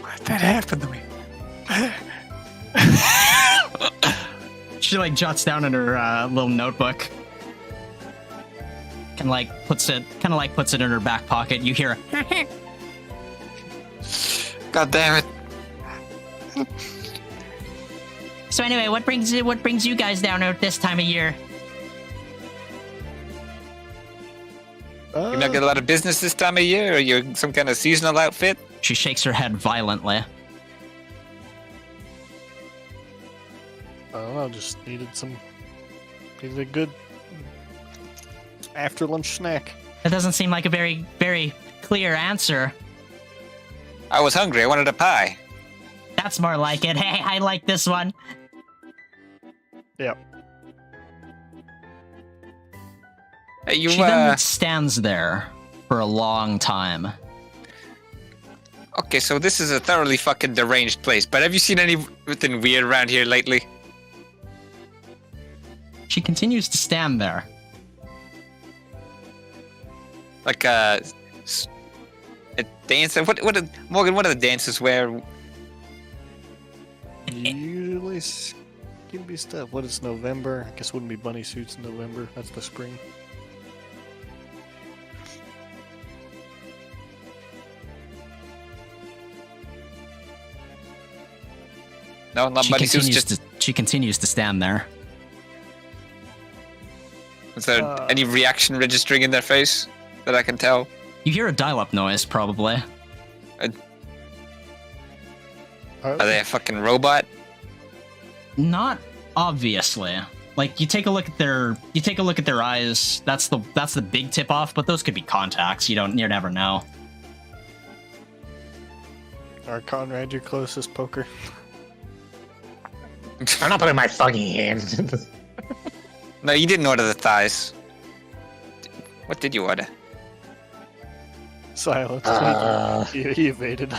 What that happened to me? She like jots down in her little notebook. Kind of like puts it in her back pocket. You hear, God damn it! So anyway, what brings you guys down out this time of year? You not get a lot of business this time of year, or you're some kind of seasonal outfit? She shakes her head violently. I don't know, just needed a good after lunch snack. That doesn't seem like a very, very clear answer. I was hungry. I wanted a pie. That's more like it. Hey, I like this one. Yep. Hey, you, She then stands there for a long time. Okay, so this is a thoroughly fucking deranged place, but have you seen anything weird around here lately? She continues to stand there. Like a dance? Morgan, what do the dancers wear? Usually skimpy stuff. What is November? I guess it wouldn't be bunny suits in November. That's the spring. No, not bunny suits, just... She continues to stand there. Is there any reaction registering in their face that I can tell? You hear a dial-up noise, probably. Are they a fucking robot? Not obviously. Like you take a look at their eyes. That's the big tip off, but those could be contacts. You never know. Alright, Conrad, your closest poker. I'm not putting my fucking hand. No, you didn't order the thighs. What did you order? Silence. He evaded.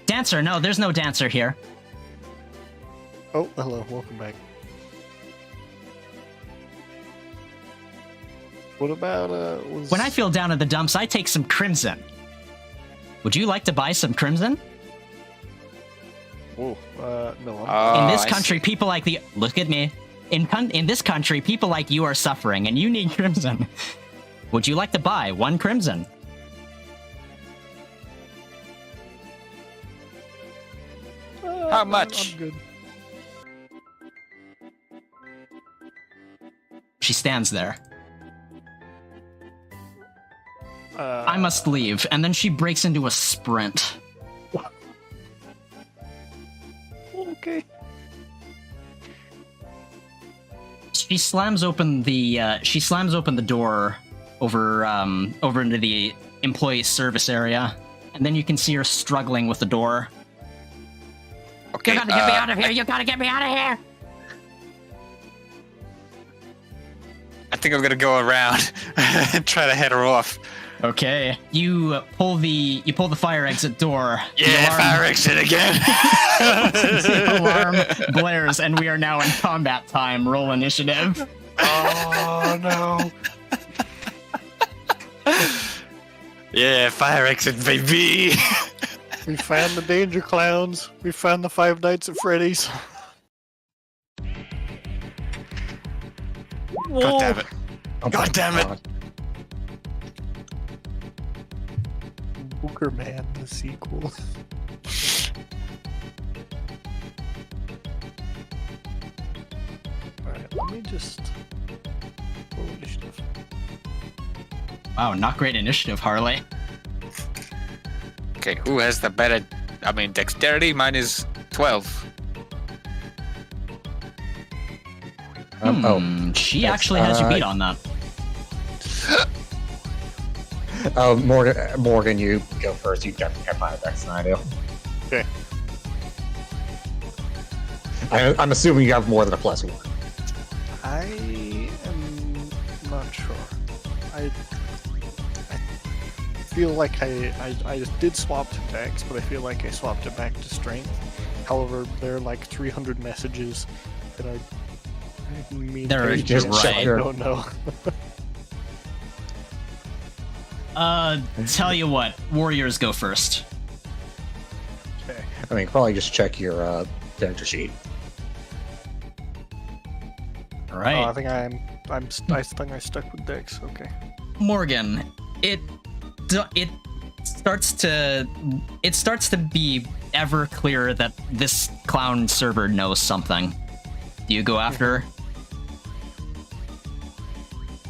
Dancer? No, there's no dancer here. Oh, hello. Welcome back. What about, When I feel down at the dumps, I take some crimson. Would you like to buy some crimson? Whoa, no. In this country, people like the... Look at me. In this country, people like you are suffering, and you need crimson. Would you like to buy 1 crimson? How much? I'm good. She stands there. I must leave, and then she breaks into a sprint. Okay. She slams open the door over into the employee service area, and then you can see her struggling with the door. Okay, You gotta get me out of here! You gotta get me out of here! I think I'm gonna go around and try to head her off. Okay, you pull the fire exit door. Yeah, fire exit again. The alarm blares, and we are now in combat time. Roll initiative. Oh, no. Yeah, fire exit, baby. We found the danger clowns. We found the Five Nights at Freddy's. God damn it. God damn it. Booker Man, the sequel. Alright, let me just roll initiative. Wow, not great initiative, Harley. Okay, who has the better... dexterity? Mine is 12. She actually has you beat on that. Morgan, you go first. You definitely have higher dex than I do. Okay. I'm assuming you have more than a +1. I am not sure. I feel like I did swap to dex, but I feel like I swapped it back to strength. However, there are like 300 messages that I mean. They're just right. I don't know. Tell you what, warriors go first. Okay. I mean, probably just check your character sheet. All right. Oh, I think I stuck with dex. Okay. Morgan, it starts to be ever clearer that this clown server knows something. Do you go after her?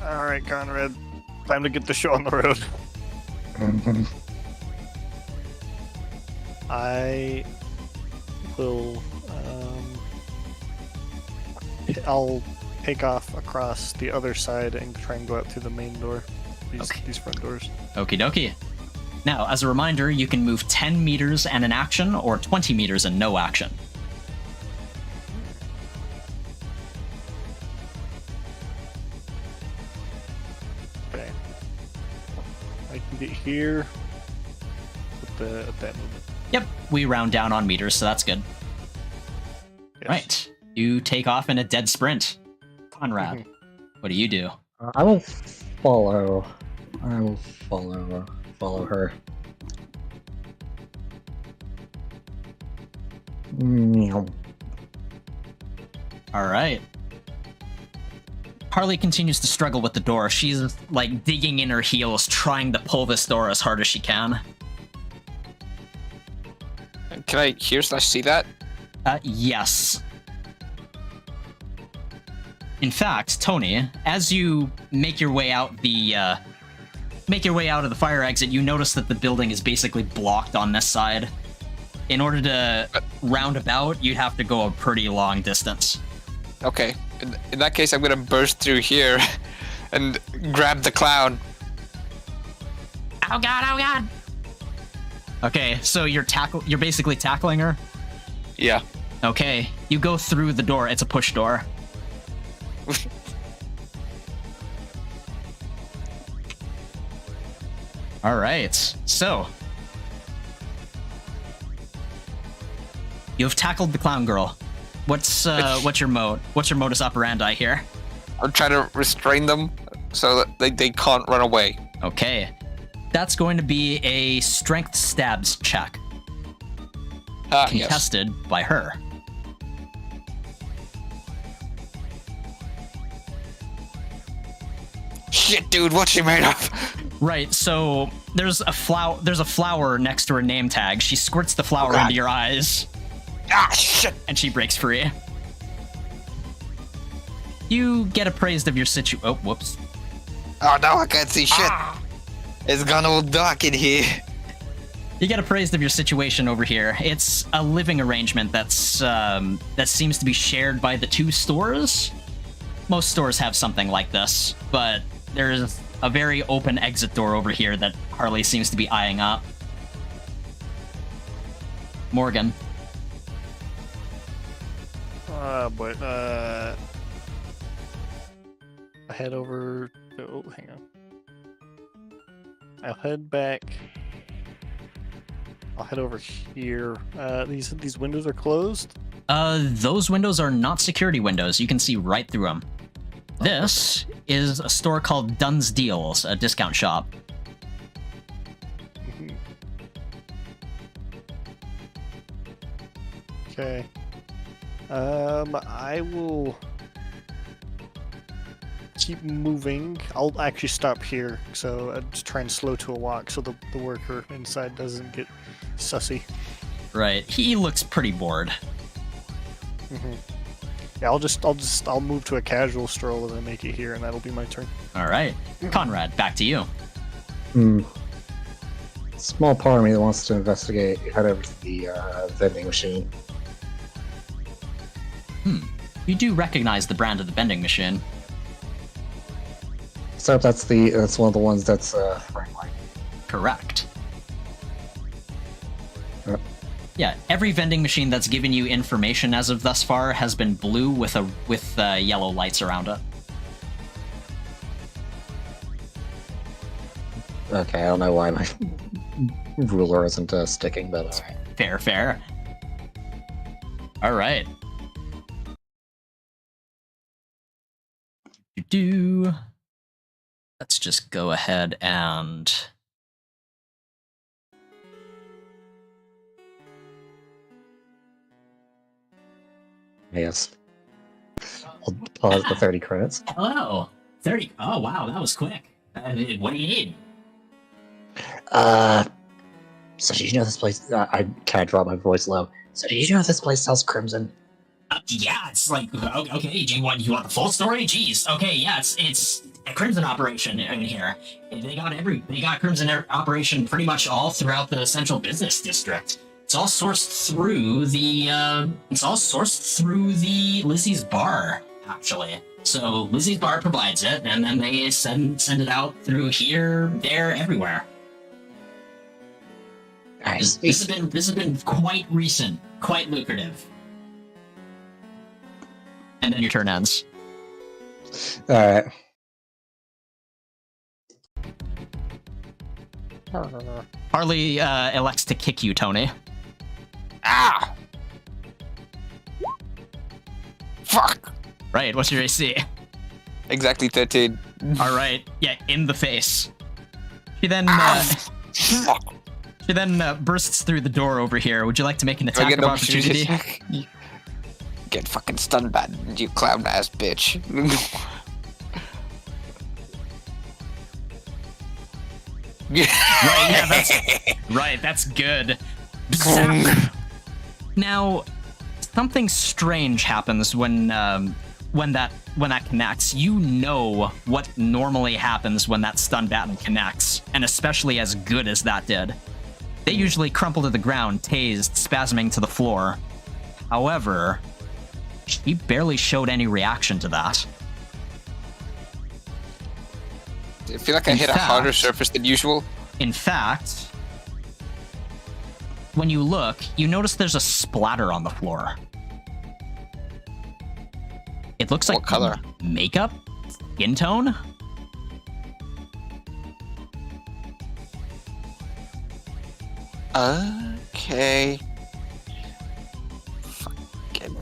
All right, Conrad. Time to get the show on the road. I will. I'll take off across the other side and try and go out through the main door. These front doors. Okie dokie. Now, as a reminder, you can move 10 meters and an action, or 20 meters and no action. Okay. I can get here at that movement. Yep, we round down on meters, so that's good. Yes. Right. You take off in a dead sprint. Conrad, what do you do? I will follow. I will follow her. Meow. All right. Harley continues to struggle with the door. She's like digging in her heels, trying to pull this door as hard as she can. Can I hear/see that? Yes. In fact, Tony, as you make your way out of the fire exit, you notice that the building is basically blocked on this side. In order to round about, you'd have to go a pretty long distance. Okay. In that case, I'm gonna burst through here and grab the clown. Oh god, oh god! Okay, so you're basically tackling her? Yeah. Okay, you go through the door. It's a push door. All right, so you've tackled the clown girl. What's your modus operandi here? I'm trying to restrain them so that they can't run away. Okay, that's going to be a strength stabs check, Yes. contested by her. Shit, dude, what's she made of? Right, so there's a flower next to her name tag. She squirts the flower into your eyes. Ah, shit! And she breaks free. You get appraised of your oh, whoops. Oh no, I can't see shit. It's gone all dark in here. You get appraised of your situation over here. It's a living arrangement that seems to be shared by the two stores. Most stores have something like this, but there's a very open exit door over here that Harley seems to be eyeing up. Morgan. But I head over. Oh, hang on. I'll head back. I'll head over here. These windows are closed. Those windows are not security windows. You can see right through them. This is a store called Dunn's Deals, a discount shop. Okay. I will keep moving. I'll actually stop here, so I'll just try and slow to a walk so the worker inside doesn't get sussy. Right. He looks pretty bored. Yeah, I'll move to a casual stroll and then make it here, and that'll be my turn. All right. Conrad, back to you. Small part of me that wants to investigate. Head over to the vending machine. You do recognize the brand of the vending machine. So that's one of the ones that's Franklin. Correct. Yep. Yeah, every vending machine that's given you information as of thus far has been blue with yellow lights around it. Okay, I don't know why my ruler isn't sticking, but alright. Fair. All right. Let's just go ahead and... Yes. I'll pause the 30 credits. Hello. 30. Oh, wow, that was quick. What do you need? So did you know this place? I kind of drop my voice low. So did you know this place sells crimson? Yeah, it's like, okay, do you want the full story? Jeez, okay, yeah, it's a crimson operation in here. They got crimson operation pretty much all throughout the central business district. It's all sourced through the Lizzie's bar, actually. So Lizzie's bar provides it, and then they send it out through here, there, everywhere. Nice. This has been quite recent, quite lucrative. And then your turn ends. Alright. Harley elects to kick you, Tony. Ah! Fuck! Right, what's your AC? Exactly 13. Alright, yeah, in the face. She then Fuck! she then bursts through the door over here. Would you like to make an Do I attack get of an opportunity opportunity? attack? Get fucking stunned bad, you clown ass bitch. Right, yeah, that's good. Now, something strange happens when that connects. You know what normally happens when that stun baton connects, and especially as good as that did. They usually crumple to the ground, tased, spasming to the floor. However, she barely showed any reaction to that. I feel like I hit a harder surface than usual. In fact, when you look, you notice there's a splatter on the floor. It looks like what color? Makeup? Skin tone? Okay. Fucking.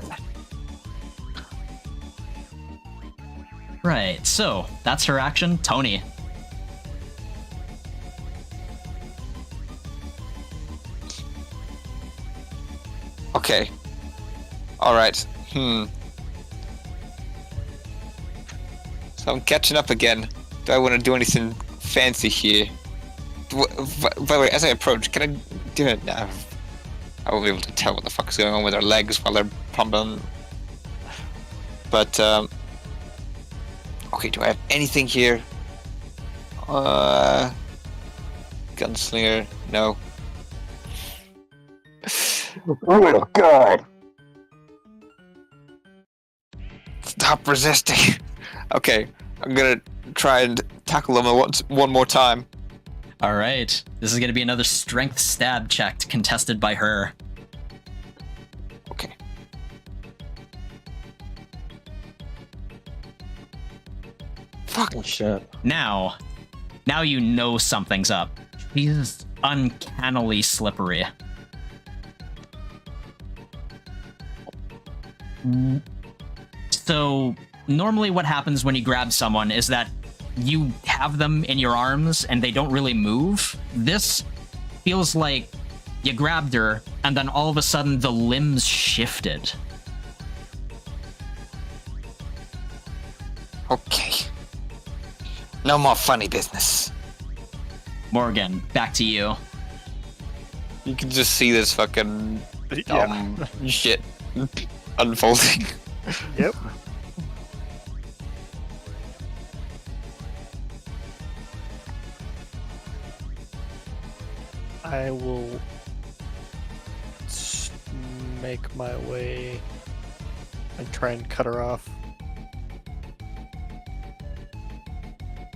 Right, so that's her action. Tony. Okay. Alright. So I'm catching up again. Do I want to do anything fancy here? By the way, as I approach, can I do it now? I won't be able to tell what the fuck is going on with their legs while they're pumping. But, okay, do I have anything here? Gunslinger, no. Oh god! Stop resisting. Okay, I'm gonna try and tackle them one more time. All right, this is going to be another strength stab check contested by her. Okay. Fucking shit. Now you know something's up. She's uncannily slippery. So normally what happens when you grab someone is that you have them in your arms and they don't really move. This feels like you grabbed her and then all of a sudden the limbs shifted. Okay. No more funny business. Morgan, back to you. You can just see this fucking shit unfolding. Yep. I will make my way and try and cut her off.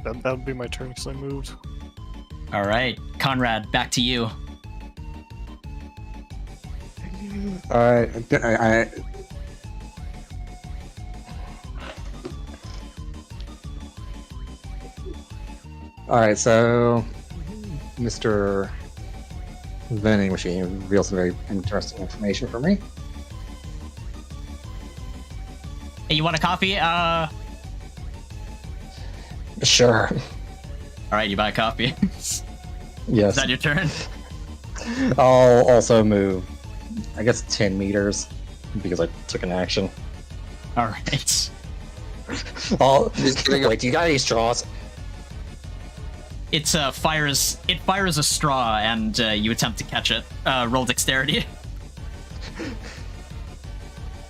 That would be my turn because I moved. All right, Conrad, back to you. Alright, Alright, so Mr. Vending Machine reveals some very interesting information for me. Hey, you want a coffee? Sure. All right, you buy a coffee. Yes. Is that your turn? I'll also move, I guess, 10 meters because I took an action. All right. Wait, do you got any straws? it fires a straw, and you attempt to catch it. Roll dexterity.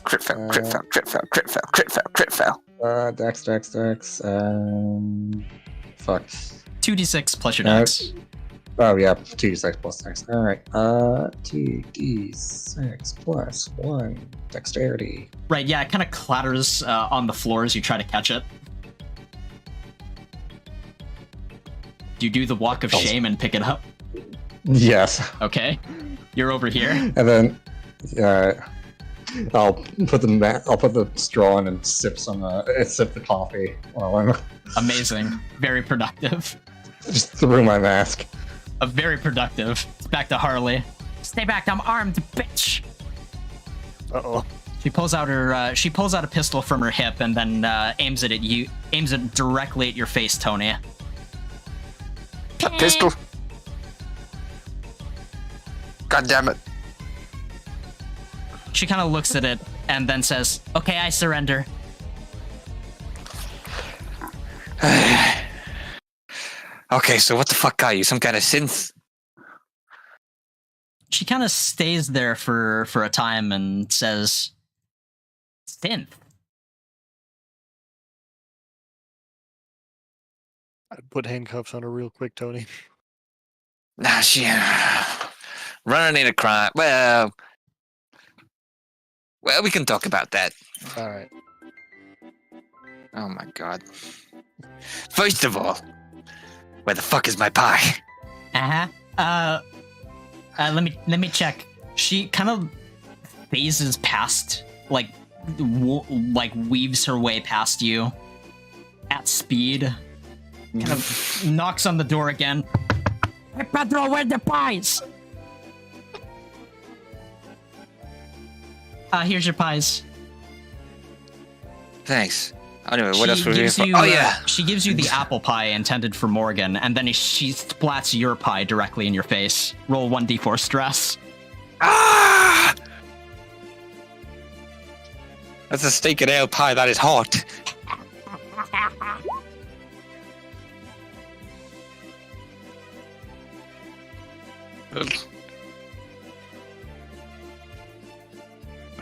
Crit fail, crit fail, crit fail, crit fail, crit fail, crit fail. Dex. Fuck. 2d6 plus your dex. Oh yeah, 2d6 plus dex. Alright. 2d6 plus 1 dexterity. Right, yeah, it kind of clatters on the floor as you try to catch it. Do you do the walk of shame and pick it up? Yes. Okay. You're over here. And then I'll put the straw in and sip the coffee while I'm Amazing. Very productive. just through my mask. Very productive. Back to Harley. Stay back, I'm armed, bitch! Uh-oh. She pulls out a pistol from her hip and then aims it directly at your face, Tony. A pistol? God damn it. She kind of looks at it and then says, "Okay, I surrender." Okay, so what the fuck are you? Some kind of synth? She kind of stays there for a time and says, "Synth." I'd put handcuffs on her real quick, Tony. Nah, she running in a crime. Well, we can talk about that. All right. Oh my god. First of all, where the fuck is my pie? Let me check. She kind of phases past, like weaves her way past you at speed. Kind of knocks on the door again. Hey, Pedro, where the pies? Here's your pies. Thanks. Anyway, what else were we here gives for? you, Oh yeah. She gives you the apple pie intended for Morgan, and then she splats your pie directly in your face. Roll 1d4 stress. Ah! That's a steak and ale pie that is hot.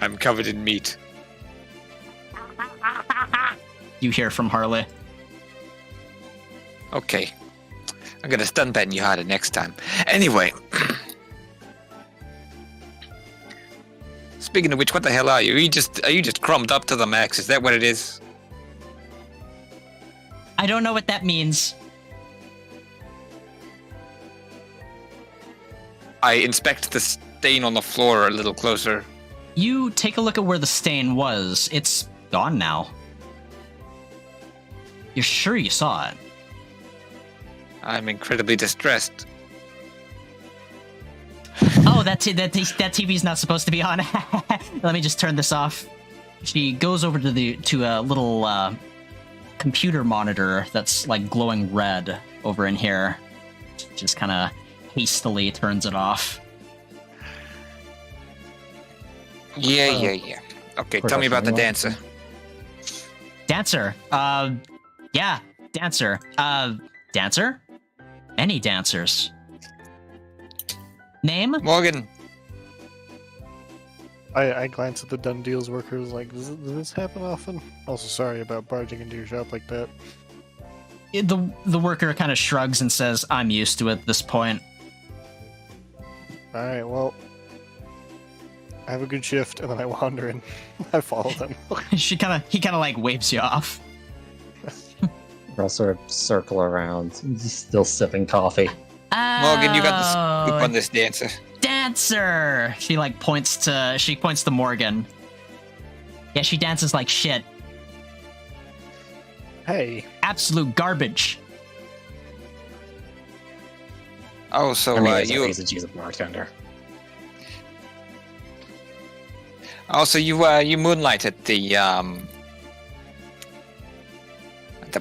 I'm covered in meat. You hear from Harley. Okay. I'm gonna stun button you harder next time. Anyway. Speaking of which, what the hell are you? Are you just crumbed up to the max? Is that what it is? I don't know what that means. I inspect the stain on the floor a little closer. You take a look at where the stain was. It's gone now. You're sure you saw it? I'm incredibly distressed. Oh, that TV's not supposed to be on. Let me just turn this off. She goes over to a little computer monitor that's like glowing red over in here. Just kind of hastily turns it off. Yeah. Okay, tell me about the dancer. Dancer. Yeah, dancer. Dancer? Any dancers? Name? Morgan. I glance at the done deals workers like, does this happen often? Also, sorry about barging into your shop like that. The worker kind of shrugs and says, "I'm used to it at this point." Alright, well, I have a good shift, and then I wander in. I follow them. He kind of like waves you off. I'll sort of circle around, still sipping coffee. Morgan, you got the scoop on this dancer. Dancer! She points to Morgan. Yeah, she dances like shit. Hey. Absolute garbage. Oh, so she's a bartender. Oh, so you moonlight at the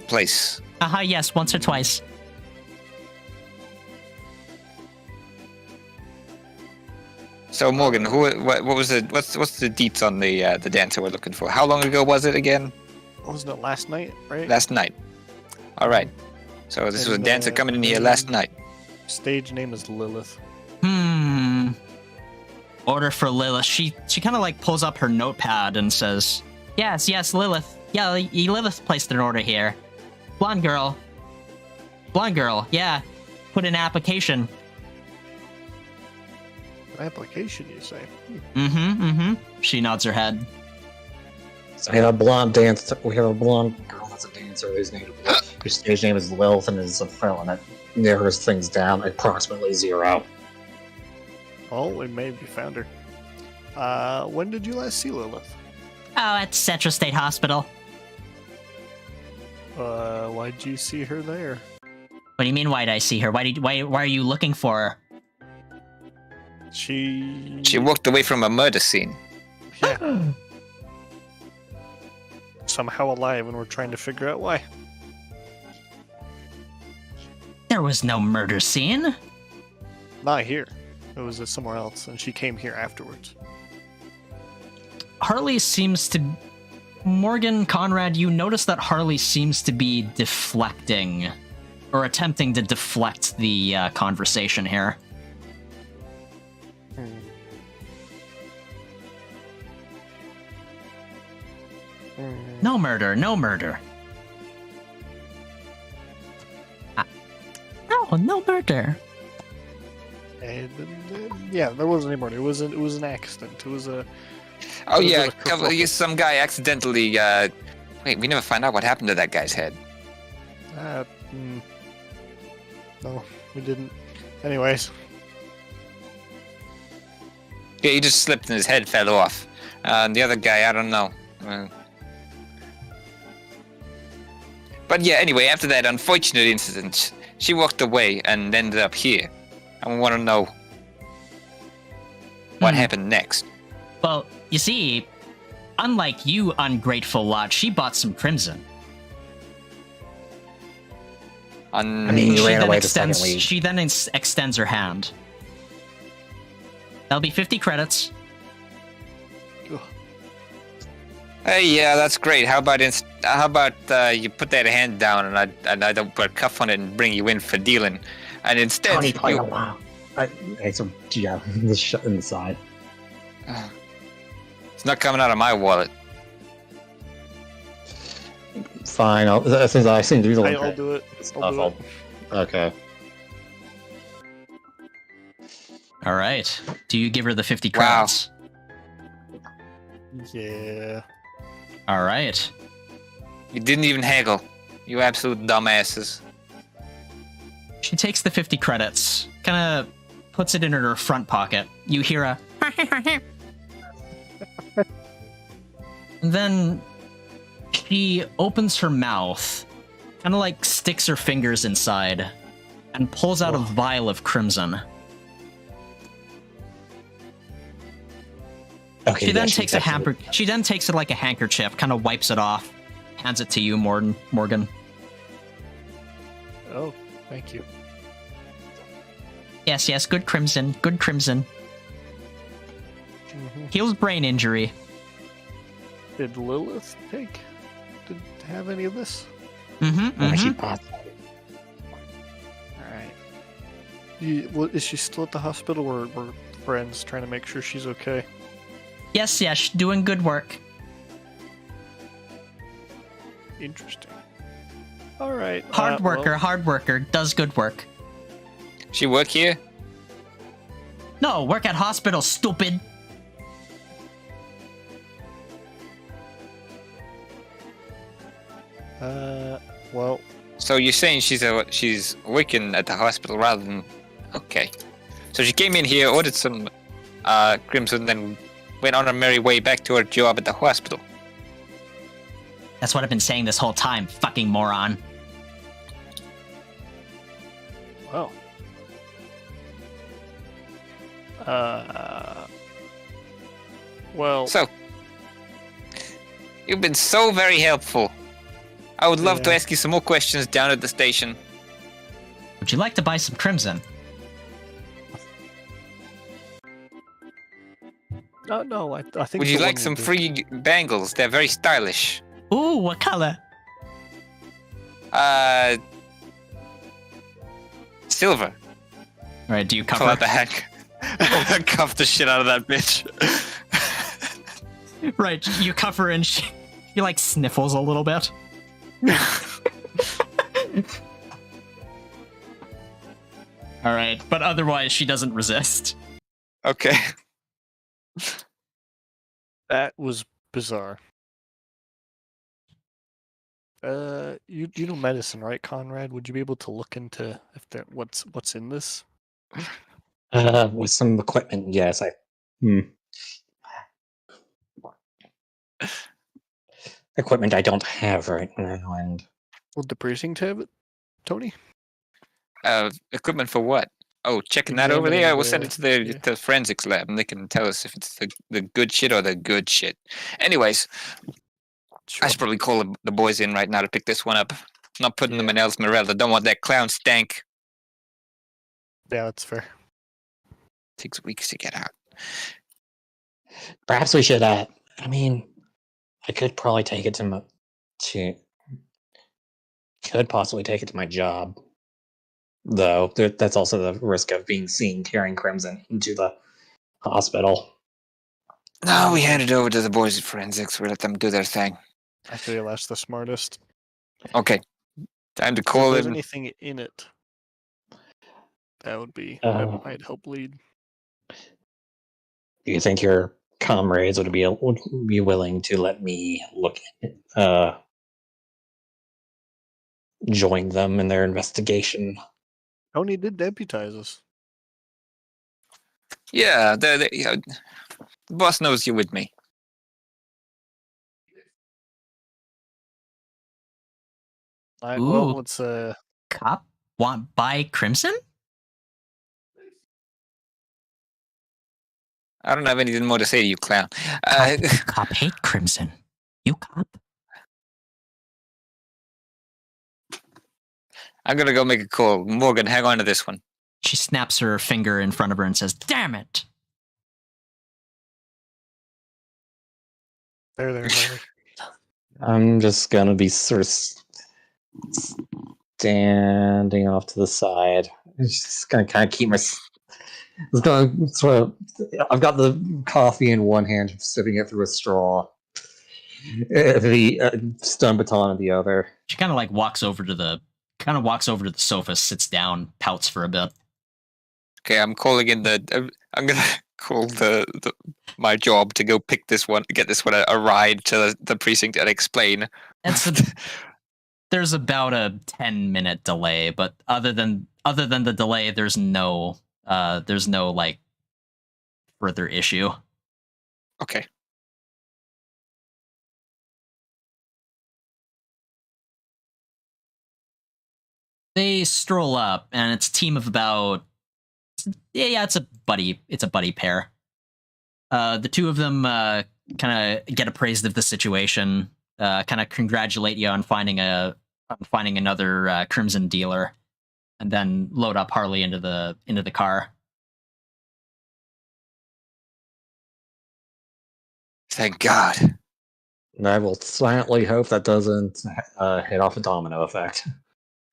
place. Yes, once or twice. So Morgan, what was what's the deets on the dancer we're looking for? How long ago was it again? Wasn't it last night, right? Last night. All right. So this was a And, dancer coming in here last night. Stage name is Lilith. Order for Lilith. She kind of like pulls up her notepad and says, "Yes, Lilith. Yeah, Lilith placed an order here. Blonde girl. Yeah, put in an application." An application, you say? She nods her head. So we have a blonde dancer. We have a blonde girl that's a dancer whose stage name is Lilith and is a felon. That narrows things down approximately 0. Oh, we maybe found her. When did you last see Lilith? Oh, at Central State Hospital. Why'd you see her there? What do you mean? Why'd I see her? Why are you looking for her? She walked away from a murder scene. Yeah. Somehow alive, and we're trying to figure out why. There was no murder scene. Not here. It was somewhere else, and she came here afterwards. Harley seems to... Morgan, Conrad, you notice that Harley seems to be deflecting, or attempting to deflect the conversation here. No murder. No, no murder. And yeah, there wasn't any murder. It was an accident. It was a. Oh it was yeah, a kerfuffle. some guy accidentally. Wait, we never find out what happened to that guy's head. No, we didn't. Anyways. Yeah, he just slipped and his head fell off. The other guy, I don't know. But yeah, anyway, after that unfortunate incident, she walked away and ended up here. I want to know what happened next. Well, you see, unlike you, ungrateful lot, she bought some crimson. I mean, you ran away the second week. She then extends her hand. That'll be 50 credits. Hey, yeah, that's great. How about you put that hand down and I don't put a cuff on it and bring you in for dealing, and instead I some the shut in the side. It's not coming out of my wallet. Fine, since I seem to be the one. I'll do it. I'll do it. Okay. All right. Do you give her the 50 credits? Yeah. All right. You didn't even haggle. You absolute dumbasses. She takes the 50 credits, kind of puts it in her front pocket. You hear a... And then she opens her mouth, kind of like sticks her fingers inside, and pulls out a vial of crimson. Okay, She then takes She then takes it like a handkerchief, kind of wipes it off, hands it to you, Morgan. Oh, thank you. Yes, good crimson. Heals brain injury. Did Lilith have any of this? She bought Alright. Is she still at the hospital, or we're friends trying to make sure she's okay? Yes, she's doing good work. Interesting. Alright. Hard worker, does good work. She work here? No, work at hospital, stupid. Well. So you're saying she's working at the hospital rather than... Okay. So she came in here, ordered some crimson, then went on her merry way back to her job at the hospital. That's what I've been saying this whole time, fucking moron. Well. Well. So, you've been so very helpful. I would love to ask you some more questions down at the station. Would you like to buy some crimson? No, I think. Would you like some free bangles? They're very stylish. Ooh, what color? silver. All right, do you Pull cover? out the heck. Cuff the shit out of that bitch. Right, you cover and she like sniffles a little bit. All right, but otherwise she doesn't resist. Okay. That was bizarre. You know medicine, right, Conrad? Would you be able to look into if there what's in this? With some equipment, yes. Equipment I don't have right now, and Would the precinct have it, Tony? Equipment for what? Oh, checking that over there. Examining We'll send it to the yeah. to the forensics lab, and they can tell us if it's the good shit or the good shit. Anyways, Sure. I should probably call the boys in right now to pick this one up. Not putting them Yeah. in Els Morella. Don't want that clown stank. Yeah, that's fair. Takes weeks to get out. perhaps we should. I mean, I could probably take it could possibly take it to my job, though. That's also the risk of being seen carrying Crimson into the hospital. No, we hand it over to the boys at forensics. We let them do their thing. I feel that's the smartest. Okay, time to If call there's in. anything in it, that would be Uh, that might help lead. Do you think your comrades would be willing to let me join them in their investigation? Tony did deputize us. Yeah, the boss knows you're with me. Well, Ooh. let's Cop want buy Crimson? I don't have anything more to say to you, clown. Cop hate Crimson. You cop? I'm gonna go make a call. Morgan, hang on to this one. She snaps her finger in front of her and says, "Damn it!" there. I'm just gonna be sort of standing off to the side. I'm just gonna kind of keep my. It's going sort of. I've got the coffee in one hand, sipping it through a straw. The stun baton in the other. She kind of like walks over to the sofa, sits down, pouts for a bit. Okay, I'm calling in I'm gonna call my job to go pick this one, get this one a ride to the precinct and explain. There's about a 10-minute delay, but other than the delay, there's no like further issue. Okay. They stroll up, and it's a team of about it's a buddy pair. The two of them kind of get appraised of the situation, kind of congratulate you on finding another Crimson dealer, and then load up Harley into the car. Thank God. And I will silently hope that doesn't hit off a domino effect.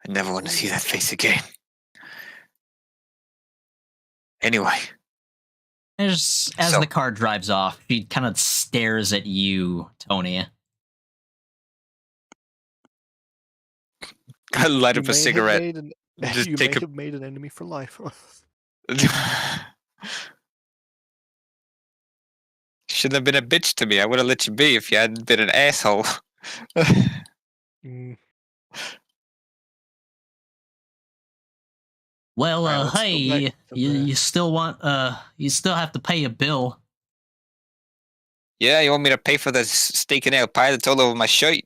I never want to see that face again. Anyway. As the car drives off, she kind of stares at you, Tony. I light up a cigarette. You may have made an enemy for life. Shouldn't have been a bitch to me. I would have let you be if you hadn't been an asshole. Well, Right, hey, you still have to pay a bill. Yeah, you want me to pay for the steak and ale pie that's all over my shirt?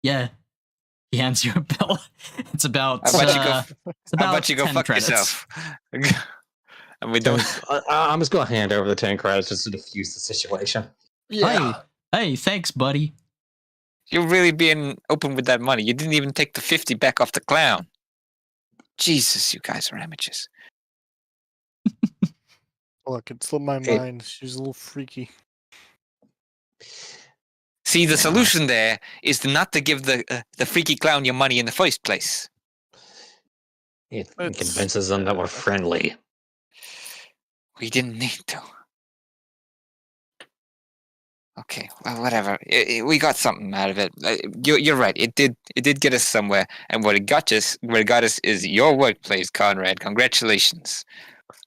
Yeah. He hands you a bill. It's about How about you go 10 fuck credits. yourself? And we don't. I'm just gonna hand over the 10 credits just to diffuse the situation. Yeah. Hey, thanks, buddy. You're really being open with that money. You didn't even take the 50 back off the clown. Jesus, you guys are amateurs. Look, it slipped my mind. She's a little freaky. See, the solution there is not to give the freaky clown your money in the first place. It Let's- convinces them that we're friendly. We didn't need to. Okay, well, whatever. We got something out of it. You're right. It did get us somewhere, and what it got us is your workplace, Conrad. Congratulations.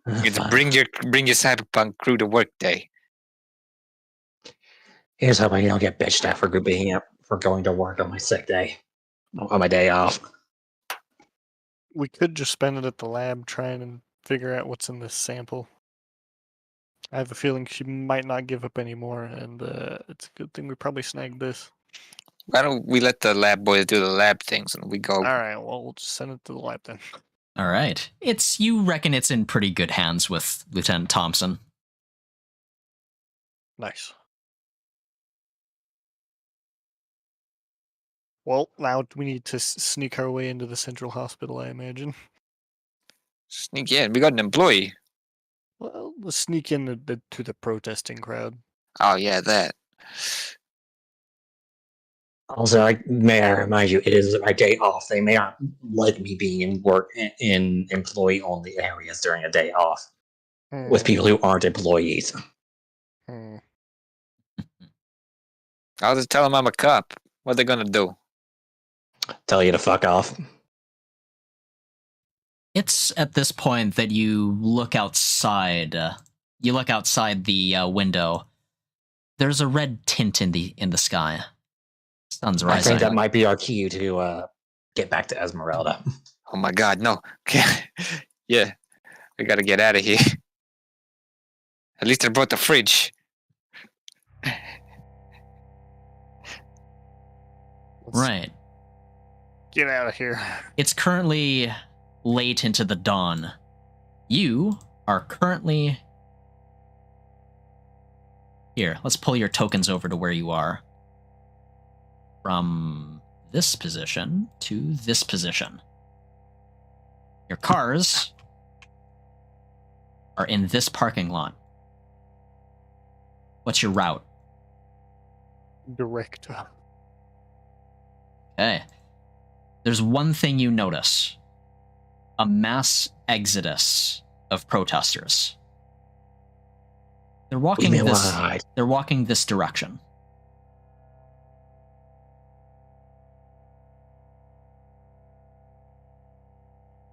It's Fine. bring your cyberpunk crew to work day. Here's hoping you don't get bitched at for going to work on my sick day. On my day off. We could just spend it at the lab trying and figure out what's in this sample. I have a feeling she might not give up anymore, and it's a good thing we probably snagged this. Why don't we let the lab boys do the lab things and we go? All right, well, we'll just send it to the lab then. All right. You reckon it's in pretty good hands with Lieutenant Thompson. Nice. Well, now we need to sneak our way into the central hospital, I imagine. Sneak in. We got an employee. Well, let's sneak in to the protesting crowd. Oh yeah, that. Also, may I remind you, it is my day off. They may not like me being in employee-only areas during a day off with people who aren't employees. I'll just tell them I'm a cop. What are they gonna do? Tell you to fuck off. It's at this point that you look outside. You look outside the window. There's a red tint in the sky. Sun's rising. I think that might be our cue to get back to Esmeralda. Oh my God, no! Yeah, we gotta get out of here. At least I brought the fridge. Right. Get out of here. It's currently late into the dawn. You are currently... Here, let's pull your tokens over to where you are. From this position to this position. Your cars are in this parking lot. What's your route? Director. Okay. There's one thing you notice. A mass exodus of protesters. They're walking this direction.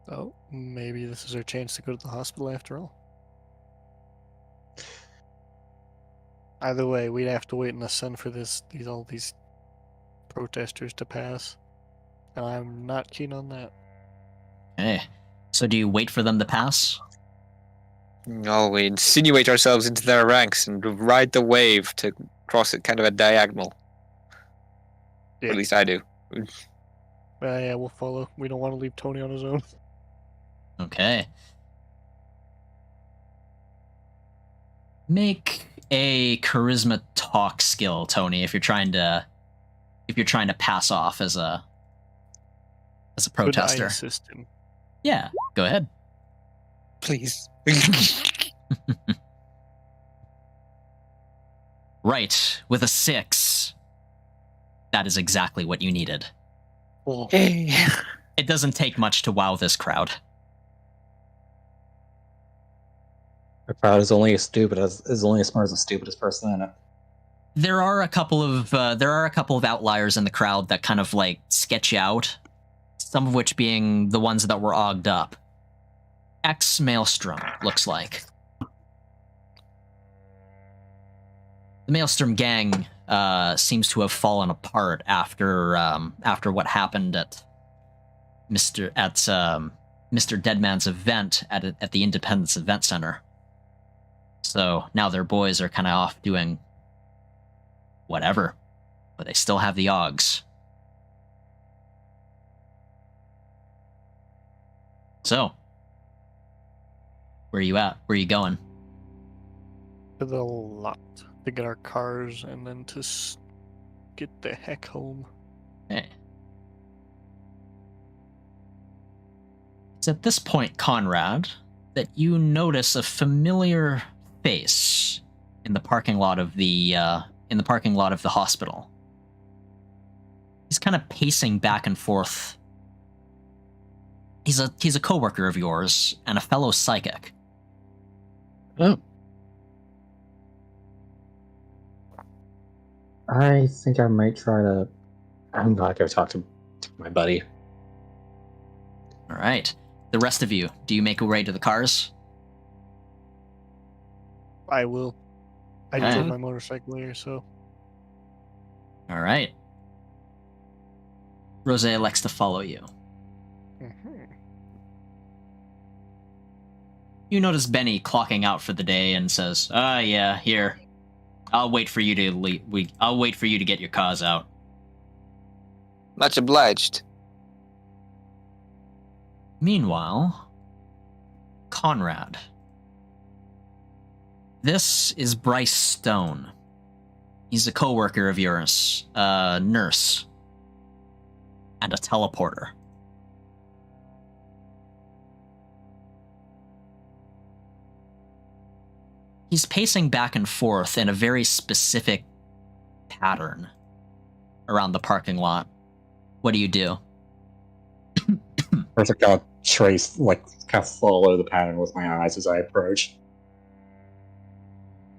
Oh, maybe this is our chance to go to the hospital after all. Either way, we'd have to wait in the sun for all these protesters to pass. And I'm not keen on that. Okay. So do you wait for them to pass? No, we insinuate ourselves into their ranks and ride the wave to cross it kind of a diagonal. Yeah. Or at least I do. Yeah, we'll follow. We don't want to leave Tony on his own. Okay. Make a charisma talk skill, Tony, if you're trying to pass off as a protester. Could I assist him? Yeah, go ahead. Please. Right, with a 6. That is exactly what you needed. Oh. It doesn't take much to wow this crowd. The crowd is only as smart as the stupidest person in it. There are a couple of outliers in the crowd that kind of like sketch you out. Some of which being the ones that were ogged up. Ex-Maelstrom, looks like. The Maelstrom gang seems to have fallen apart after what happened at Mr. Deadman's event at the Independence Event Center. So now their boys are kind of off doing whatever, but they still have the Oggs. So, where are you at? Where are you going? To the lot to get our cars and then to get the heck home. Okay. It's at this point, Conrad, that you notice a familiar face in the parking lot of the hospital. He's kind of pacing back and forth He's a coworker of yours and a fellow psychic. Oh. I think I might try to. I'm gonna go talk to my buddy. All right. The rest of you, do you make your way to the cars? I will. I Alright. drove my motorcycle here, so. All right. Rose elects to follow you. You notice Benny clocking out for the day and says, yeah, here. I'll wait for you to leave. I'll wait for you to get your cars out." Much obliged. Meanwhile, Conrad. This is Bryce Stone. He's a coworker of yours, a nurse, and a teleporter. He's pacing back and forth in a very specific pattern around the parking lot. What do you do? First, I kind of trace, like, kind of follow the pattern with my eyes as I approach.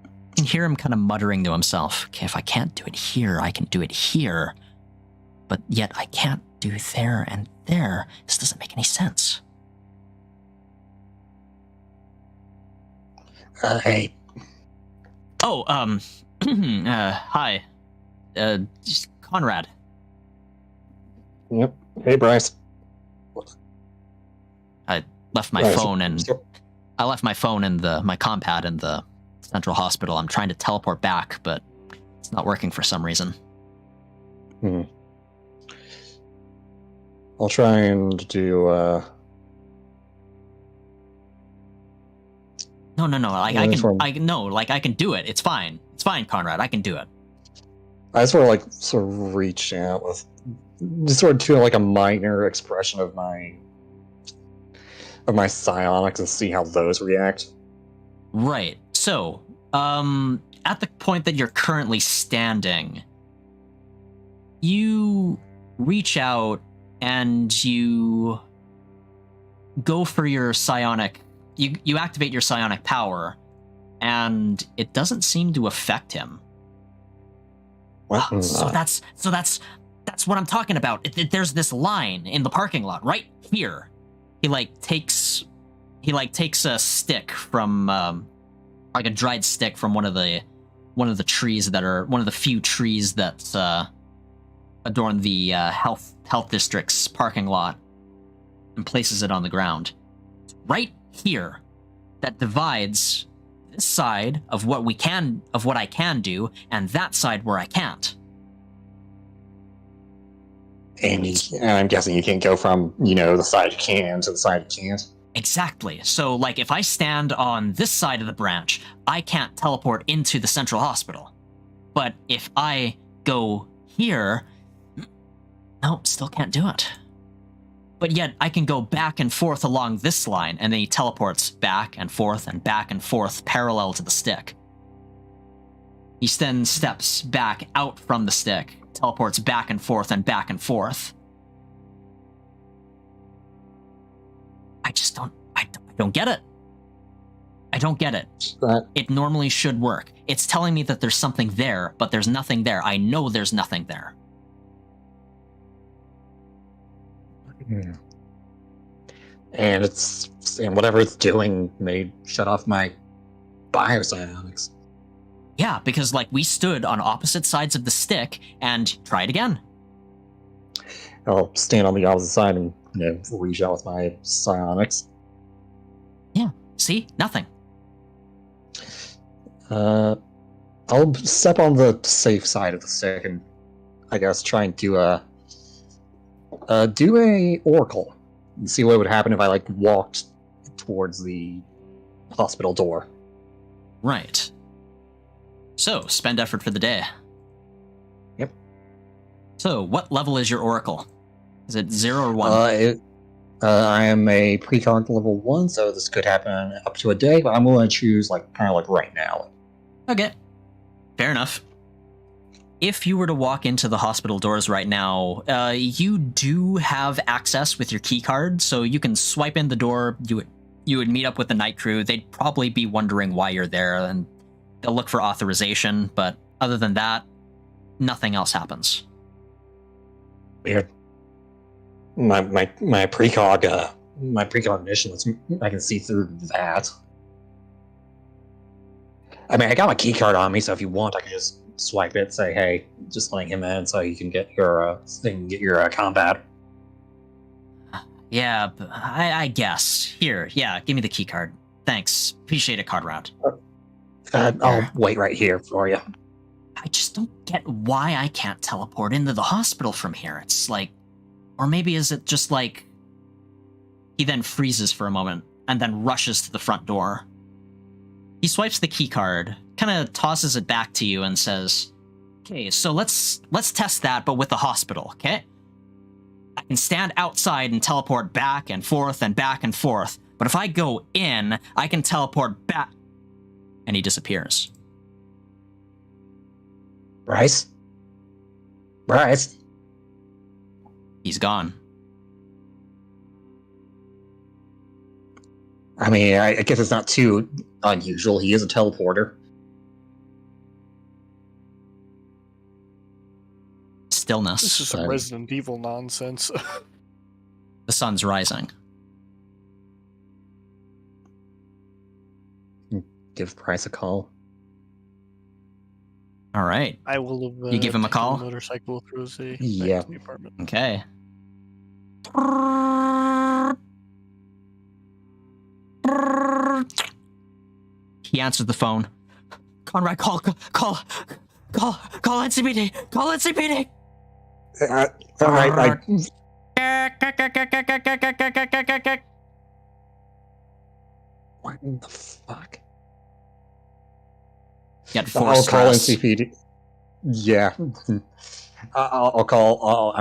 You can hear him kind of muttering to himself. Okay, if I can't do it here, I can do it here. But yet I can't do there and there. This doesn't make any sense. Hey. Oh, hi. Conrad. Yep. Hey, Bryce. I left my phone and I left my phone and my compad in the central hospital. I'm trying to teleport back, but it's not working for some reason. I'll try and do, No. Like I can do it. It's fine. It's fine, Conrad. I can do it. I sort of reach out with just sort of do like a minor expression of my psionics and see how those react. Right. So, at the point that you're currently standing, you reach out and you go for your psionic. You activate your psionic power, and it doesn't seem to affect him. So that's what I'm talking about. There's this line in the parking lot right here. He takes a stick from like a dried stick from one of the trees that are one of the few trees that adorn the health district's parking lot, and places it on the ground. Right here, that divides this side of what I can do and that side where I can't. And I'm guessing you can't go from, the side you can to the side you can't. Exactly. So, like, if I stand on this side of the branch, I can't teleport into the central hospital. But if I go here, no, still can't do it. But yet, I can go back and forth along this line, and then he teleports back and forth, parallel to the stick. He then steps back out from the stick, teleports back and forth and back and forth. I don't get it. I don't get it. It normally should work. It's telling me that there's something there, but there's nothing there. I know there's nothing there. And whatever it's doing may shut off my biopsionics. Yeah, because we stood on opposite sides of the stick and try it again. I'll stand on the opposite side and reach out with my psionics. Yeah, see? Nothing. I'll step on the safe side of the stick and I guess try and do a oracle and see what would happen if I walked towards the hospital door. Right. So, spend effort for the day. Yep. So, what level is your oracle? Is it 0 or 1? I am a precog level 1, so this could happen up to a day, but I'm going to choose right now. Okay. Fair enough. if you were to walk into the hospital doors right now, you do have access with your key card, so you can swipe in the door. You would meet up with the night crew. They'd probably be wondering why you're there, and they'll look for authorization. But other than that, nothing else happens. Weird. My precognition lets me, I can see through that. I mean, I got my key card on me, so if you want, I can just swipe it, say, "Hey, just letting him in, so you can get your combat." Yeah, I guess. Here, yeah, give me the key card. Thanks. Appreciate it, card round. I'll wait right here for you. I just don't get why I can't teleport into the hospital from here. It's like, or maybe is it just like, he then freezes for a moment and then rushes to the front door. He swipes the key card, kind of tosses it back to you and says, "Okay, so let's test that, but with the hospital, okay? I can stand outside and teleport back and forth and back and forth, but if I go in, I can teleport back." And he disappears. Bryce? He's gone. I mean, I guess it's not too unusual. He is a teleporter. Stillness. This is some Resident Evil nonsense. The sun's rising. Give Bryce a call. All right. I will have. You give him a taken call? the motorcycle through the Yeah. the apartment. Okay. He answers the phone. Conrad, call NCPD. Call NCPD. All right. What the fuck? Get I'll forced call stress. NCPD. Yeah. I'll call.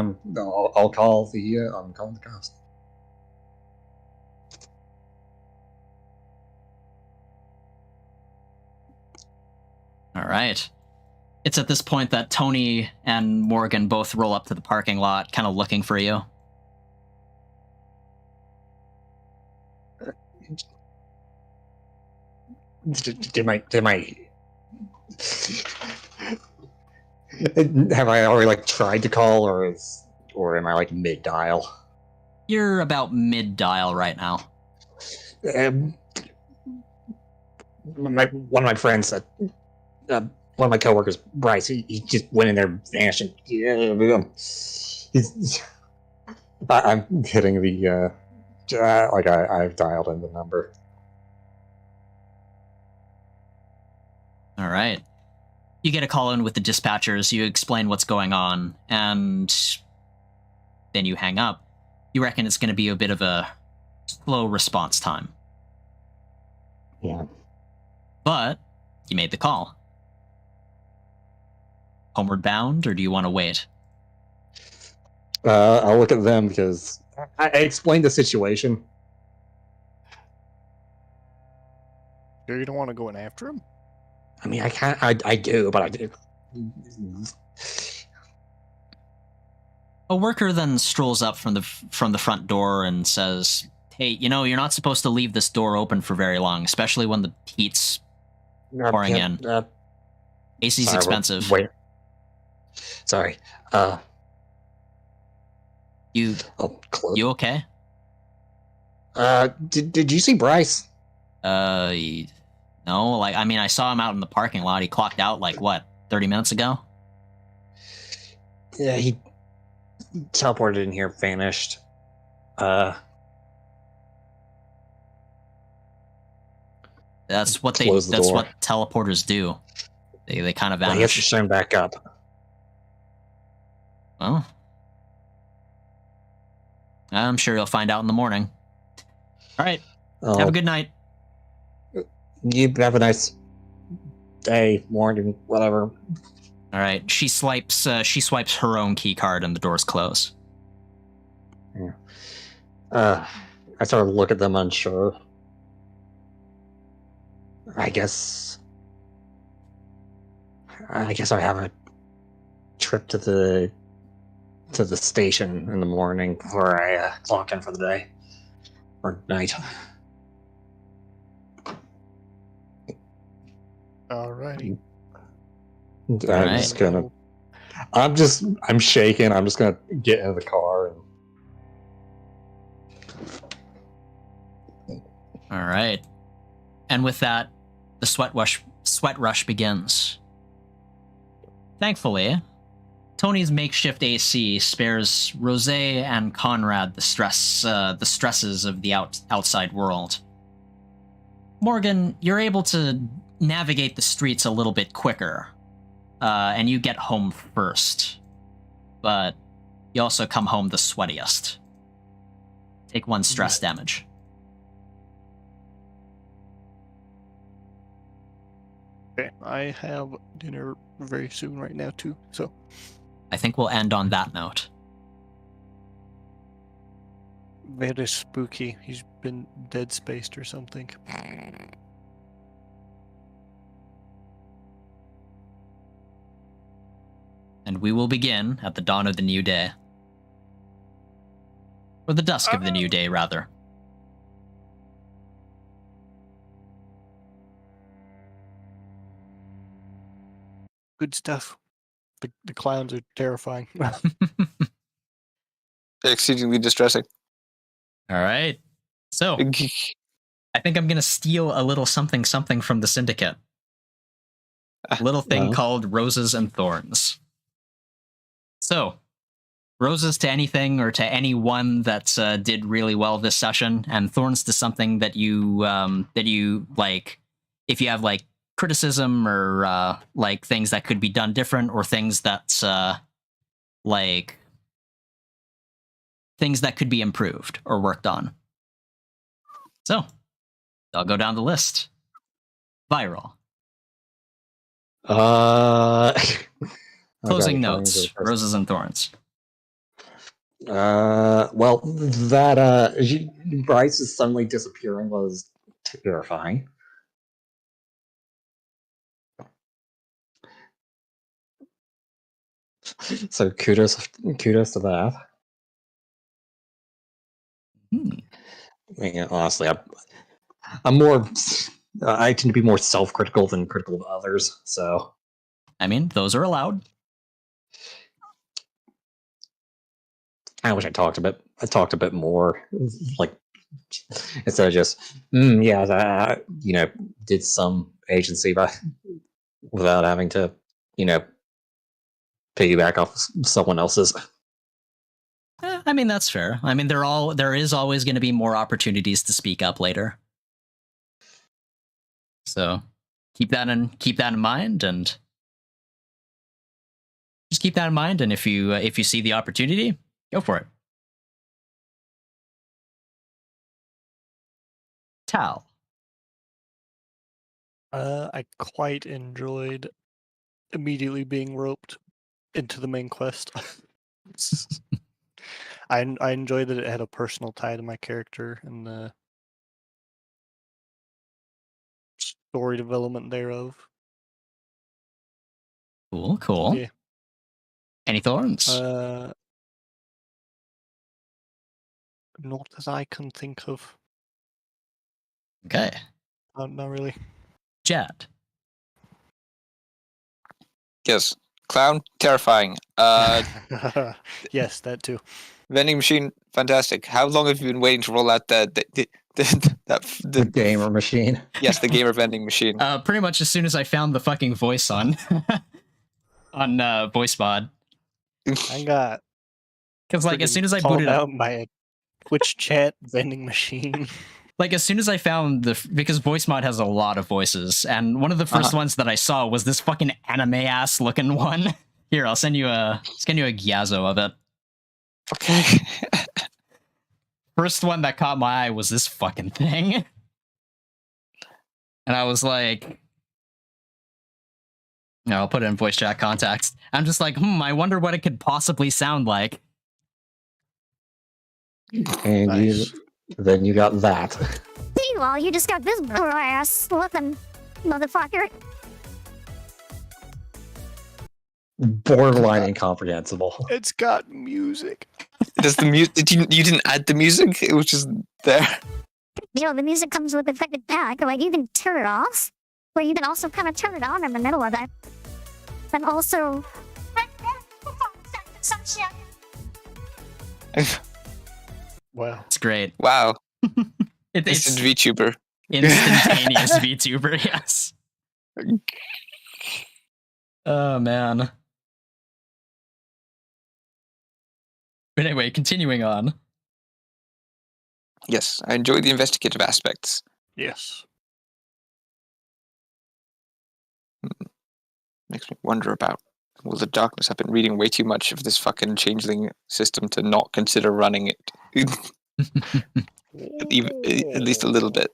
I'll call the. I'm calling the cops. All right. It's at this point that Tony and Morgan both roll up to the parking lot, kind of looking for you. Did my have I already like tried to call, or am I like mid dial? You're about mid-dial right now. One of my friends, one of my coworkers, Bryce, he just went in there, vanished. I'm hitting the I've dialed in the number. All right. You get a call in with the dispatchers, you explain what's going on, and then you hang up. You reckon it's going to be a bit of a slow response time. Yeah. But you made the call. Homeward bound, or do you want to wait? I'll look at them because I explained the situation. Sure you don't want to go in after him? I mean, I can't. I do, but I do. A worker then strolls up from the front door and says, "Hey, you're not supposed to leave this door open for very long, especially when the heat's pouring in. AC's expensive." Wait. Sorry. You okay? Did you see Bryce? No. I saw him out in the parking lot. He clocked out 30 minutes ago. Yeah, he teleported in here, vanished. That's what Close what teleporters do. They kind of He has to vanish. shine back up. Well, I'm sure you'll find out in the morning. All right. Have a good night. You have a nice day, morning, whatever. All right. She swipes her own key card and the doors close. Yeah. I sort of look at them unsure. I guess I have trip to the station in the morning before I clock in for the day or night. Alrighty. I'm shaking. I'm just gonna get in the car and. All right. And with that, the sweat rush begins. Thankfully, Tony's makeshift AC spares Rosé and Conrad the stresses of the outside world. Morgan, you're able to navigate the streets a little bit quicker, and you get home first. But you also come home the sweatiest. Take 1 stress damage. Okay, I have dinner very soon right now too, so I think we'll end on that note. very spooky. He's been dead spaced or something. And we will begin at the dawn of the new day. Or the dusk of the new day, rather. Good stuff. The clowns are terrifying. Exceedingly distressing. All right. So, I think I'm going to steal a little something from the Syndicate. A little thing called Roses and Thorns. So, roses to anything or to anyone that did really well this session, and thorns to something that you like. If you have like criticism or like things that could be done different, or things that like things that could be improved or worked on. So, I'll go down the list. Viral. Closing notes. Roses and Thorns. Well, that Bryce's suddenly disappearing was terrifying. So kudos to that. I mean, honestly, I'm more. I tend to be more self-critical than critical of others. So, I mean, those are allowed. I wish I talked a bit more, like instead of just did some agency without having to piggyback off someone else's. I mean, that's fair. I mean, there is always going to be more opportunities to speak up later. So keep that in mind, and just keep that in mind. And if you see the opportunity, go for it. Tal. I quite enjoyed immediately being roped into the main quest. I enjoyed that it had a personal tie to my character and the story development thereof. Cool. Yeah. Any thorns? Not that I can think of. Okay. Not really. Jad. Yes. Clown, terrifying. Yes, that too. Vending machine, fantastic. How long have you been waiting to roll out the gamer machine? Yes, the gamer vending machine. Pretty much as soon as I found the fucking voice on voice mod. I got because like as soon as I booted out my Twitch chat vending machine. Like as soon as I found because voice mod has a lot of voices, and one of the first ones that I saw was this fucking anime ass looking one. Here, I'll send you a Gyazo of it. Okay. First one that caught my eye was this fucking thing. And I was like, no, I'll put it in voice chat context. I'm just like, I wonder what it could possibly sound like. And nice. Then you got that. Meanwhile, you just got this ass looking motherfucker. borderline incomprehensible. It's got music. Does the music? You didn't add the music? It was just there. You know, the music comes with effective back. Like, you can turn it off, or you can also kind of turn it on in the middle of it. And also... Wow. It's great. Wow. It's Instant VTuber. instantaneous VTuber, yes. Oh, man. But anyway, continuing on. Yes, I enjoy the investigative aspects. Yes. Makes me wonder about, will the darkness? I've been reading way too much of this fucking changeling system to not consider running it. Even, at least a little bit.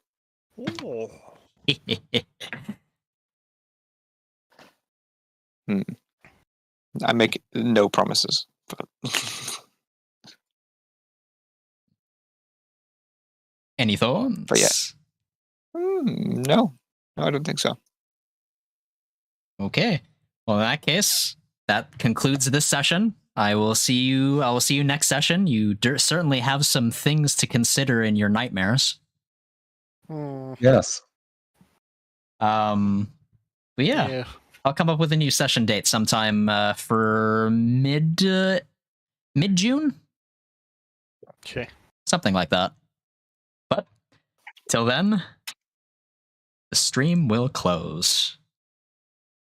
I make no promises. But Any thoughts? But yeah. No, I don't think so. Okay. Well, in that case, that concludes this session. I will see you next session. You certainly have some things to consider in your nightmares. Yes. But yeah, I'll come up with a new session date sometime for mid-June. Okay. Something like that. But till then, the stream will close.